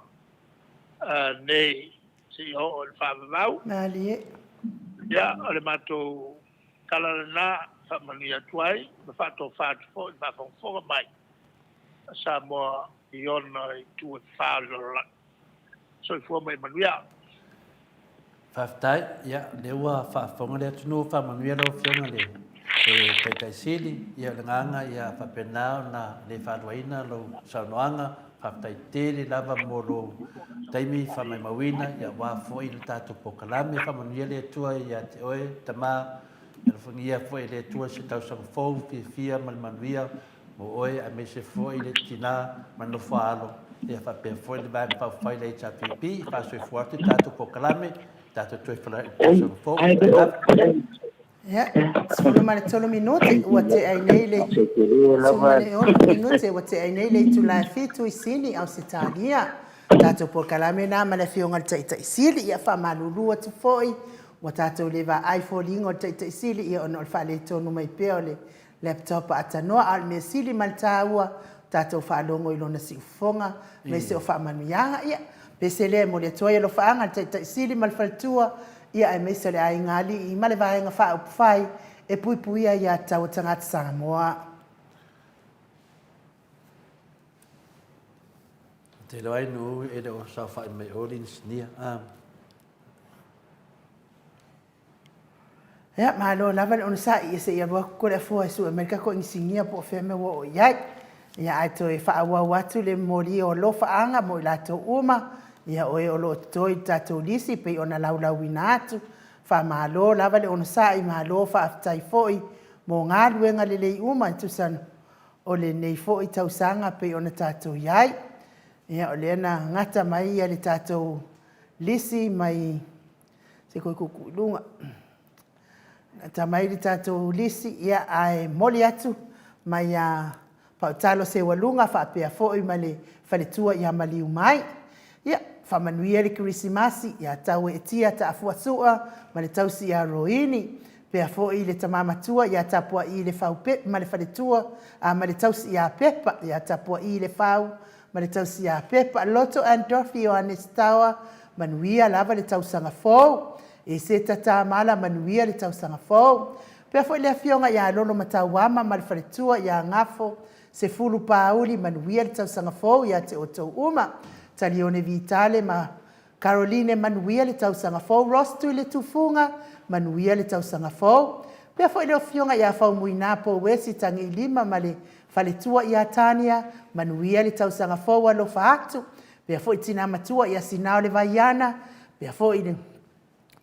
nei si o le whamamau. Maria. Ia, o le matou kalarana whamania tuai, ma whato whatu fo, i whafonga mai. Samoa i ona i tu e whālora. So i fua mai manuia. Whaftai, ia, lewa whaafonga le atunu whamanuia lau whionga le. E kai sili, ia le nganga, ia whapenao na le whaluaina lau saunoanga, whaftai tere lava mo lo taimi whamai mawina, ia wafo i le tātou pokalame, whamanuia le atua, ia te oe, tamā, ia whangia fo i le atua se tau sang fōu, fia malmanuia, mo oe a me se fo i le tina mano whaalo, ia whapea fo i le mai pau whai le HRPP, whaasoi fuatu tātou pokalame, tātou tue whala i tau sang fōu, Ia, solo male tolo minute, ua te ai nei le. Solo male ono minute, ua te ai nei le tu la fitu i sini au se tālia. Tātou por kalame nā male fionga le taita i sili, ia wha malulua tu foi. Ua tātou le va ai fōlingo le taita i sili, ia ono le whale tonu mai peo le laptop atanoa al me sili maltaua tatou whaalongo i lona siufonga me se o whaamanuianga ia pe se le mo le toia lo whaanga tai sili malfaltua ia e me se le ai ngali i male vaenga wha upwhai e puipuia ia tau tangata Samoa. Te loai nu e o sa whai mai orins nia. Ia, malo lava le ona sa i se ia roa kore fua su Amerika ko insingia po feme wo o iai. Ia ai to e whaawa watu le mori o lo whaanga mo i lato uma. Ia oe o lo toi tato lisi pe ona laulau wina atu. Wha malo lava le ona sa i malo wha aftai foi mo ngā luenga le lei uma i tusan o le nei foi tausanga pe ona tato iai. Ia o le ana ngata mai ia le tato lisi mai se koi kukulunga. Ta mai li tātou lisi ia ai moli atu mai a pautalo se walunga wha apea fōi ma le whaletua ia maliu mai. Ia, whamanuia le kirisimasi ia tau e tia ta afuasua ma le tausi ia roini. Pea fōi le tamamatua ia tapua i le whaupe ma le whaletua ma le tausi ia pepa ia tapua i le whau ma le tausi ia pepa. Loto Andorfi o Anestawa manuia lava le tausanga fōu. E se tata mala manuia le tausanga fōu. Pea fo le afionga ia lolo matauama ma le whaletua ia ngafo se fulu pauli manuia le tausanga fōu ia te otou uma. Talione Vitale ma Caroline manuia le tausanga fōu. Rostu le tufunga manuia le tausanga fōu. Pea fo le afionga ia fau muina po wesi tangi lima ma le whaletua ia Tania manuia le tausanga fōu alo whaatu. Pea fo itina matua ia sinao le vaiana. Pea fo i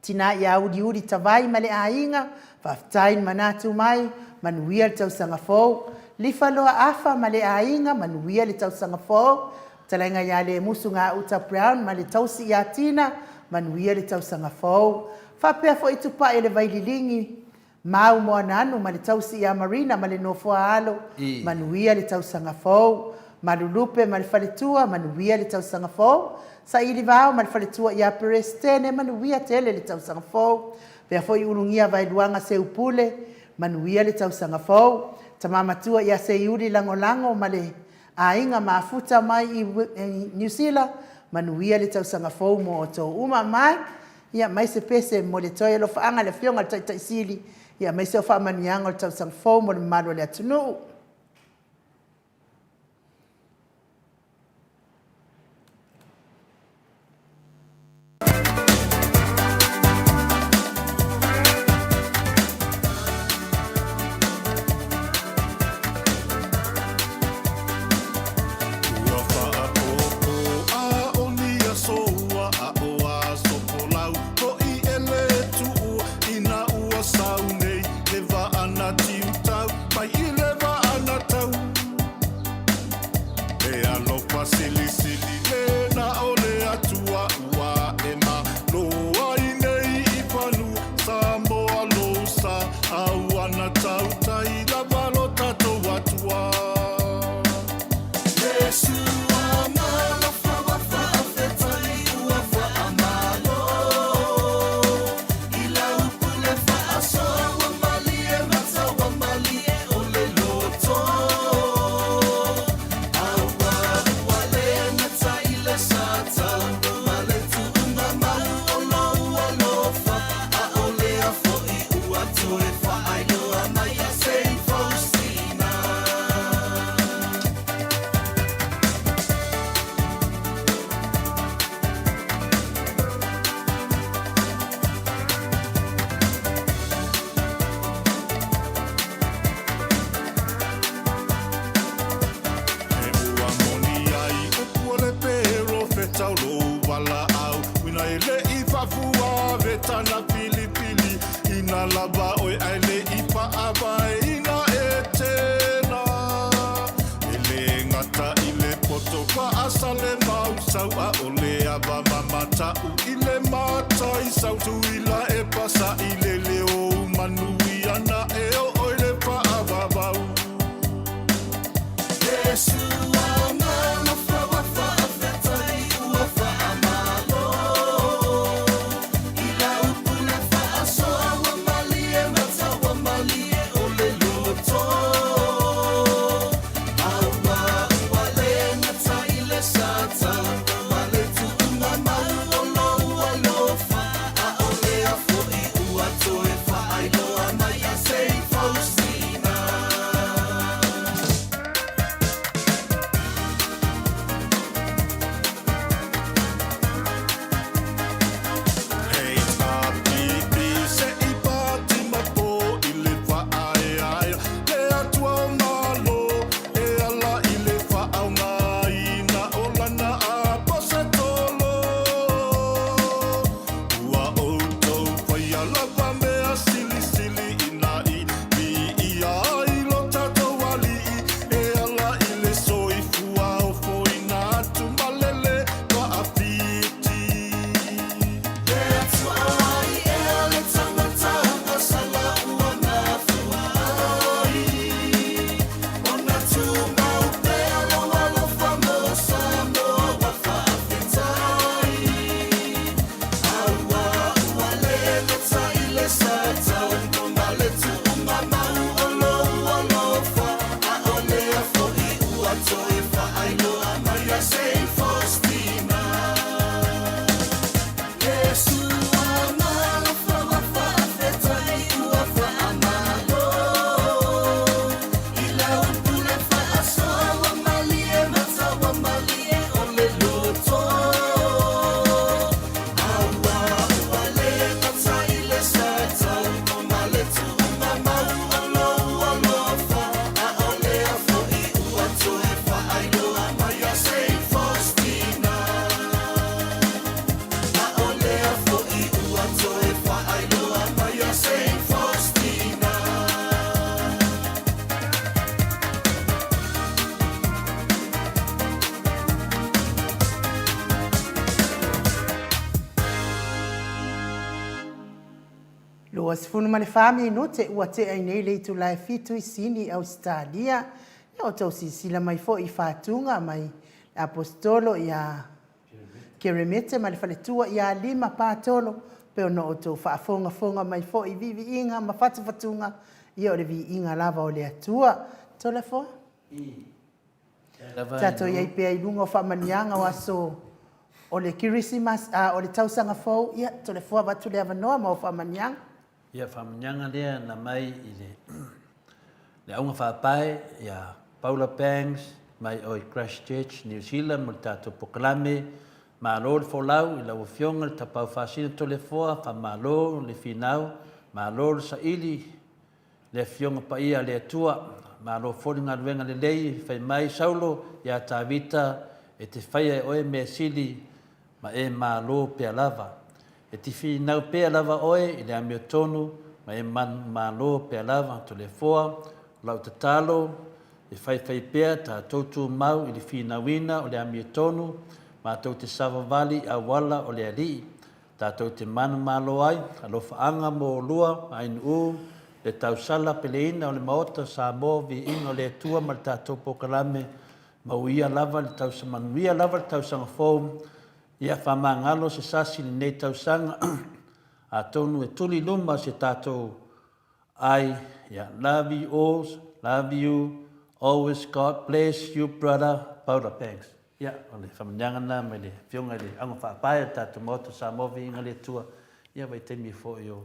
tina ia uri tawai ma le ainga, whaftain manatu mai, manuia le tausanga fōu. Lifaloa afa ma le ainga, manuia le tausanga fōu. Talenga ia le musu ngā uta brown, ma le tausi ia tina, manuia le tausanga fōu. Whapea fo itupa e le vaililingi, mau moa nanu, ma le tausi ia marina, ma le nofua alo, manuia le tausanga fōu. Malulupe ma le whaletua, manuia le tausanga fōu. Sa ili vao ma le whaletua ia perestene manuia tele le tausanga fōu. Pea foi ulungia vai luanga se upule manuia le tausanga fōu. Tamamatua ia se iuri langolango ma le ainga maafuta mai i New Zealand manuia le tausanga fōu mo o tō uma mai. Ia mai se pese mo le toia lo whaanga le fionga le taisili. Ia mai se o wha manianga le tausanga fōu mo le malo le atunuu. Oh Lua sifunu ma le whami no te ua te ai nei leitu lai fitu I sini Australia. Ia o tau sisila mai fo I whātunga mai apostolo ia keremete ma le whaletua ia 5 pātolo. Peo no o tau whaafonga mai fo I vivi inga ma whatufatunga ia o le vi inga lava o le atua. Tau le fo? Tato iai pia I lunga o whamanianga o aso o le kirisimas, o le tausanga fo. Ia, tau le fo watu le avanoa ma o whamanianga. Ia whamanyanga lea na mai I le aunga whapai, ia Paula Banks, mai o Christchurch, New Zealand, mo tātou pokalame, mālo le wholau, I lau whionga le tapau whasina to le whoa, whamalo le whinau, mālo le saili, le whionga pa ia le atua, mālo whori ngā ruenga le lei, whai mai saulo, ia tāwita, e te whaia oe mea sili, ma e mālo pia lava. E ti whinau pia lava oe, I le amio tonu, ma e mālo pia lava, to le whoa, lau te talo, e whai pia, tā tautu mau, I le whinauina, o le amio tonu, ma tau te savavali a wala o le ali, tā tau te mana mālo ai, alofa anga mō lua, ainu u, le tau sala peleina o le Maota, Samoa, Viiga o le Atua, ma le tātou pokalame, ma uia lava le tau samanuia lava le tau sanga fōu, ia whamangalo se sasi ni nei tau sanga, a tonu e tuli luma se tātou ai, ia love you all, love you, always God bless you brother, Paula Banks. Ia, o le whamanyangana, me le whionga le anga whaapai, tātou Maota, Samoa, Viiga le Atua, ia vai temi fo I o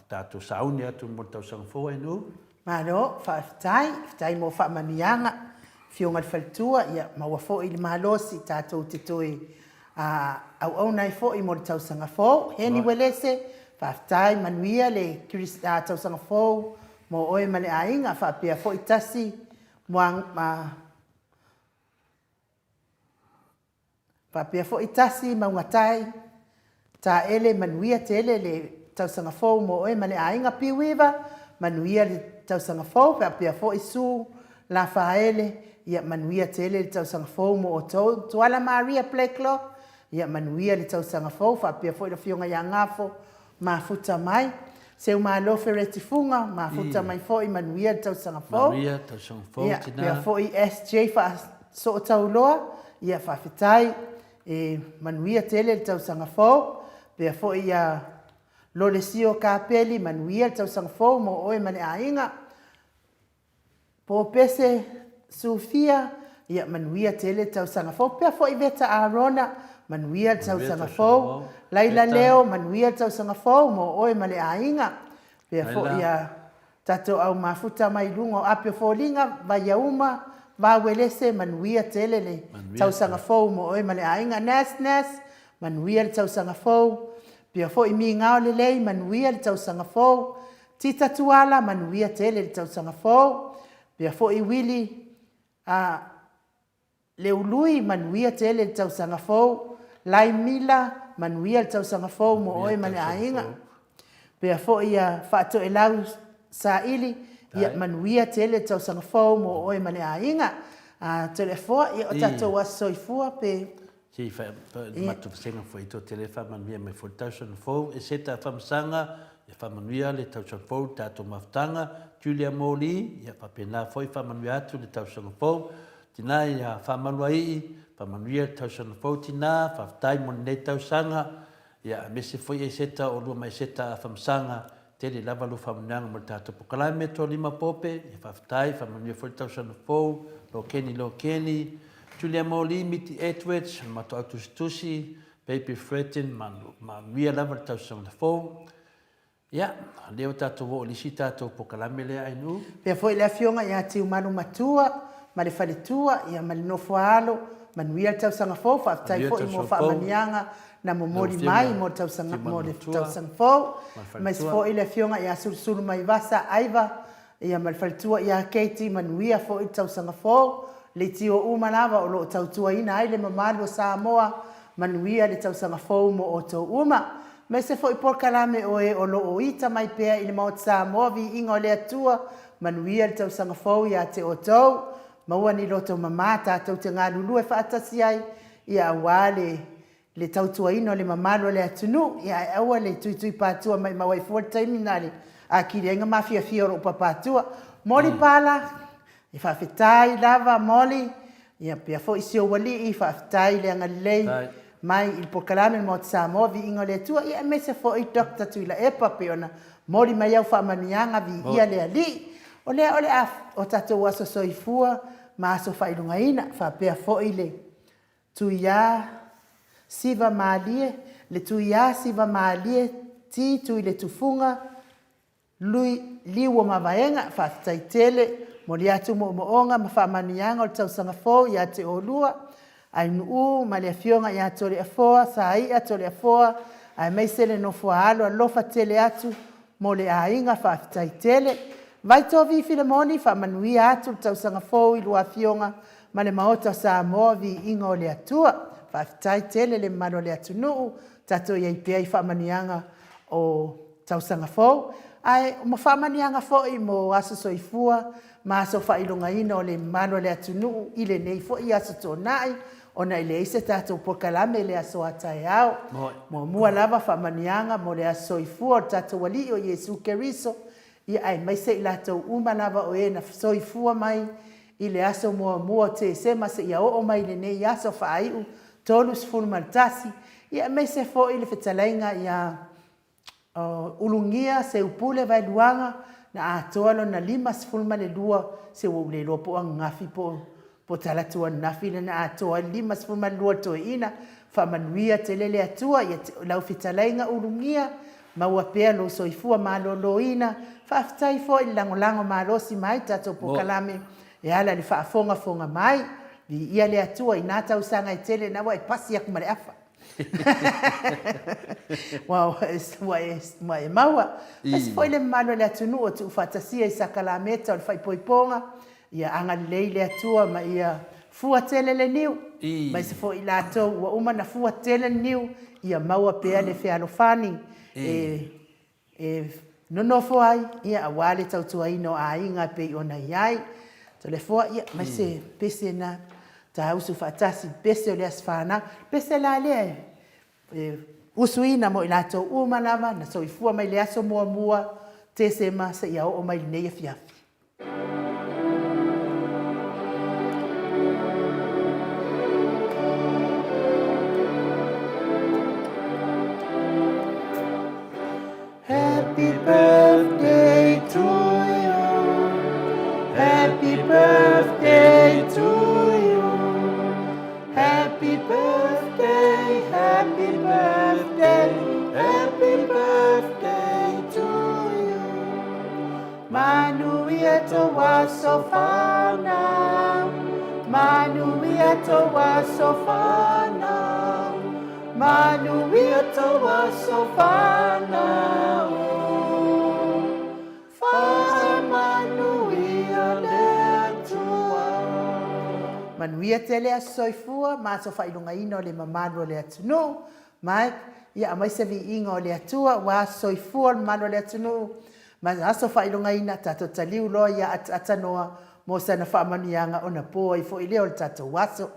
tātou sauni atu mo tau sanga fōu e nu. Malo, whaafitai mo whaamanianga, whionga le whaletua, ia maua fo I le mahalosi tātou te toi au nai fo I mo le tausanga fōu. Heni welese, whaafitai manuia le tausanga fōu, mo oe ma le ainga, whaapea fo I tasi, whaapea fo I tasi, maungatai, tā ele manuia te ele le tausanga fōu mo oe ma le ainga piwiwa, manuia le tausanga fōu, whaapea fo I su, la whaele, ia manuia te ele le tausanga fōu mo o tuala Maria Pleklo, ia manuia le tausanga fōu, whaapea fo I la whionga ia ngafo, mafuta mai, seu malo fereti funga, mafuta mai fo I manuia le tausanga fōu. Manuia, tausanga fōu, tina. Ia fo I SJ wha so o tauloa, ia whawhitai, manuia te ele le tausanga fōu, pea fo I lole sio kāpeli, manuia le tausanga fōu mo oe mane ainga, po pese Sofia, ia manuia te ele tausanga fōu, pea fo I veta Arona, manuia le tausanga fōu, Laila Leo, manuia le tausanga fōu, mo oe male ainga, pea fo ia tato au mafuta mai lungo apio fōlinga, vai auma, va welese, manuia te ele le tausanga fōu, mo oe male ainga, Nas, manuia le tausanga fōu, pea fo I mi ngao le lei, manuia le tausanga fōu, Tita Tuala, manuia te ele le tausanga fōu, pea fo I wili, le ului manuia te ele le tausanga fōu, Lai Mila manuia le tausanga fōu mo oe mane ainga. Pea fo ia whaato e lau sa ili, ia manuia te ele le tausanga fōu mo oe mane ainga. Te le fōa, ia o tatou asoifua pe... Si, matu pasenga fo ito telefa manuia me fo tausanga fōu, e seta whamsanga, ia whamanuia le tausanga fōu, tātou maftanga, Julia Moli, ia whapena fo I whamanuia atu le tausanga fōu, tina ia whamanua ii, whamanuia le tausanga fōu tina, whaftai mo nei tausanga, ia mese fo I e seta o lua mai seta a whamsanga, tele lava lu whamunanga mo tātou pokalame to lima pope, e whaftai, whamunga 4004, lo keni, Julia Molimi, ti Edwards, mato atustusi, Baby Fredin, ma mia lava tātou na fōu. Ia, leo tātou wo lisi tātou pokalame lea ainu. Pea foi le afionga ia tiu manu matua, ma le whaletua, ia ma le nofo alo, manuia le tausanga fōu, whaftai fo i mo whaamanianga, na mo mori mai mo tausanga fōu. Ma se fo i le afionga ia sursuru mai vasa aiva, ia ma le whaletua ia keiti manuia fo i tausanga fōu, le tio umanava o lo tautua ina ai le mamalu o Samoa, manuia le tausanga fōu mo o tau uma. Me se foi por kalame o e o lo o ita mai pea i le Maota Samoa Viiga o le Atua, manuia le tausanga fōu ia te o tau, maua ni loto mamata tau te ngā lulu e whaatasi ai, ia awa le tautua ino le mamalo le atunu, ia awa le tui pātua mai mawai fuar taiminare, a kiri inga mafia fioro upa pātua, mori pala, i whawhetai lava moli, ia pia fo isi o wali i whawhetai le angalei, mai il pokalame mo Samoa Viiga le Atua ia me se fo i Dr. Tuila Epa pe ona mori mai au whaamanianga vi ia le ali o o tatou aso soifua ma aso whailungaina whapea fo i le tuia siva maalie le tuia siva maalie ti tui le tufunga lui liwa mavaenga whaftai tele mo li atu mo onga ma whaamanianga o le tausanga fo ia te olua ai nuu ma le afionga ia tole afoa sai a tole afoa ai mai sele no foalo alofa tele atu mo le ainga whaftai tele vai tovi Filemoni fa manui atu tausanga fo i lua afionga ma le Maota Samoa Viiga o le Atua whaftai tele le mano le atu nuu tato iai pia i whamanianga o tausanga fo ai mo whamanianga fo i mo aso soifua ma aso whailunga ina o le mano le atu nuu i le nei fo i aso tonai ona ile ise tātou pokalame le aso atai au. Mo mua lava whamanianga mo le aso i fua o tātou wali o Yesu Keriso. Ia ai mai se i lātou uma lava o e na so i fua mai i le aso mua te sema se ia o mai le nei aso whaaiu tolu sifunu maltasi. Ia mai se fo i le whetalainga ia ulungia se upule vai luanga na atoalo na 5 sifunu male lua se wule lopo ang ngafi po talatua nafi na atoa 5 sifunu male lua to ina whamanuia te lele atua ia lau whetalainga ulungia maua pea lo soifua malolo ina whaftai fo i langolango malosi mai tato pokalame e ala li whaafonga mai i ia le atua i nata usanga i tele na wai pasi aku mare afa. Wow, e maua. Esi foi le malo le atunu o tu fatasia i sakalameta o fai poiponga ia anga leile atua ma ia fua tele le niu. Mai se foi lato ua uma na fua tele niu ia maua pea le fealofani nonofo ai ia awale tautua ino a inga pe ona iai. To le fua ia mai se pese na tausu fatasi pese o le asfana pese la le usuina mo ilato uma lava na soifua mai le aso mua te sema se ia o mai nei fiafi. Happy birthday to you. Happy birthday to you. Happy birthday, happy birthday, happy birthday to you. Manuia toa sofana, manuia toa sofana, manuia toa sofana. Manuia te lea soifua, ma so whailunga ino le mamano le atunu. Mai, ia amai se Viiga o le Atua, wa soifua le mamano le atunu. Ma aso whailunga ina tato taliu loa ia atanoa mo sana whaamanianga o na poa i fo i leo le tato waso.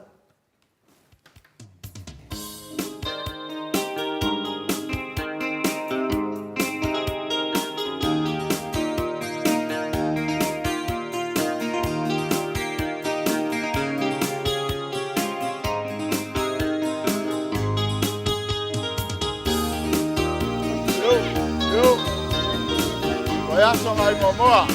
aso ngai momoa.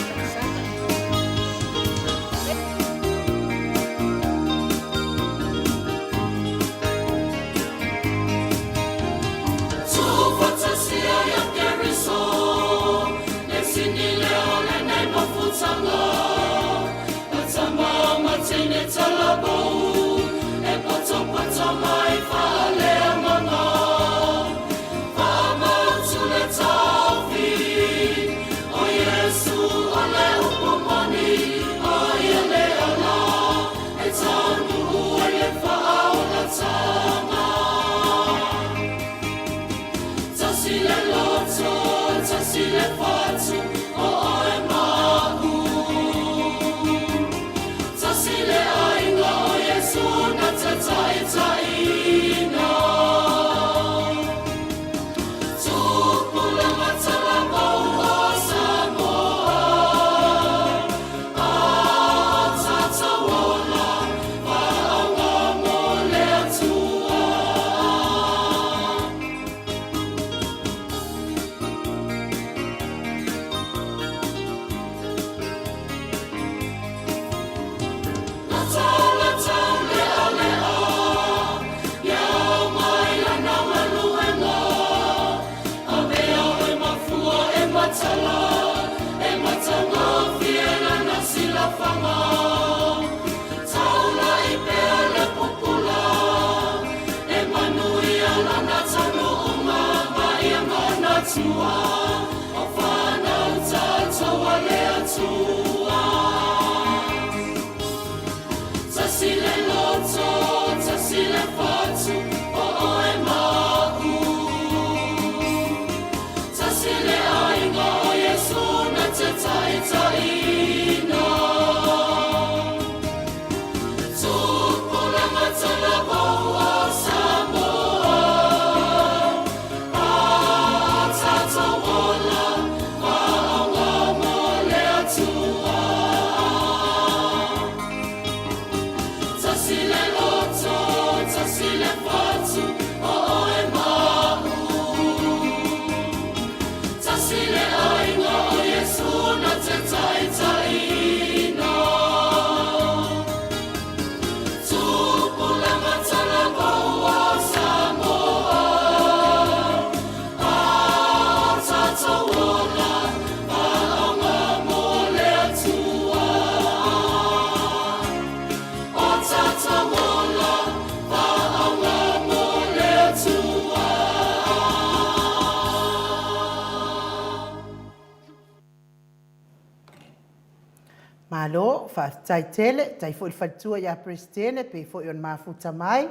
Malo, fa tai tele, tai fo il fatua ia prestene, pe fo i on mafuta mai.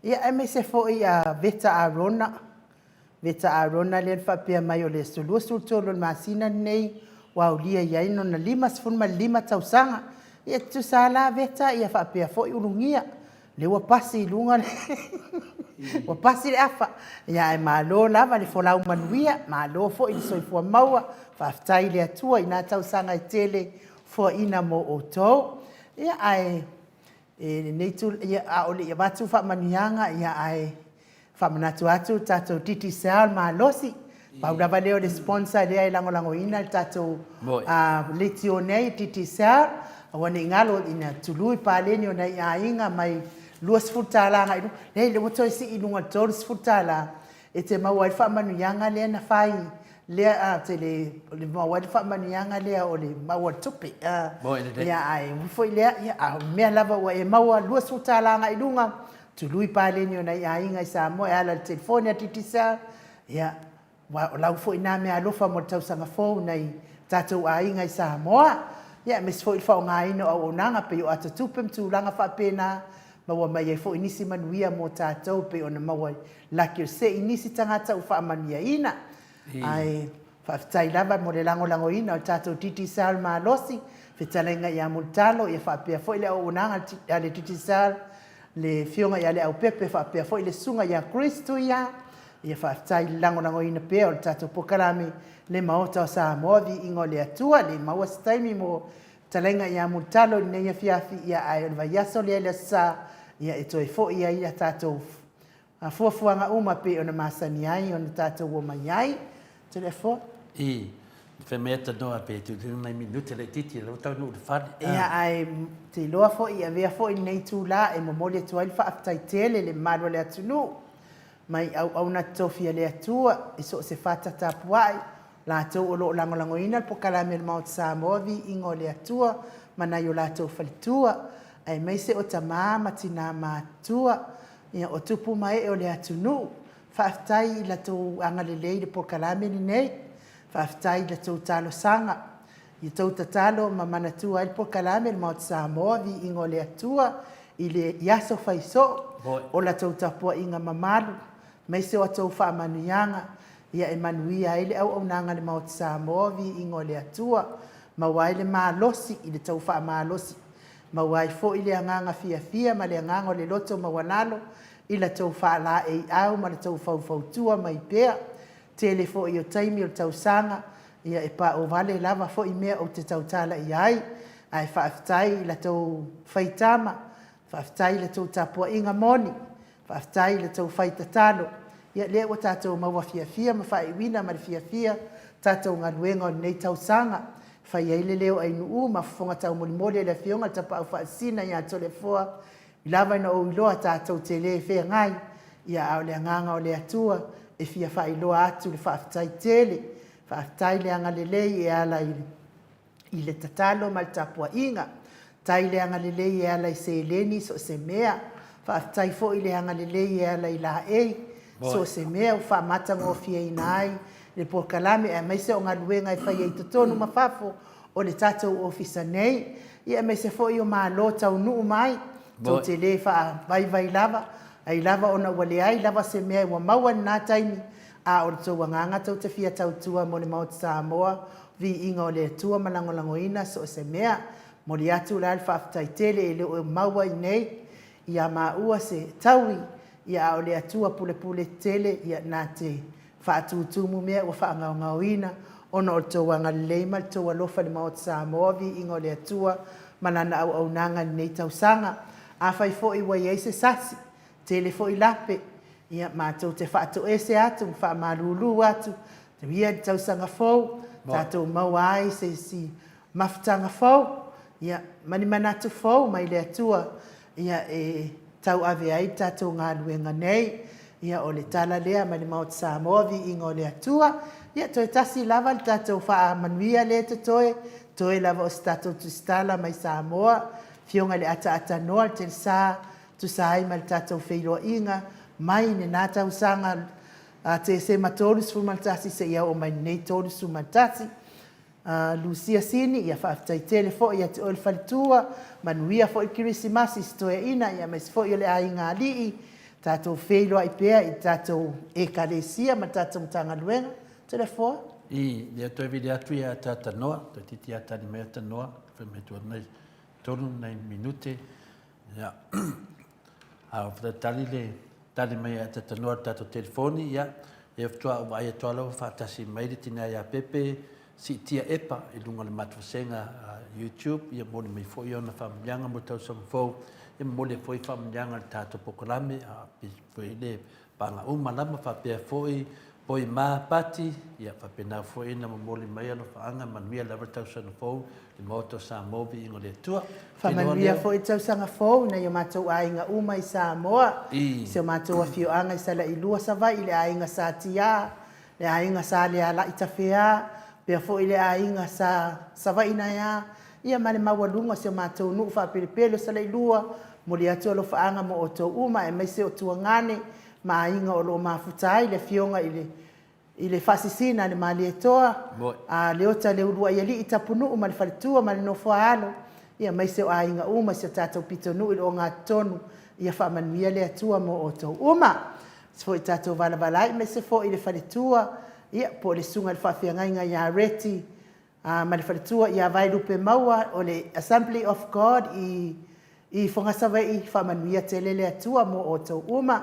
Ia eme se fo i a veta arona. Veta arona len fa pia mai o le stulua sultolo masina nei, wa ulia ia ino na lima sfuma lima tausanga. Ia tu sala veta ia fa pia fo i urungia. Le wa pasi lunga wa pasi le afa. Ia e malo lava le folau manuia, malo fo i soifua maua, fa tai le atua ina tausanga i tele, fo ina mo o tau. Ia ai, nei tu, ia a ole ia batu wha manianga, ia ai, wha manatu atu, tatou titi seal ma losi. Paurawa leo le sponsor lea i lango ina, tatou leti o nei titi seal. Awane ngalo ina tului paleni o nei a inga mai luas futala nga inu. Nei le wato isi inunga toris futala. E te maua i wha manianga lea na whai. Lea te le maua i wha manianga lea o le maua tupi. Ia ai, wifo i lea, ia mea lava wa e maua luas futala nga inunga. Tului paleni o nei a inga i Samoa e ala le telefoni a titi seal. Ia, wa lau fo ina mea alofa mo tau sanga fōu nei tatou a inga i Samoa. Ia, mes fo i whao ngā ino au onanga pe o atatupem tūlanga whapena maua mai e fo inisi manuia mo tātou pe ona maua laki o se inisi tangata u whaamania ina. Ai, whaftai lava mo le lango ina o tātou titi sal ma losi, whetalenga i amultalo, ia whapea fo i le au onanga le titi sal, le fionga i ale au pepe, whapea fo i le sunga i a Kristu ia whaftai lango ina pea o tātou pokarami, le Maota o Samoa ingo le Atua, le maua staimi mo talenga ia mutalo ni ia fiafi ia ai va yaso le sa ia e toi fo ia tatou a fuafuanga uma pe ona masani ai ona tatou o mai ai telefo Femeta no pe tu nei minute le titi lo tau no fa. Ia ai te loa fo ia vea fo i nei tūla e momole tu ai whaaftai tele le marua le atunu. Mai au na tofia le atua e so se fata tapuai. La tau o loo langolango ina po kalame le Maota Samoa ingo le atua mana yo la tau falitua. Ai mai se o tamā matina mātua. Ia o tupu mai o le atunu. Whaaftai i la tau angalelei le po kalame ni nei. Whaaftai la tau talo sanga. I tau tatalo ma manatua il po kalame le Maota Samoa ingo le atua i le yaso faiso o la tau tapua inga mamalu. Mai se o tau whaamanuianga ia e manuia ele au nanga le Maota Samoa ingo le atua ma wai le malosi i le tau whaamalosi. Ma wai fo i le anganga fia ma le anganga o le loto ma wanalo i la tau whaala e au ma le tau fautua mai pea. Tele fo i o taimi o tau sanga ia e pa o vale lava fo i mea o te tau tala i ai. Ai whaaftai la tau whaitama, whaaftai la tau tapua inga moni, whaaftai la tau whaitatalo. Ia lea o tātou maua fia ma whai wina ma le fia tātou ngā luenga o nei tau sanga. Whai eile leo ai nuu ma whonga tau molimole le fionga tapa au whaasina ia tole foa. I lava ina o iloa tātou te le whea ngai. Ia au le anganga o le atua e fia whai loa atu le whaaftai tele. Whaaftai le anga lelei e ala i le tatalo ma le tapua inga. Tai le anga lelei e ala i se eleni so se mea. Whaaftai fo i le anga lelei e ala i la ei. So se mea u whaamata ngō fia inai. Le por kalame e maise o ngā luenga e whai ei totonu mawhafo o le tātou ofisa nei. Ia maise fo i o mā lo tau nuu mai. Tau te le wha vai lava. Ai lava ona wale ai lava se mea ua maua nā taimi. A o le tau wanganga tau te fia tau tua mo le Maota Samoa. Inga o le tua malangolango ina so se mea. Mo le atu la alfa aftai tele e le o maua i nei. Ia mā ua se taui. Ia o le atua pule tele ia nā te whaatutumu mea ua whaangau ina. Ono o tau wangalei ma le tau alofa le Maota Samoa inga o le atua. Manana au nanga nei tau sanga. A whai fo i wai eise sasi. Tele fo i lape. Ia mātou te whaato ese atu, wha marulu atu, te wia tau sanga fau, tātou maua ai se si mafutanga fau, ia mani manatu fau mai le atua, ia e tau ave ai tātou ngā luenga nei, ia o le tala lea mani Maota Samoa inga o le atua, ia toi tasi lava le tātou wha manuia le te toe lava o se tātou tustala mai Samoa, fionga le ata noa te sa, tu sa ai ma le tātou wheiroa inga, mai ne nā tau sanga te se matolus fumaltasi se ia o mai nei tolus fumaltasi. Lucia Sini ia whaaftai tele fo ia te oil whalitua, manuia fo i kirisimasi stoe ina ia mes fo i le ai ngā lii, tātou wheiloa i pēa i tātou e kalesia ma tātou tanga luenga. Tele fo? I lea toi vide atu ia tata noa, toi titi atani mea ta noa, whametua nei tonu nei minute. Ia, au whatatali le tali mai a tata noa tato telefoni, ia, e whatua au ai atua lau whaatasi mairi tina ia pepe, si tia epa, i lunga le matwasenga YouTube, ia mole mai fo i ona whamilianga mo tau sang fau, ia mole fo i whamilianga le tato pokolame, fo i le panga umalama whapea fo i, po i maa pati, ia whapena fo i na mole mai alo whaanga, manuia lawa tau sang fau, i Maota Samoa ingo le tua. Whamanuia fo i tau sanga fau, na i mātou ainga uma i Samoa, se o mātou a fio anga i sala i lua sawa, i le ainga sa tia, le ainga sa le ala i tawhea, pea fo i le ainga sa waina ia, ia mane mawalunga se o mātou nuu whapiripelo sala i lua, mo le atu alo whaanga mo o tau uma, e mai se o tua ngane, ma ainga o lo mafutai, le fionga i le fasisina le mali etoa, le ota le urua i ali i tapunu ma le whalitua ma le nofo alo, ia mai se o ainga uma se o tātou pito nuu i lo ngā tonu, ia whamanuia le atua mo o tau uma. Se fo i tātou valavalai, mai se fo i le whalitua, ia po le sunga le whawhiangainga ia reti, ma le whalitua ia vai lupe maua o le Assembly of God i whangasawa i whamanuia te lele atua mo o tau uma,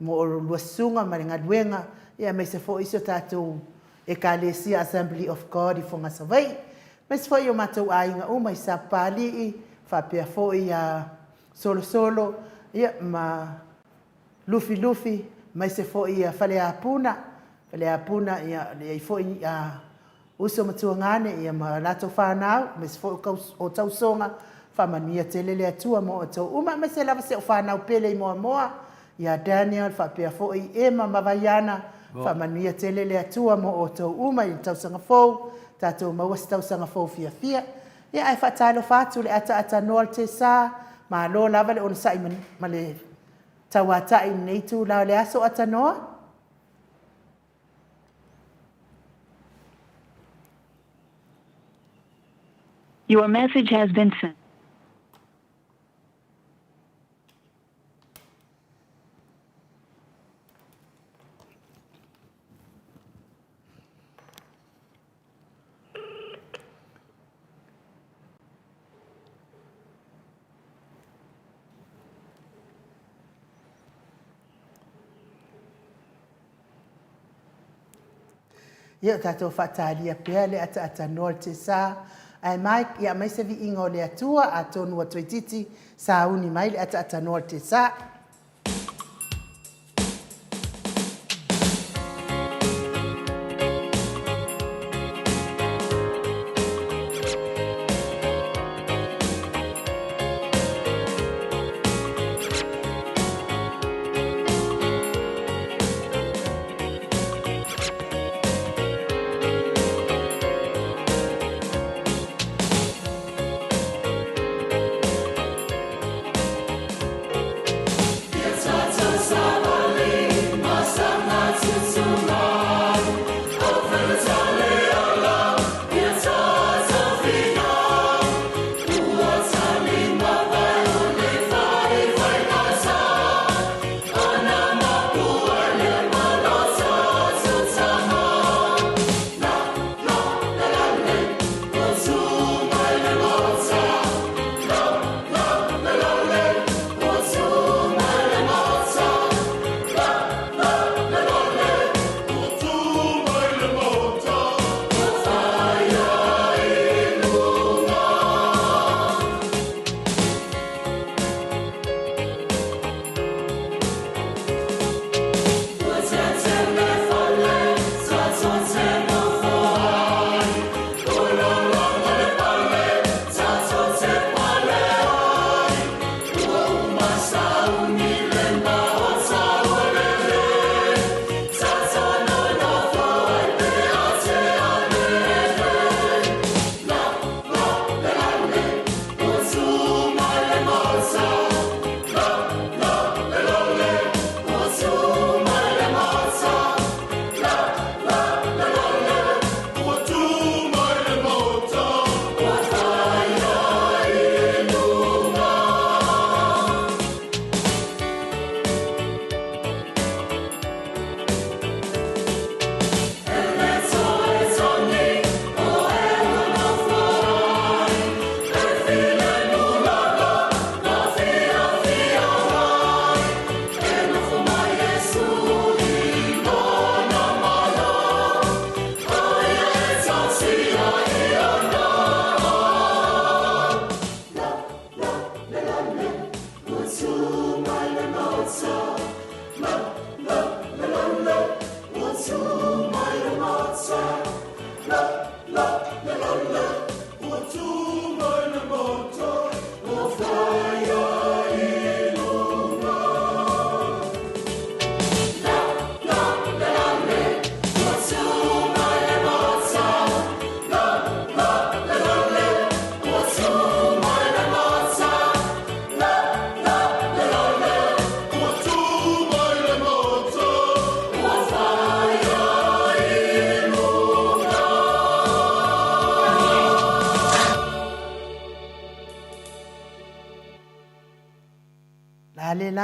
mo o luasunga ma le ngaduenga, ia mai se fo iso tātou e kālesia Assembly of God i whangasawa i. Mai se fo i o mātou ainga uma i sa pāli i, whapea fo i solo, ia ma lufi, mai se fo i whale apuna ia i fo i Uso matua ngane ia ma lato whanau, mes fo o tausonga, whamanuia te lele atua mo o tau uma, mes e lava se o whanau pele i moa moa, ia Daniel, whapea fo i ema mawaiana, whamanuia te lele atua mo o tau uma, i tausanga fau, tātou mauas tausanga fau fia fia, ia ai whatalo whātu le ata noa te sā, ma lo lava le ona sai ma le tauatai nei tū lao le aso ata noa. Your message has been sent. Ia tātou whatalia pēr le ata noa te sā. Ai mai, ia mai se vi ingo le atua a tonu atu titi sa uni mai le ata noa te sā.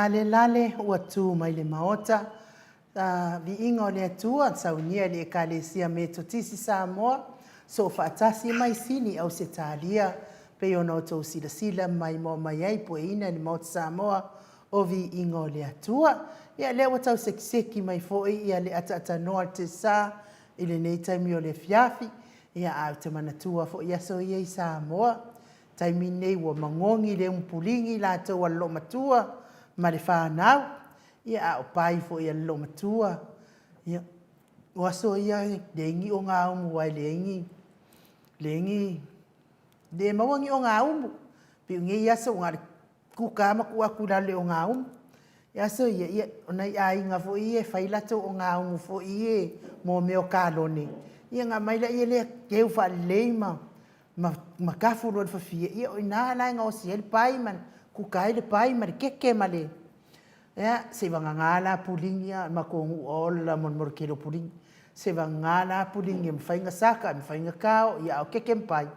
Lale ua tū mai le Maota. Viiga o le atua saunia le ekalesia me totisi Samoa. So whaatasi mai sini au se tālia pe ona o tau silasila mai mo mai ai po ina ni Maota Samoa o viiga o le atua. Ia le ua tau sekiseki mai foi ia le ata noa te sā i le nei taimi o le fiafi. Ia au te manatua fo ia so ia i Samoa. Taimi nei ua mangongi le umpulingi la tau alo matua. Ma le whanau, ia o pai fo ia lo matua. Ia waso ia lengi o ngā umu wai lengi le mawangi o ngā umu pi ngi ia so ngā kukama kua kulale o ngā umu ia so ia onai a inga fo ie whailato o ngā umu fo ie mo meo kālone ia ngā maila ia le keu wha leima ma kafu roa whawhia ia o ina lai ngā o siel pai man kukai le pai man keke male ia se wanga ngala pulingia ma kongu ola mon morkelo puling se wanga ngala pulingia mwhainga saka mwhainga kao ia o keke mpai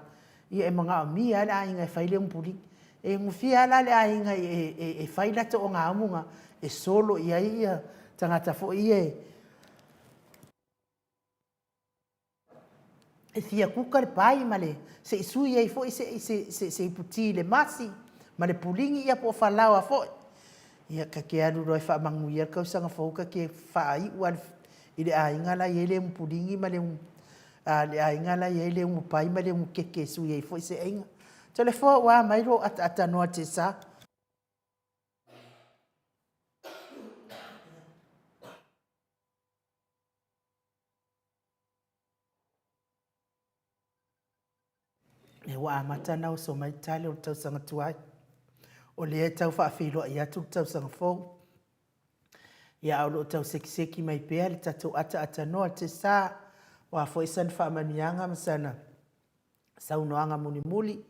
ia e mga o mia la inga e whaile puling e ngufia la le ainga e whailato o ngā umunga e solo ia tangata fo ia e fia kuka le pai male se isu ia fo se iputi le masi ma le pulingi ia po whalawa fo ia ka ke alu roi wha mangu ia kausanga fauka ke whaai uan i le ainga la ia le pulingi ma le le ainga la ia le pai ma le keke su ia fo se ainga to le fo wa mai ro ata no te sa e wa mata na so mai tale o tau sanga tuai o le tau fa filo ia tu tau sanga fo ia o tau seki mai pe le tatu ata no te sa wa fo isan fa manianga masana sau noanga muli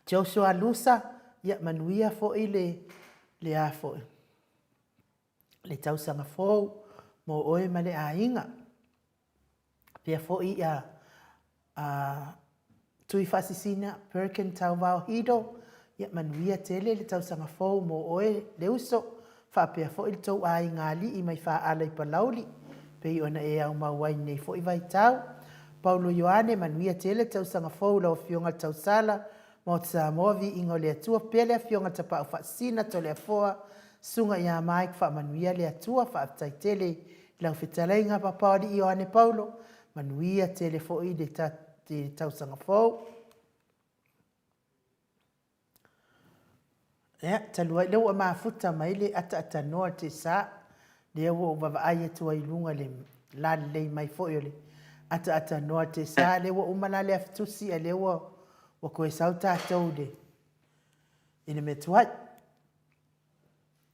Joshua lusa ia manuia fo le a fo le tau sanga fo mo oe ma le ainga pia fo ia tui fasisina perken tau vau hido ia manuia tele le tau sanga fo mo oe le uso fa pia fo il tau ainga li i mai fa ala i palauli pe i ona e au mawai nei fo i vai tau Paulo Ioane manuia tele tau sanga fo lau fionga tau sala mo te Samoa Viiga le Atua pele fionga tapa fasina to le afoa sunga ia mai fa manuia le Atua fa taitele lau fitalainga papadi Ioane Paulo manuia tele fo i de tau sanga fo ya talua leu a mafuta mai le ata noa te sa le wo baba ai tua i lunga le la le mai fo le ata noa te sa le wo umala le aftusi le wo wa koe sauta taude ina me tuai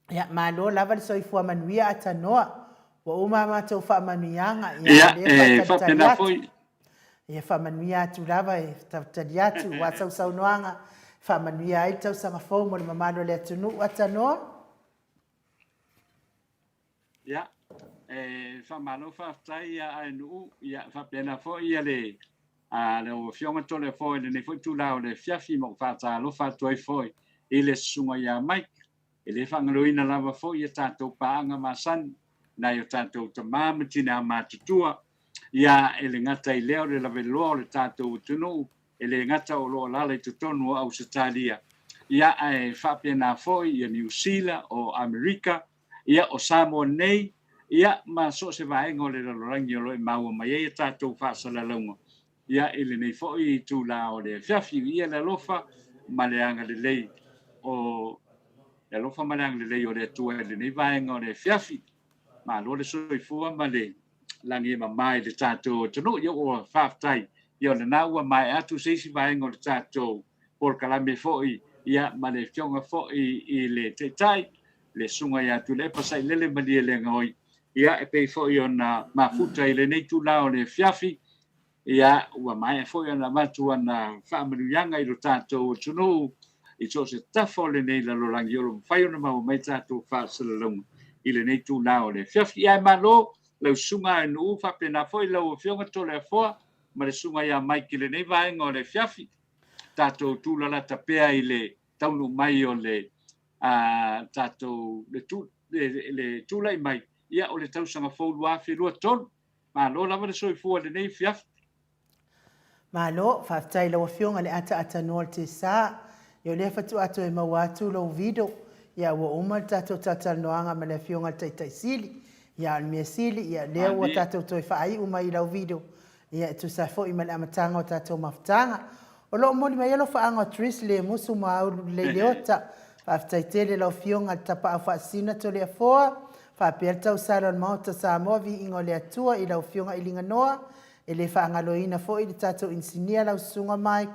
ya malo lava le soifua manuia ata noa wa umama tau fa manuianga ya fa pena foi ia fa manuia tu lava e taliatu wa sau noanga fa manuia ai tau sanga fo mo le mamalo le atunu ata noa ya fa malo fa tai ya anu ya fa pena foi ya le le fionga tole foi le foi tu lao le fiafi mo fa ta lo fa toi foi ele sunga ya mai ele fa ngaloina lava foi ya tato paanga masan na yo tato tamama tina matutua ya ele ngata i leo le lave lo le tato tunu ele ngata o lo la le tutonu au Australia ya fa pena foi ya New Zealand o America ya o Samoa nei ya ma so se vai ngole lo rangi lo mau mai ya tato fa sala longo ia ele nei foi tu la o le fiafi ia le lofa maleanga le lei o le lofa maleanga le lei o le tu ele nei vaenga o le fiafi ma lo le soifua ma le langi ma mai le tato tonu ia o faftai ia le na ua mai atu seisi vaenga o le tato por kalame foi ia ma le fionga foi i le tetai le sunga ia tu le pasai lele ma le ngoi ia e pe foi ona mafuta ile nei tu la o le fiafi ia ua mai foi ana matu ana whaamanuianga i lo tātou tunu i so se tafo le nei la lorangi o lo whai ona mau mai tātou whaasalalonga i le nei tū nao le whiawhi ai malo lau sunga e nuu whapena foi lau whionga tole a foa ma le sunga ia mai ki le nei vaenga o le whiawhi tātou tūlala tapea i le taunu mai o le tātou le tūlai mai ia o le tausanga fōlu a whirua tonu ma lo lava le soifua le nei whiawhi Malo, whaftai lau fionga le ata noa te sā. Yo le whatu ato e mawatu lau vido. Ia ua uma tato tata noanga ma le fionga taitai sili. Ia al mea sili, ia lea ua tato toi whaai uma i lau vido. Ia tu sa fo i ma le amatanga o tato maftanga. O lo moli mai alo whaanga o tris le musu ma au le leota. Whaftai tele lau fionga tapa au whaasina to le afoa. Whapea tau sara Maota Samoa Viiga le atua I lau fionga I linga noa. E le whaangaloina fo I le tatou insinia lau sunga mai.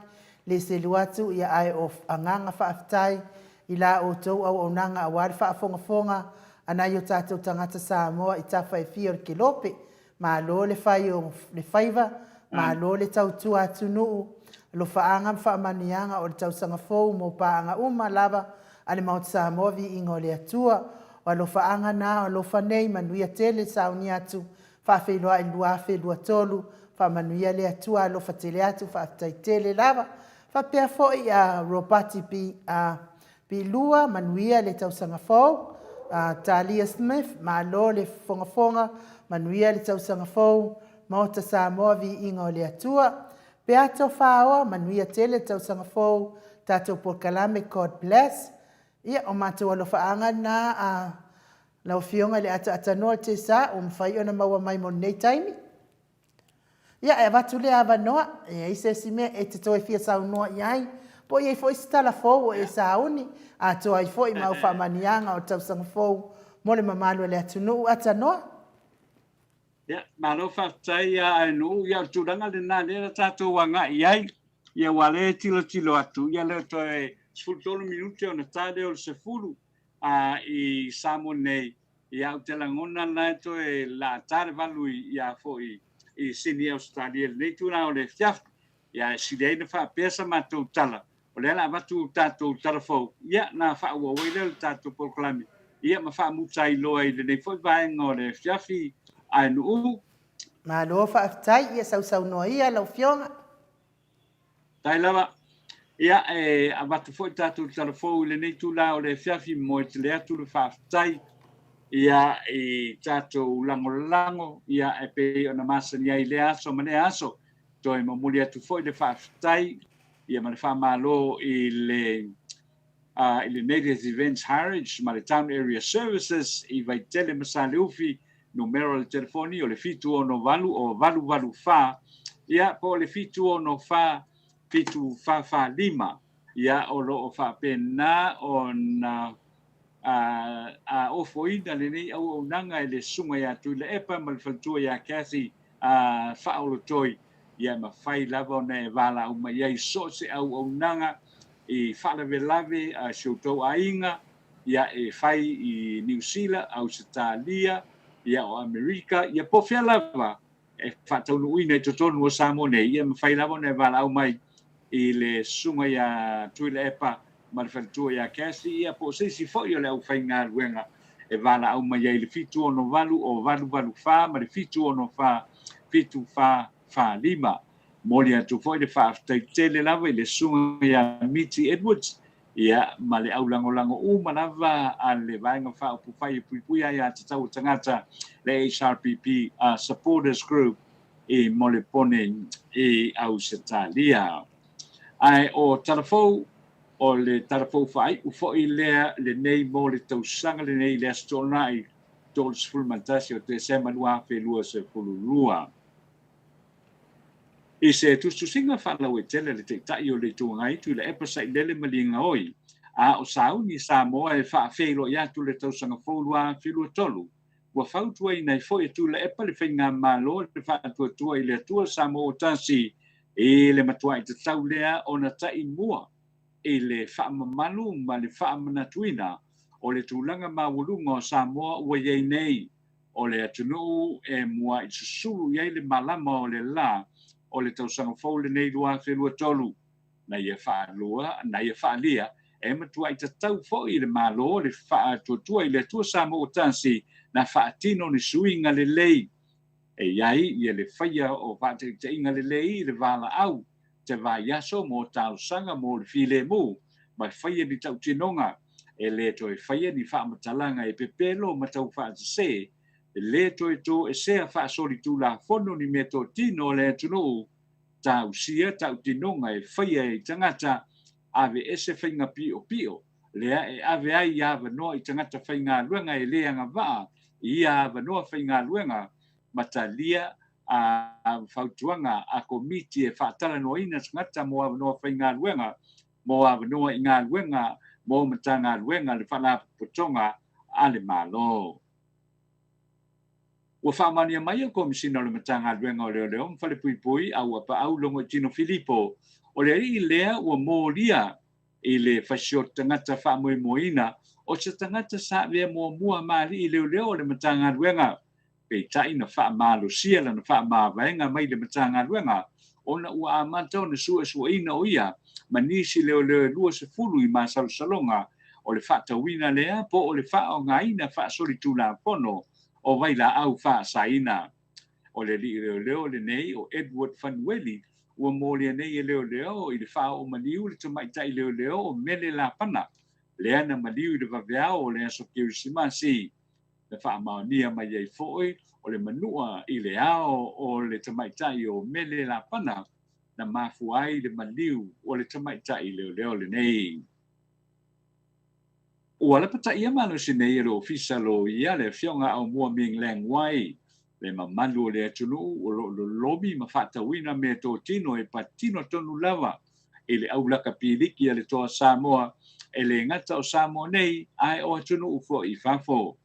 Le se luatu ia ai of anganga whaafitai. I la o tau au onanga a wari whaafonga ana yo tatou tangata Samoa I tawha e fia o ke lope. Ma lo le whai o le whaiva. Ma lo le tau tua atunuu. Lo whaanga whaamanianga o le tau sangafou mo paanga lava. Ale Maota Samoa Viiga le atua. O lo whaanga na o lo whanei manuia tele sauni atu. Whawhiloa I lua whelua tolu. Whamanuia le atua lo whatele atu. Whaafitai tele lava. Whapea foi a Robati pi lua manuia le tau sangafou. Talia Smith ma lo le fonga manuia le tau sangafou. Maota Samoa Viiga le atua. Pe ato whaoa manuia tele tau sangafou. Tato por kalame God bless. Ia o mātua lo whaanga na lau fionga le ata noa te sa o mwhai ona maua mai mo nei taimi. Ia e watu le awa noa, e ise si mea e te toi fia sau noa iai, po i e fo isi tala fou o e sauni, a toa i fo I mau whamanianga o tau sanga fou, mo le mamalu le atunu ata noa. Ia, malo whaftai a anu, ia tūranga le nā lera tātou wanga iai, ia wale tilo atu, ia leo toi sfultolo minute o na tade o le sefulu, I Samoa nei, ia au te langona lai toi la tare valu ia fo I sini Australia, nei tūna o le fiaf, ia sidei na wha pesa mātou tala, o le ala watu tātou tala fau, ia na wha ua waile le tātou proklami, ia ma wha mutai loa I le nei fo vaenga o le fiafi, ai nuu. Ma loa whaafitai, ia sau noa ia lau fionga. Tai lava, ia a watu fo I tātou tala fau, le nei tūla o le fiafi mo te lea tūla whaafitai, ia I tātou lango, ia e pe o na masani ai le aso, mane aso, toi mamuli atu fo I le whaafitai, ia mane whaamalo I le Native Events Heritage, Maritime Area Services, I vai tele masale ufi, numero le telefoni o le fitu o no valu o valu fa, ia po le fitu o no fa, fitu fa lima, ia o lo o fa pena o na o foina le nei au nanga le sunga ya tu le epa mal faltua ya kasi fa o toi ia ma fai lava na vala o mai ai so se au nanga I fa le lave a shoto ainga ia e fai I New Zealand au Australia ia o Amerika ia po fia lava e fa tau no ina to tonu o Samoa nei ia ma fai lava na vala o mai I le sunga ya tu le epa ma faltua ya kasi ia po se si fo yo le au fainga luenga e vala au mai le fitu ono valu o valu fa ma le fitu ono fa fitu fa lima molia tu fo le fa tele lava le sunga ya Miti Edwards ia ma le au lango ma lava a le vainga fa pu fai pui ya tau tangata le HRPP supporters group e mole pone e au Australia ai o telefon o le tarafou fai u fo I lea le nei mo le tausanga le nei le astonai tol sfulmantasi o te semanua felua se fululua. I se tustusinga whalau e tele le te tai o le tuangai tu le epasai lele malinga oi. A o sauni Samoa e wha felo ia tu le tausanga fulua felua tolu. Wa fautua I nei fo e tu le epa le whainga malo le wha tua I le tua Samoa tasi e le matua I te tau lea o na tai mua. E le whaamamalu ma le whaamanatuina o le tūlanga mawulunga o Samoa ua iei nei o le atunu e mua I susulu iei le malama o le la o le tausanga fau le nei lua whelua tolu na ia whaalua, na ia whaalia e matua I tatau fo I le malo le whaatuatua I le atua Samoa tansi na whaatino ni suinga le lei e iai ia le whaia o whaate inga le lei le vala au te vai aso mo tau sanga mo le file mu mai faia ni tau tinonga e le toi faia ni fa matalanga e pepelo ma tau fa se le toi to e se fa soli tu la fono ni meto tino le tunu tau sia tau tinonga e faia I tangata ave ese fainga pio le e ave ai ia no I tangata fainga luenga e le anga va ia va no fainga luenga matalia a fautuanga a komiti e whaatala no ina ngata mo avanoa whainga luenga, mo avanoa I ngā luenga, mo matanga luenga le whala potonga ale malo. ua whaamania mai ko misina o le matanga luenga o leo mfale pui au apa au longo Tino Filippo o le i lea ua mōlia i le whasio tangata whaamoina o se tangata sa vea mua maari i leo o le matanga luenga pe tai na whaamalo sia la na whaamawaenga mai le matanga luenga ona ua amata na sua ina o ia manisi leo lua se fulu i salonga o le whaatawina lea po o le whaongaina whaasori tūla pono o vaila au whaasaina o le li leo le nei o Edward Fanueli ua mōlia nei e leo i le whao o maniu le tamaitai leo o mele la pana lea na maniu i le vaveao o le aso kiusimasi le whaamaonia mai ei fo'i o le manua i le ao o le tamaitai o mele la pana na mafu ai le maniu o le tamaitai leo le nei. Ua le pata ia malo sinei e lo ofisa lo ia le fionga au mua ming leng wai le mamalu o le atunu o lo lobi ma whatawina me tō tino e patino tonu lava e le au laka piliki a le toa Samoa e le ngata o Samoa nei ai o atunu ufo i fafo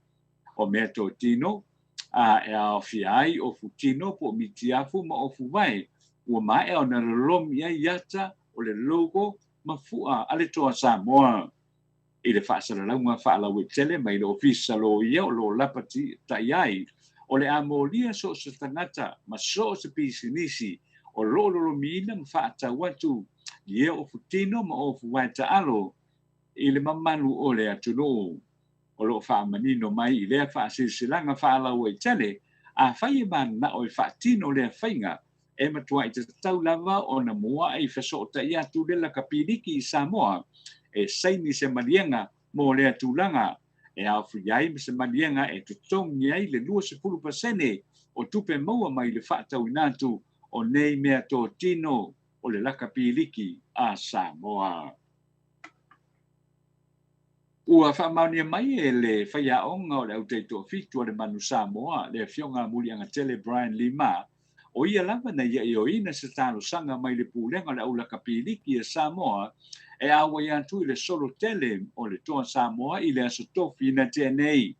o me tō tino a e a fiai o futino po mitiafu ma o fuwai ua mai o na lomi ai yata o le logo ma fua a le toa Samoa i le whaasaralaunga whaalau e tele mai le ofisa lo ia o lo lapati tai ai o le amolia so se tangata ma so se pisinisi o lo mina ma whaata watu ia o futino ma o fuwai ta alo i le mamanu o le atunu o lo whaamanino mai i lea whaasisilanga whaalau e tele a whai na o i whaatino lea whainga e matua i te tau lava o na mua ai whasota i atu le la kapiriki i Samoa e saini se malienga mo le atulanga e au whiai se malienga e tutongi ai le 20% o tupe maua mai le whaatau inatu o nei mea tō tino o le laka piliki a Samoa. Ua whaamaunia mai e le whaiaonga o le auteito fitu o le manu Samoa le fionga mulianga tele Brian Lima o ia lava na ia o ina se talo sanga mai le pulenga le aulaka piliki a Samoa e awa ia tu le solo tele o le toa Samoa i le asotofi na tenei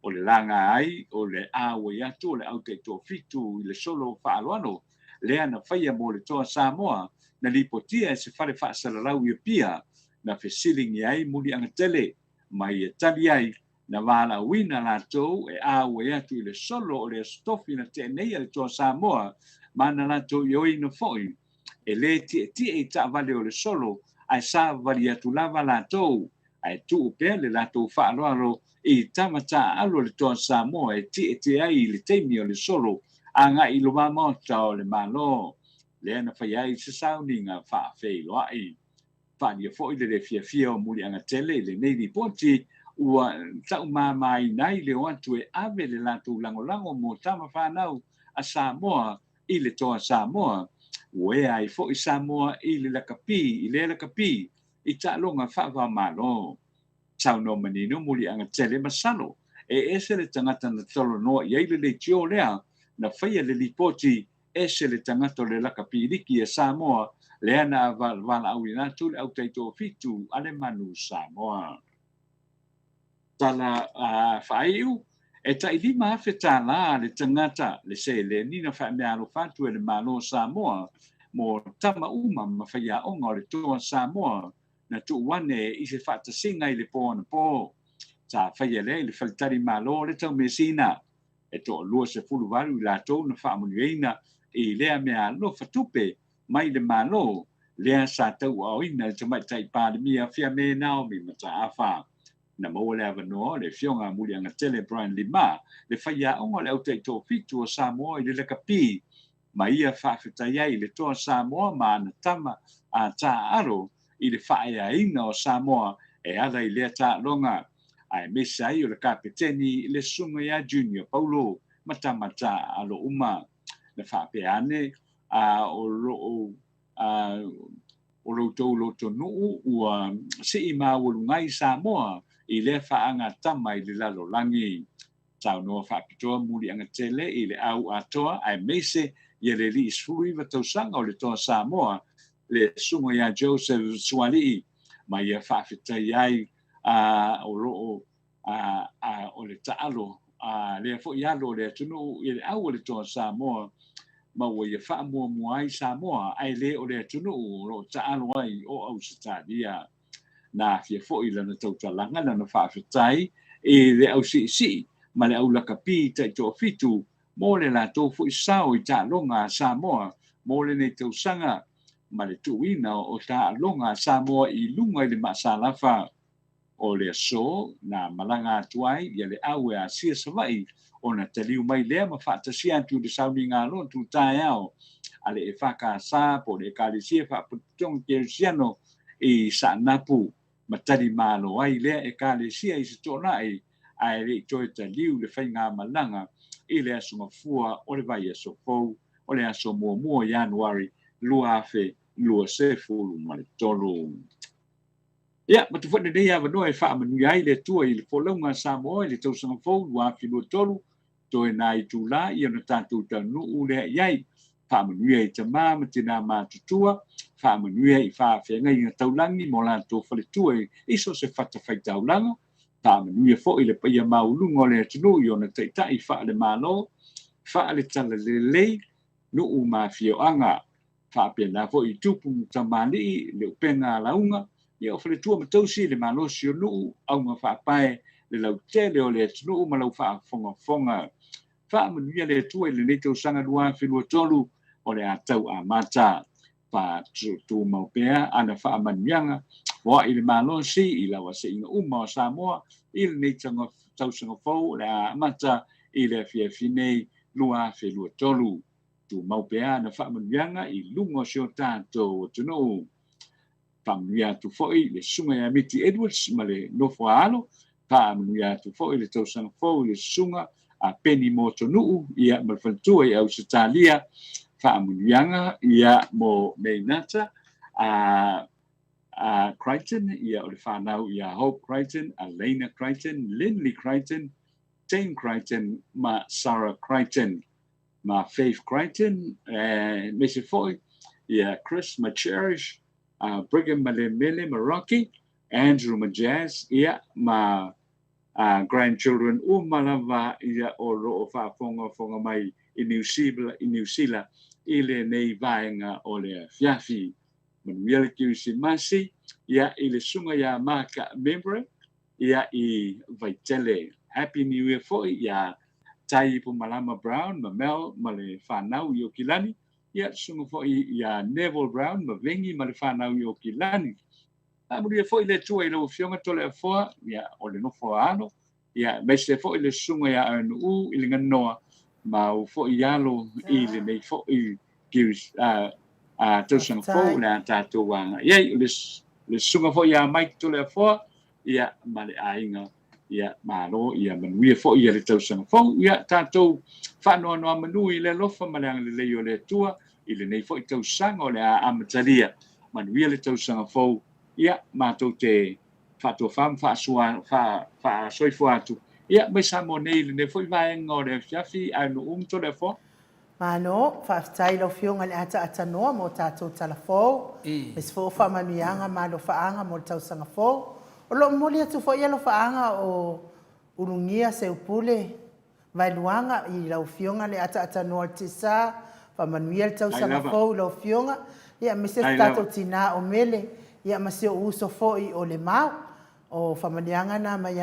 o le langa ai o le awa ia tu le auteito fitu i le solo whaaloano le ana whaia mo le toa Samoa na lipotia e se whare whaasalalau ia pia na fesilingi ai muli anga tele mai e tali ai na wala wina la tau e awa ia tu i le solo o le asotofi na tenei a le toa Samoa mana la tau i oina foi e le tie i ta vale o le solo ai sa valia tu lava la tau ai tu pe le la tau whaaloalo i tamata alo le toa Samoa e tie ai le teimi o le solo anga i lo Maota o le malo le ana whai ai se sauninga wha whei loai whania fo i le fia o muli anga tele le nei li poti ua tau mai nai le watu e ave le la tau lango mo tama whanau a Samoa i le toa Samoa ue ai fo i Samoa i le lakapi i ta longa whawa malo tau no manino muli anga tele masalo e ese le tangata na tolo noa i eile le tio lea na whaia le lipoti ese le tangata le lakapi riki e Samoa le ana wala au inatu le au taito fitu ale manu Samoa tala whaiu e ta i lima afe tala le tangata le se le nina wha mea alo fatu e le malo Samoa mo tama uma ma whaia onga o le toa Samoa na tu wane i se whata singa i le po na po ta whaia le whalitari malo le tau mesina e to lua se fulu waru i la tau na whaamunueina i lea mea lo whatupe mai le malo lea sa tau au ina le tamaitai pālimia fia me nao mi mata awha na maua le avanoa le fionga muli anga tele Brian Lima le whaia onga le auteito fitu o Samoa i le lakapi ma ia whawhetai ai le toa Samoa ma na tama a ta aro i le whaia ina o Samoa e ala i lea ta longa ai mesa ai o le kapiteni i le sunga ia Junior Paulo matamata alo uma na whapeane o loto nuu ua si ima ulungai Samoa i le whaanga tama i le lalo langi. Tau noa whapitoa muli anga tele i le au atoa ai mese i le li isfuri wa tausanga o le toa Samoa le sunga ia Joseph Swalii ma ia whawhitai ai o le taalo le fo ia lo le tunu i le au le to Samoa ma wo ia fa mo ai Samoa ai le o le tunu ro ta alo ai o Australia na fia fo i lana tau talanga lana whaafitai e le au si ma le au laka pi tai tō fitu mo le la tō fo i sao i tā longa Samoa mo le nei tau sanga ma le tuina o tā longa Samoa i lunga i le masalafa o le so na malanga tuai ia le au e a sia savai o na taliu mai lea ma whaatasia tu le sauni ngā lon tu tai au ale e whakasa po le kalisia whaaputong ke siano i sa napu matari malo ai le e kalisia i se tona ai le toi taliu le whainga malanga i le asunga fua o le vai aso fau o le aso mua Januari lua afe lua sefulu ma le tolu. Ia, ma tu whane nei awa noa e wha amanu ai le tua i le wholonga Samoa i le tausanga fau lua afe lua tolu toi nā i tū la i ana tātou tau nuu lea iai wha amanu i te mā ma tina mā tutua wha amanu i whaawhenga i ngā taulangi mo la tō whale tua i so se whatawhai taulanga wha amanu i fo i le paia maulungo le tunu i ona teitai wha le mālo wha le tala lelei nuu mā whioanga wha pēnā fo i tūpung tamani le upenga launga i o whale tua matausi le mālo si o nuu au ngā whaapae le lau tele o le tunu ma lau whaafonga whaamanuia le tua i le nei tau sanga lua whenua tolu o le atau a mata pa tu maupea ana whaamanuianga wa i le malo si i lawa se inga o Samoa i le nei tau sanga fau le a mata i le whiawhinei lua whenua tolu tu maupea ana whaamanuianga i lungo sio tātou tunu whaamanuia tu foi le sunga ya Miti Edwards ma le nofo alo whaamanuia tu foi le tau sanga fau le sunga a peni mo tonu ia malfantua i Australia whaamunianga ia mo meinata a Crichton ia o le whanau ia Hope Crichton, Elena Crichton, Lindley Crichton, Jane Crichton ma Sarah Crichton ma Faith Crichton Mese foi ia Chris ma Cherish Brigham ma Lemele ma Rocky Andrew ma Jazz ia ma grandchildren o malava ia o ro fa fonga mai i New Zealand i le nei vaenga o le fiafi manuel kiusi masi ia i le sunga ia maka memory ia i vaitele happy new year for ia tai po malama brown ma mel ma le fanau i o kilani ia sunga fo ia Neville Brown ma vengi ma le fanau i o kilani Amuria foi le tua i lo fionga tole a foa, ia o le nofo ano, ia mese foi le sunga ia anu i le nganoa, ma o foi alo i le nei foi kius tausanga fo le a tātou wanga. Ia le sunga foi ia mai tole a foa, ia ma le ainga, ia malo, ia manuia foi ia le tausanga fo, ia tātou whanoa noa manu i le lofa ma le ang le leo le tua, i le nei foi tausanga o le a amataria, manuia le tausanga fo, ia matou te whatua wham wha soifo atu. Ia mai samo nei le foi vaenga o le fiafi anu to le fo. Mano, whaafitai lau fionga le ata noa mo tātou talafou. Mes fo whaamanuianga ma lo whaanga mo tausanga fou. O lo moli atu fo ia lo whaanga o urungia se upule. Vai luanga i lau fionga le ata noa tisa. Whaamanuia le tausanga fou lau fionga. Ia mese tātou tina o mele. Ia masio uso foi o le mau o famanianga na mai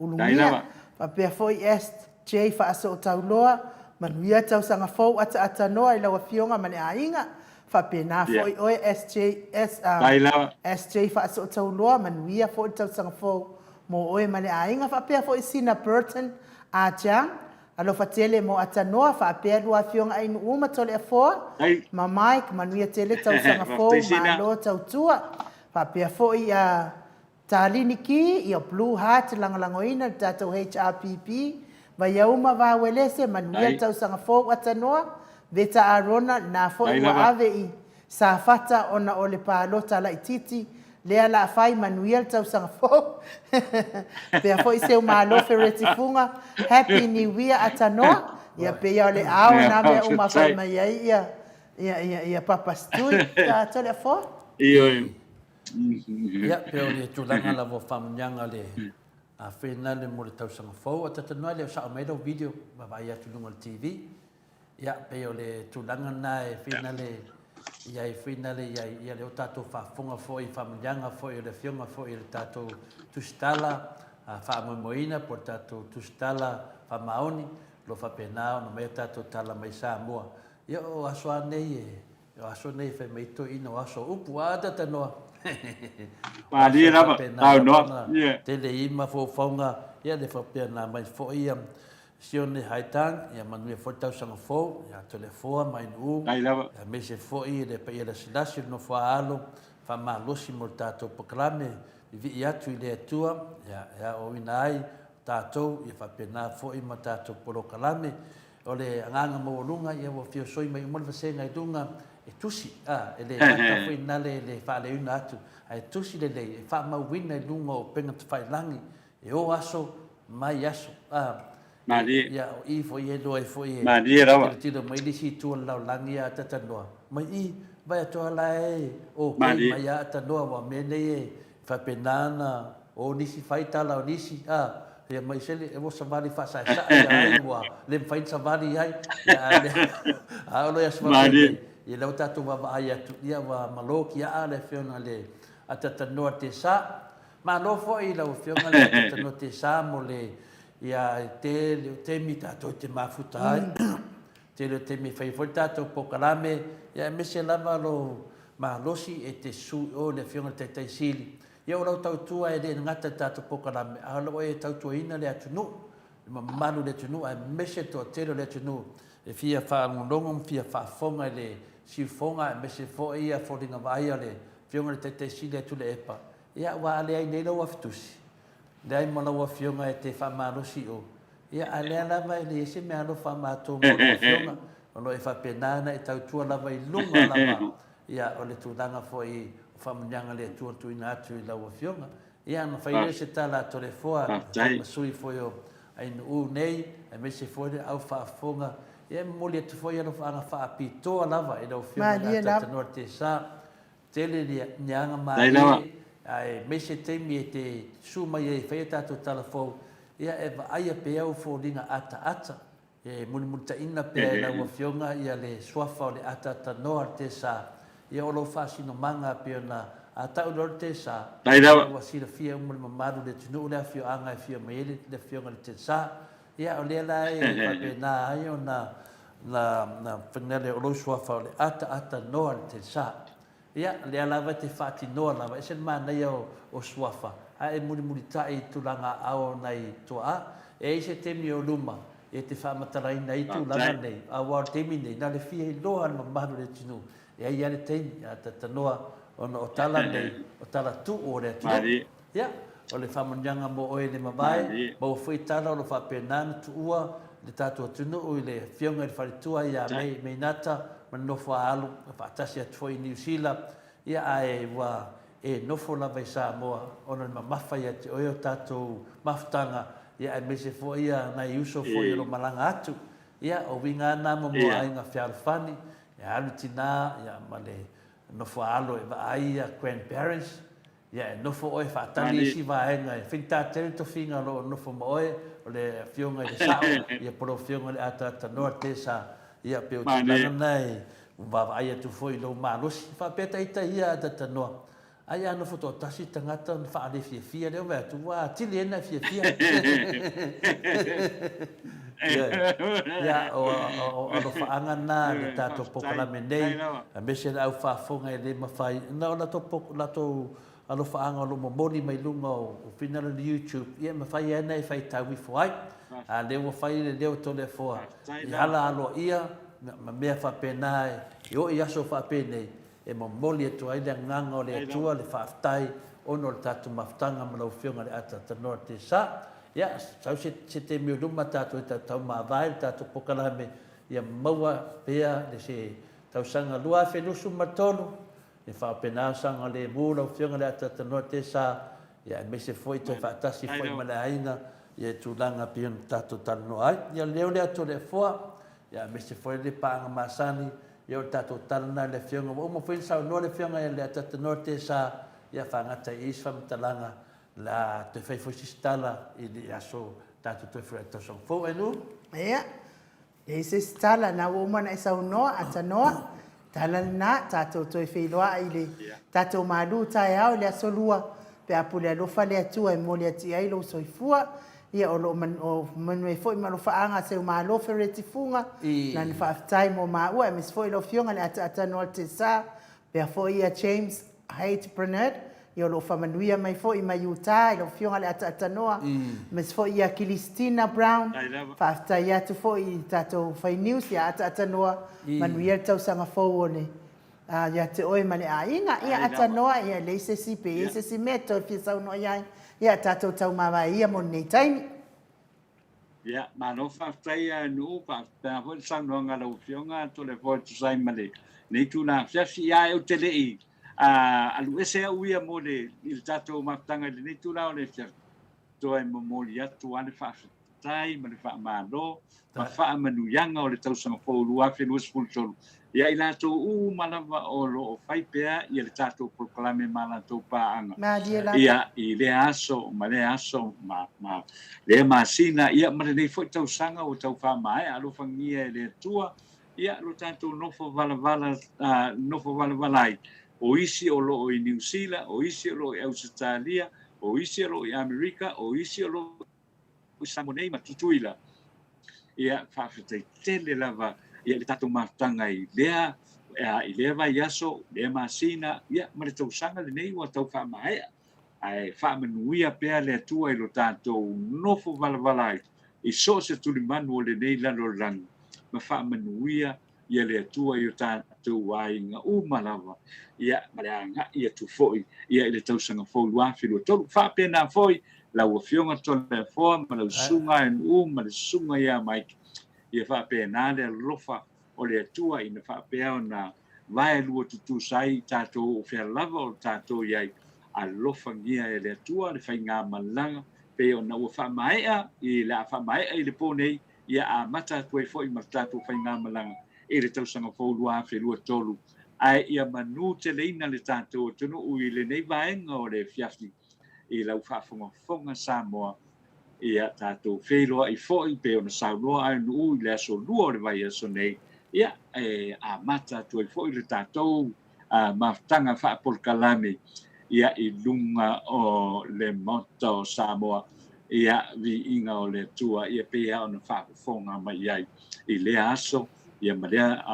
ulungia papea foi SJ fa aso tauloa manuia tau sanga fou ata noa i lawa fionga mane ainga fa pena foi o SJ fa aso tauloa manuia foi tau sanga fou mo oe mane ainga fa pea foi Sina Burton a jang alo fatele mo atanoa fa pe lua fiong ai no uma tole afo ma Mike manuia tele tau sanga fo ma lo tau tua fa pe fo ia taliniki ia Blue Heart langoina tato HRPP va yauma va welese manuia tau sanga fo atanoa veta arona na fo wa ave i sa fata ona ole pa lota la ititi lea la fai manuel tau sanga fo pe fo i seu malo fereti funga happy new year atanoa ia pe ia le ao na me uma fai mai ia papa stui ta tole fo ia pe o le tulanga la vo famnyanga le a whena le mo le tausanga fau a tatanua le o sa o meira o video ma vai atu lunga le TV ia pe o le tulanga na e whena le ia e whena le ia le o tātou whafonga fo i whamanyanga fo i le whionga fo i le tātou tusitala a whamoimoina po tātou tusitala whamaoni lo whapena o na mea tātou tala mai Samoa ia o aso anei o aso nei whai meito ina o aso upu a tatanoa Padi rapa, tau no. Tele ima fo fonga ia le whapena mai fo ia sione haitang ia manue fo tau sanga fo ia tole foa mai nu ia me se fo i le pa ia la silasi no fo alo fa malosi mo tātou poklame vi atu i le atua ia o inai tātou ia whapena fo i ma tātou porokalame o le anganga mo lunga ia wo fio soi mai mo le vasenga i dunga e tusi ele kata foi nale le fale una atu ai tusi le e fa ma wina i lunga o penga te fai langi e o aso mai aso Madi ia o i foi e do e foi Madi rawa tiro mai li si tu la langi a tata noa mai i vai to la o Madi. mai a tata noa wa mene e fa penana o nisi fai tala o nisi ia mai sele e mo savali fa sa ai wa le fai savali ai ia le a lo ia savali ia lau tātou wa ai atu ia wa maloki a le whiona le atatanoa te sa ma lo fo i lau whiona le atatanoa te sa mo le ia te mi tātou te mafuta ai te mi whai fo tātou pokalame ia me se lava lo ma losi e te su o le whiona te taisili ia o lau tautua e le ngata tātou pokalame a lo e tautua ina le atunu ma manu le atunu a me se to telo le atunu e fia whaangonongo fia whaafonga le si fonga me se fo ia fo dinga vai ale fionga le te sile tu le epa ia wa ale ai nei lo aftusi dai mo lo fionga e te fa malo si o ia ale ala mai le se me alo fa ma to mo lo fionga o lo e fa penana e tau tua lava i lunga lava ia o le tulanga fo i fa mnyanga le tu tu ina tu i lo fionga ia no fa ile se tala to le fo ma sui fo yo ai no nei e me se fo le au fa fonga ia moli te foi no fa fa pito lava e do filme ta no te sa tele nyanga mai ai me se te mi te suma ia fe ta to telefo ia e ai pe au fo dinga ata e mun ta ina pe na o fionga ia le swafa le ata no te sa ia o lo fa sino manga pe na ata o te sa wa si le fia mun mamaru le tunu le fio anga fio mai le fionga le te sa ia o le la e fa pe na ai na penele o lo swafa le ata no te sa ia le lava te fati no lava e sen mana ia o swafa a e muri tai tulanga ao nei toa e se te mi o luma e te fa matara nei tulanga nei a wa te mi nei na le fia lo an mamaru le tunu e ia le te ata noa o tala nei o tala tu o le tu ia o le famanyanga mo o le mavai mo foi tala o lo fa penan tu ua le tatu tunu o le fionga le faritua ia me nata ma nofo alu fa tasi at foi New Zealand ia ai wa e nofo la vai Samoa ona ma mafa ia te o tatu maftanga ia e mese fo ia na uso fo i lo malanga atu ia o winga na mo ai nga fialfani ia alu tina ia male nofo alu e vai ia grandparents ia no fo oi fa tali si va en finta tento finga lo no fo moi o le fionga de sao ia pro fionga le ata norte sa ia pe o tanga nei va ai tu foi lo malo si fa peta ita ia ata no ai ano foto tasi tangata fa de fia le va tu va tili na fia ia o lo fa anga na le tato pokola menei a mese au fa fonga le mafai na la to la to alo faanga lo moni mai lunga o final on YouTube ia ma fai ana e fai tawi foi a le wo fai le deu to le foa ia ala alo ia ma me fa penai yo ia so fa penai e mo moli to ai le nganga o le tua le fa tai ono tatu maftanga ma lo fionga le ata ta norte sa ia sa se te mi luma tatu ta tau ma vai tatu pokala me ia maua pea le se tau sanga lua fe lusu matolo e fa pena sanga le mula o fionga le ata no te sa ia me se foi to fa tasi foi mala aina ia tulanga pion tato tal no ai ia leo le ato le foa ia me se foi le panga masani ia tato tal na le fionga o mo foi sa no le fionga le ata no te sa ia fa ngata is fa talanga la te fai fo sistala I le aso tatu te fai tasong fo enu. Ia. E se stala na wo mana isa unoa atanoa. Tala na tato toi whailoa I le tato malu tai au le asolua pe apule alofa le atua I mole ati ailo soifua ia o lo manue foi malo faanga se malo fereti funga na ni fa time mo ma ua mis foi lo fionga le ata no te sa pe foi ia James Haight Bernard ia lo fa manuia mai foi mai Utah lo fionga le ata noa mis foi ia Christina Brown fa ia tu foi tato fai news ia ata noa manuia tau sanga fo ia te oi mane a inga ia ata noa ia le se si pe se si meto fi sa no ia tato tau mawa ia mo nei taimi. Ia, mano whaftai nu pa ta ho sang no ngalo fionga to le po tu sai male. Nei tu na fiafi ia o tele I alu ese uia mo le il tato matanga le nei tu na o le fiafi. To e mo mo ia tu ane whaftai ma le wha mano ma wha manu yanga o le tau sanga po lua fe lua spul tolu. Ia ila to malava o lo o fai pea ia le tato proclame mala to paanga. Ia I le aso ma le masina ia ma le foi tau sanga o tau fa mai alo fangia le tua ia lo tato nofo vala o isi o lo I New Zealand o isi o lo I Australia o isi o lo I America o isi o lo I Samoa ma tutuila ia fa fete tele lava ia le tato matanga I lea I lea vai aso le masina ia ma le tau sanga le nei o tau fa mai ai fa manuia pea le atua I lo tatou nofo valavalai I so se tuli manu o le nei lalo lang ma fa manuia ia le atua I o tatou ai nga malava ia malanga ia tu foi ia le tau sanga fo lua filo tolu fa pena foi la o fionga tole fo ma le sunga en ma le sunga ia mai ia fa pena le lofa o le atua I na fa pea na vai lua tutu sai tatou o fia lava o tatou iai alofa ngia e le atua le fai ngā malanga pe o na ua whamaea I la whamaea I le pōnei ia a mata tue fo I matatu fai ngā malanga e le tausanga fōlua fe lua tolu ai ia manu te leina le tātou tunu ui le nei vaenga o le fiafi I lau whaafonga Samoa ia tātou wheloa I fo I pe o na saunoa ai nu ui le aso lua o le vai aso nei ia a mata tue fo I le tātou maftanga whaapolkalame ia I lunga o le Maota o Samoa ia Viiga o le Atua ia pea ona whaafonga mai ai I le aso ia malea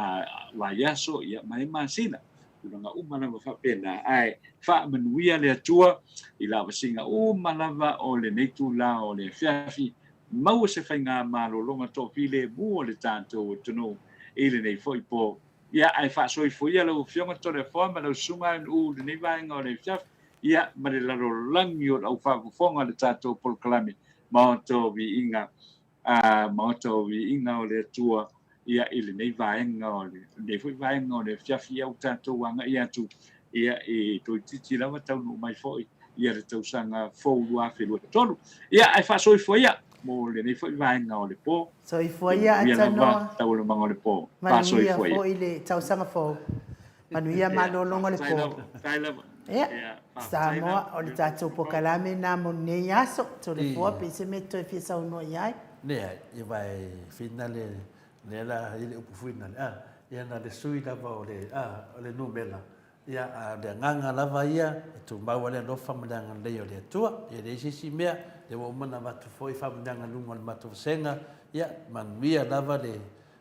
vai aso ia mai masina unanga umalava whapena ai whaamanuia le Atua I la wasinga umalava o le neitu la o le fiafi maua se whainga malolonga topi le mua o le tātou tunu I le nei foi po ia ai fa soi foi ia lo fionga tole forma lo sunga u le nei vaenga o le fiaf ia ma le laro langi o au fa fonga le tato proclame Maota Viiga o le Atua ia I le nei vaenga o le foi vaenga o le fiaf ia o tato wanga ia tu ia I to titi lava tau no mai foi ia le tau sanga foulua fe lo tolu ia ai fa soi foi ia mo le nei foi vaenga o le po Soi foi ia atanoa tau le mango le po pa soi foi le tau sanga fo manuia malolonga le po ia Samoa o le tatou pokalame na mo nei aso to le po pe se meto e fisa uno iai Nea, I vai fina le la I le upu fina le ia na le sui lava o le numela ia le nganga lava ia tu mau le no famanga le o le Atua ia le sisi mea le wo mana watu foi famanga lunga le matu senga ia manuia lava le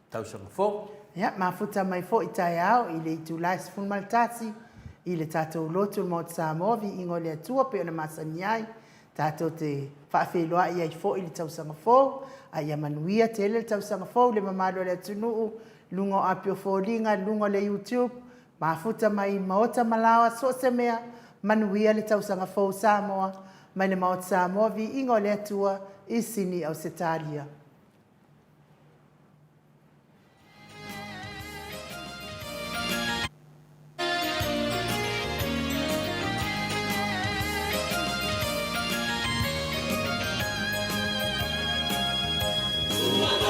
tausanga fo ia mafuta mai fo I tai au I le Julai sfun maltasi I le tatou lotu mo Samoa Viiga o le Atua pe ona masani ai tatou te whaawheloa ia I fo I le tausanga fo a ia manuia te le tausanga fo le mamalo le atunuu lungo apio fōlinga lungo le YouTube mafuta mai Maota malawa so se mea manuia le tausanga fo Samoa mai le Maota Samoa Viiga o le Atua I sini au setalia What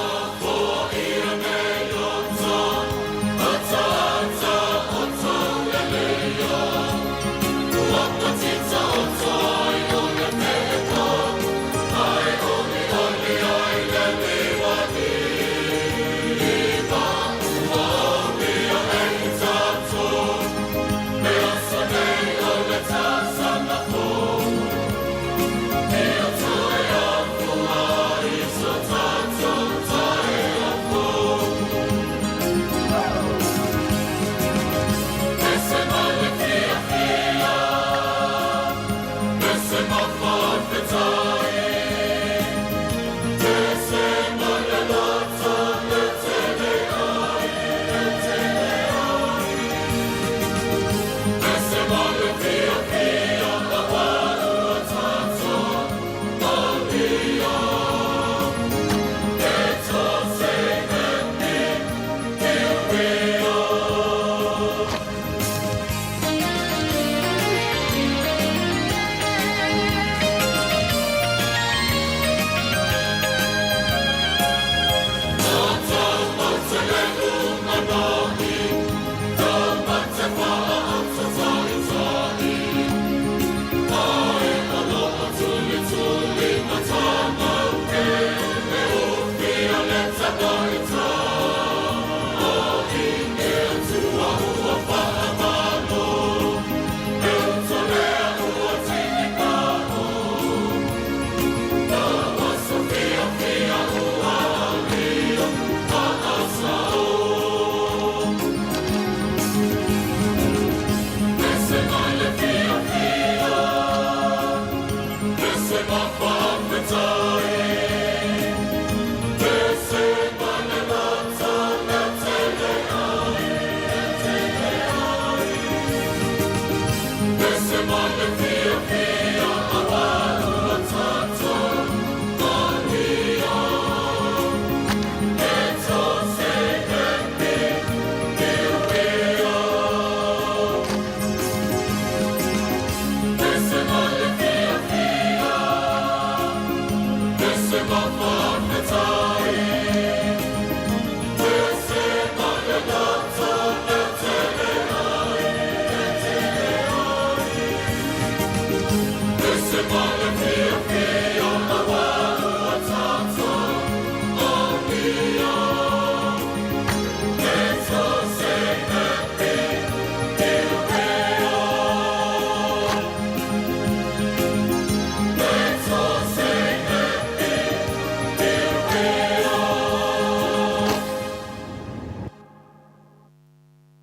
Samoa,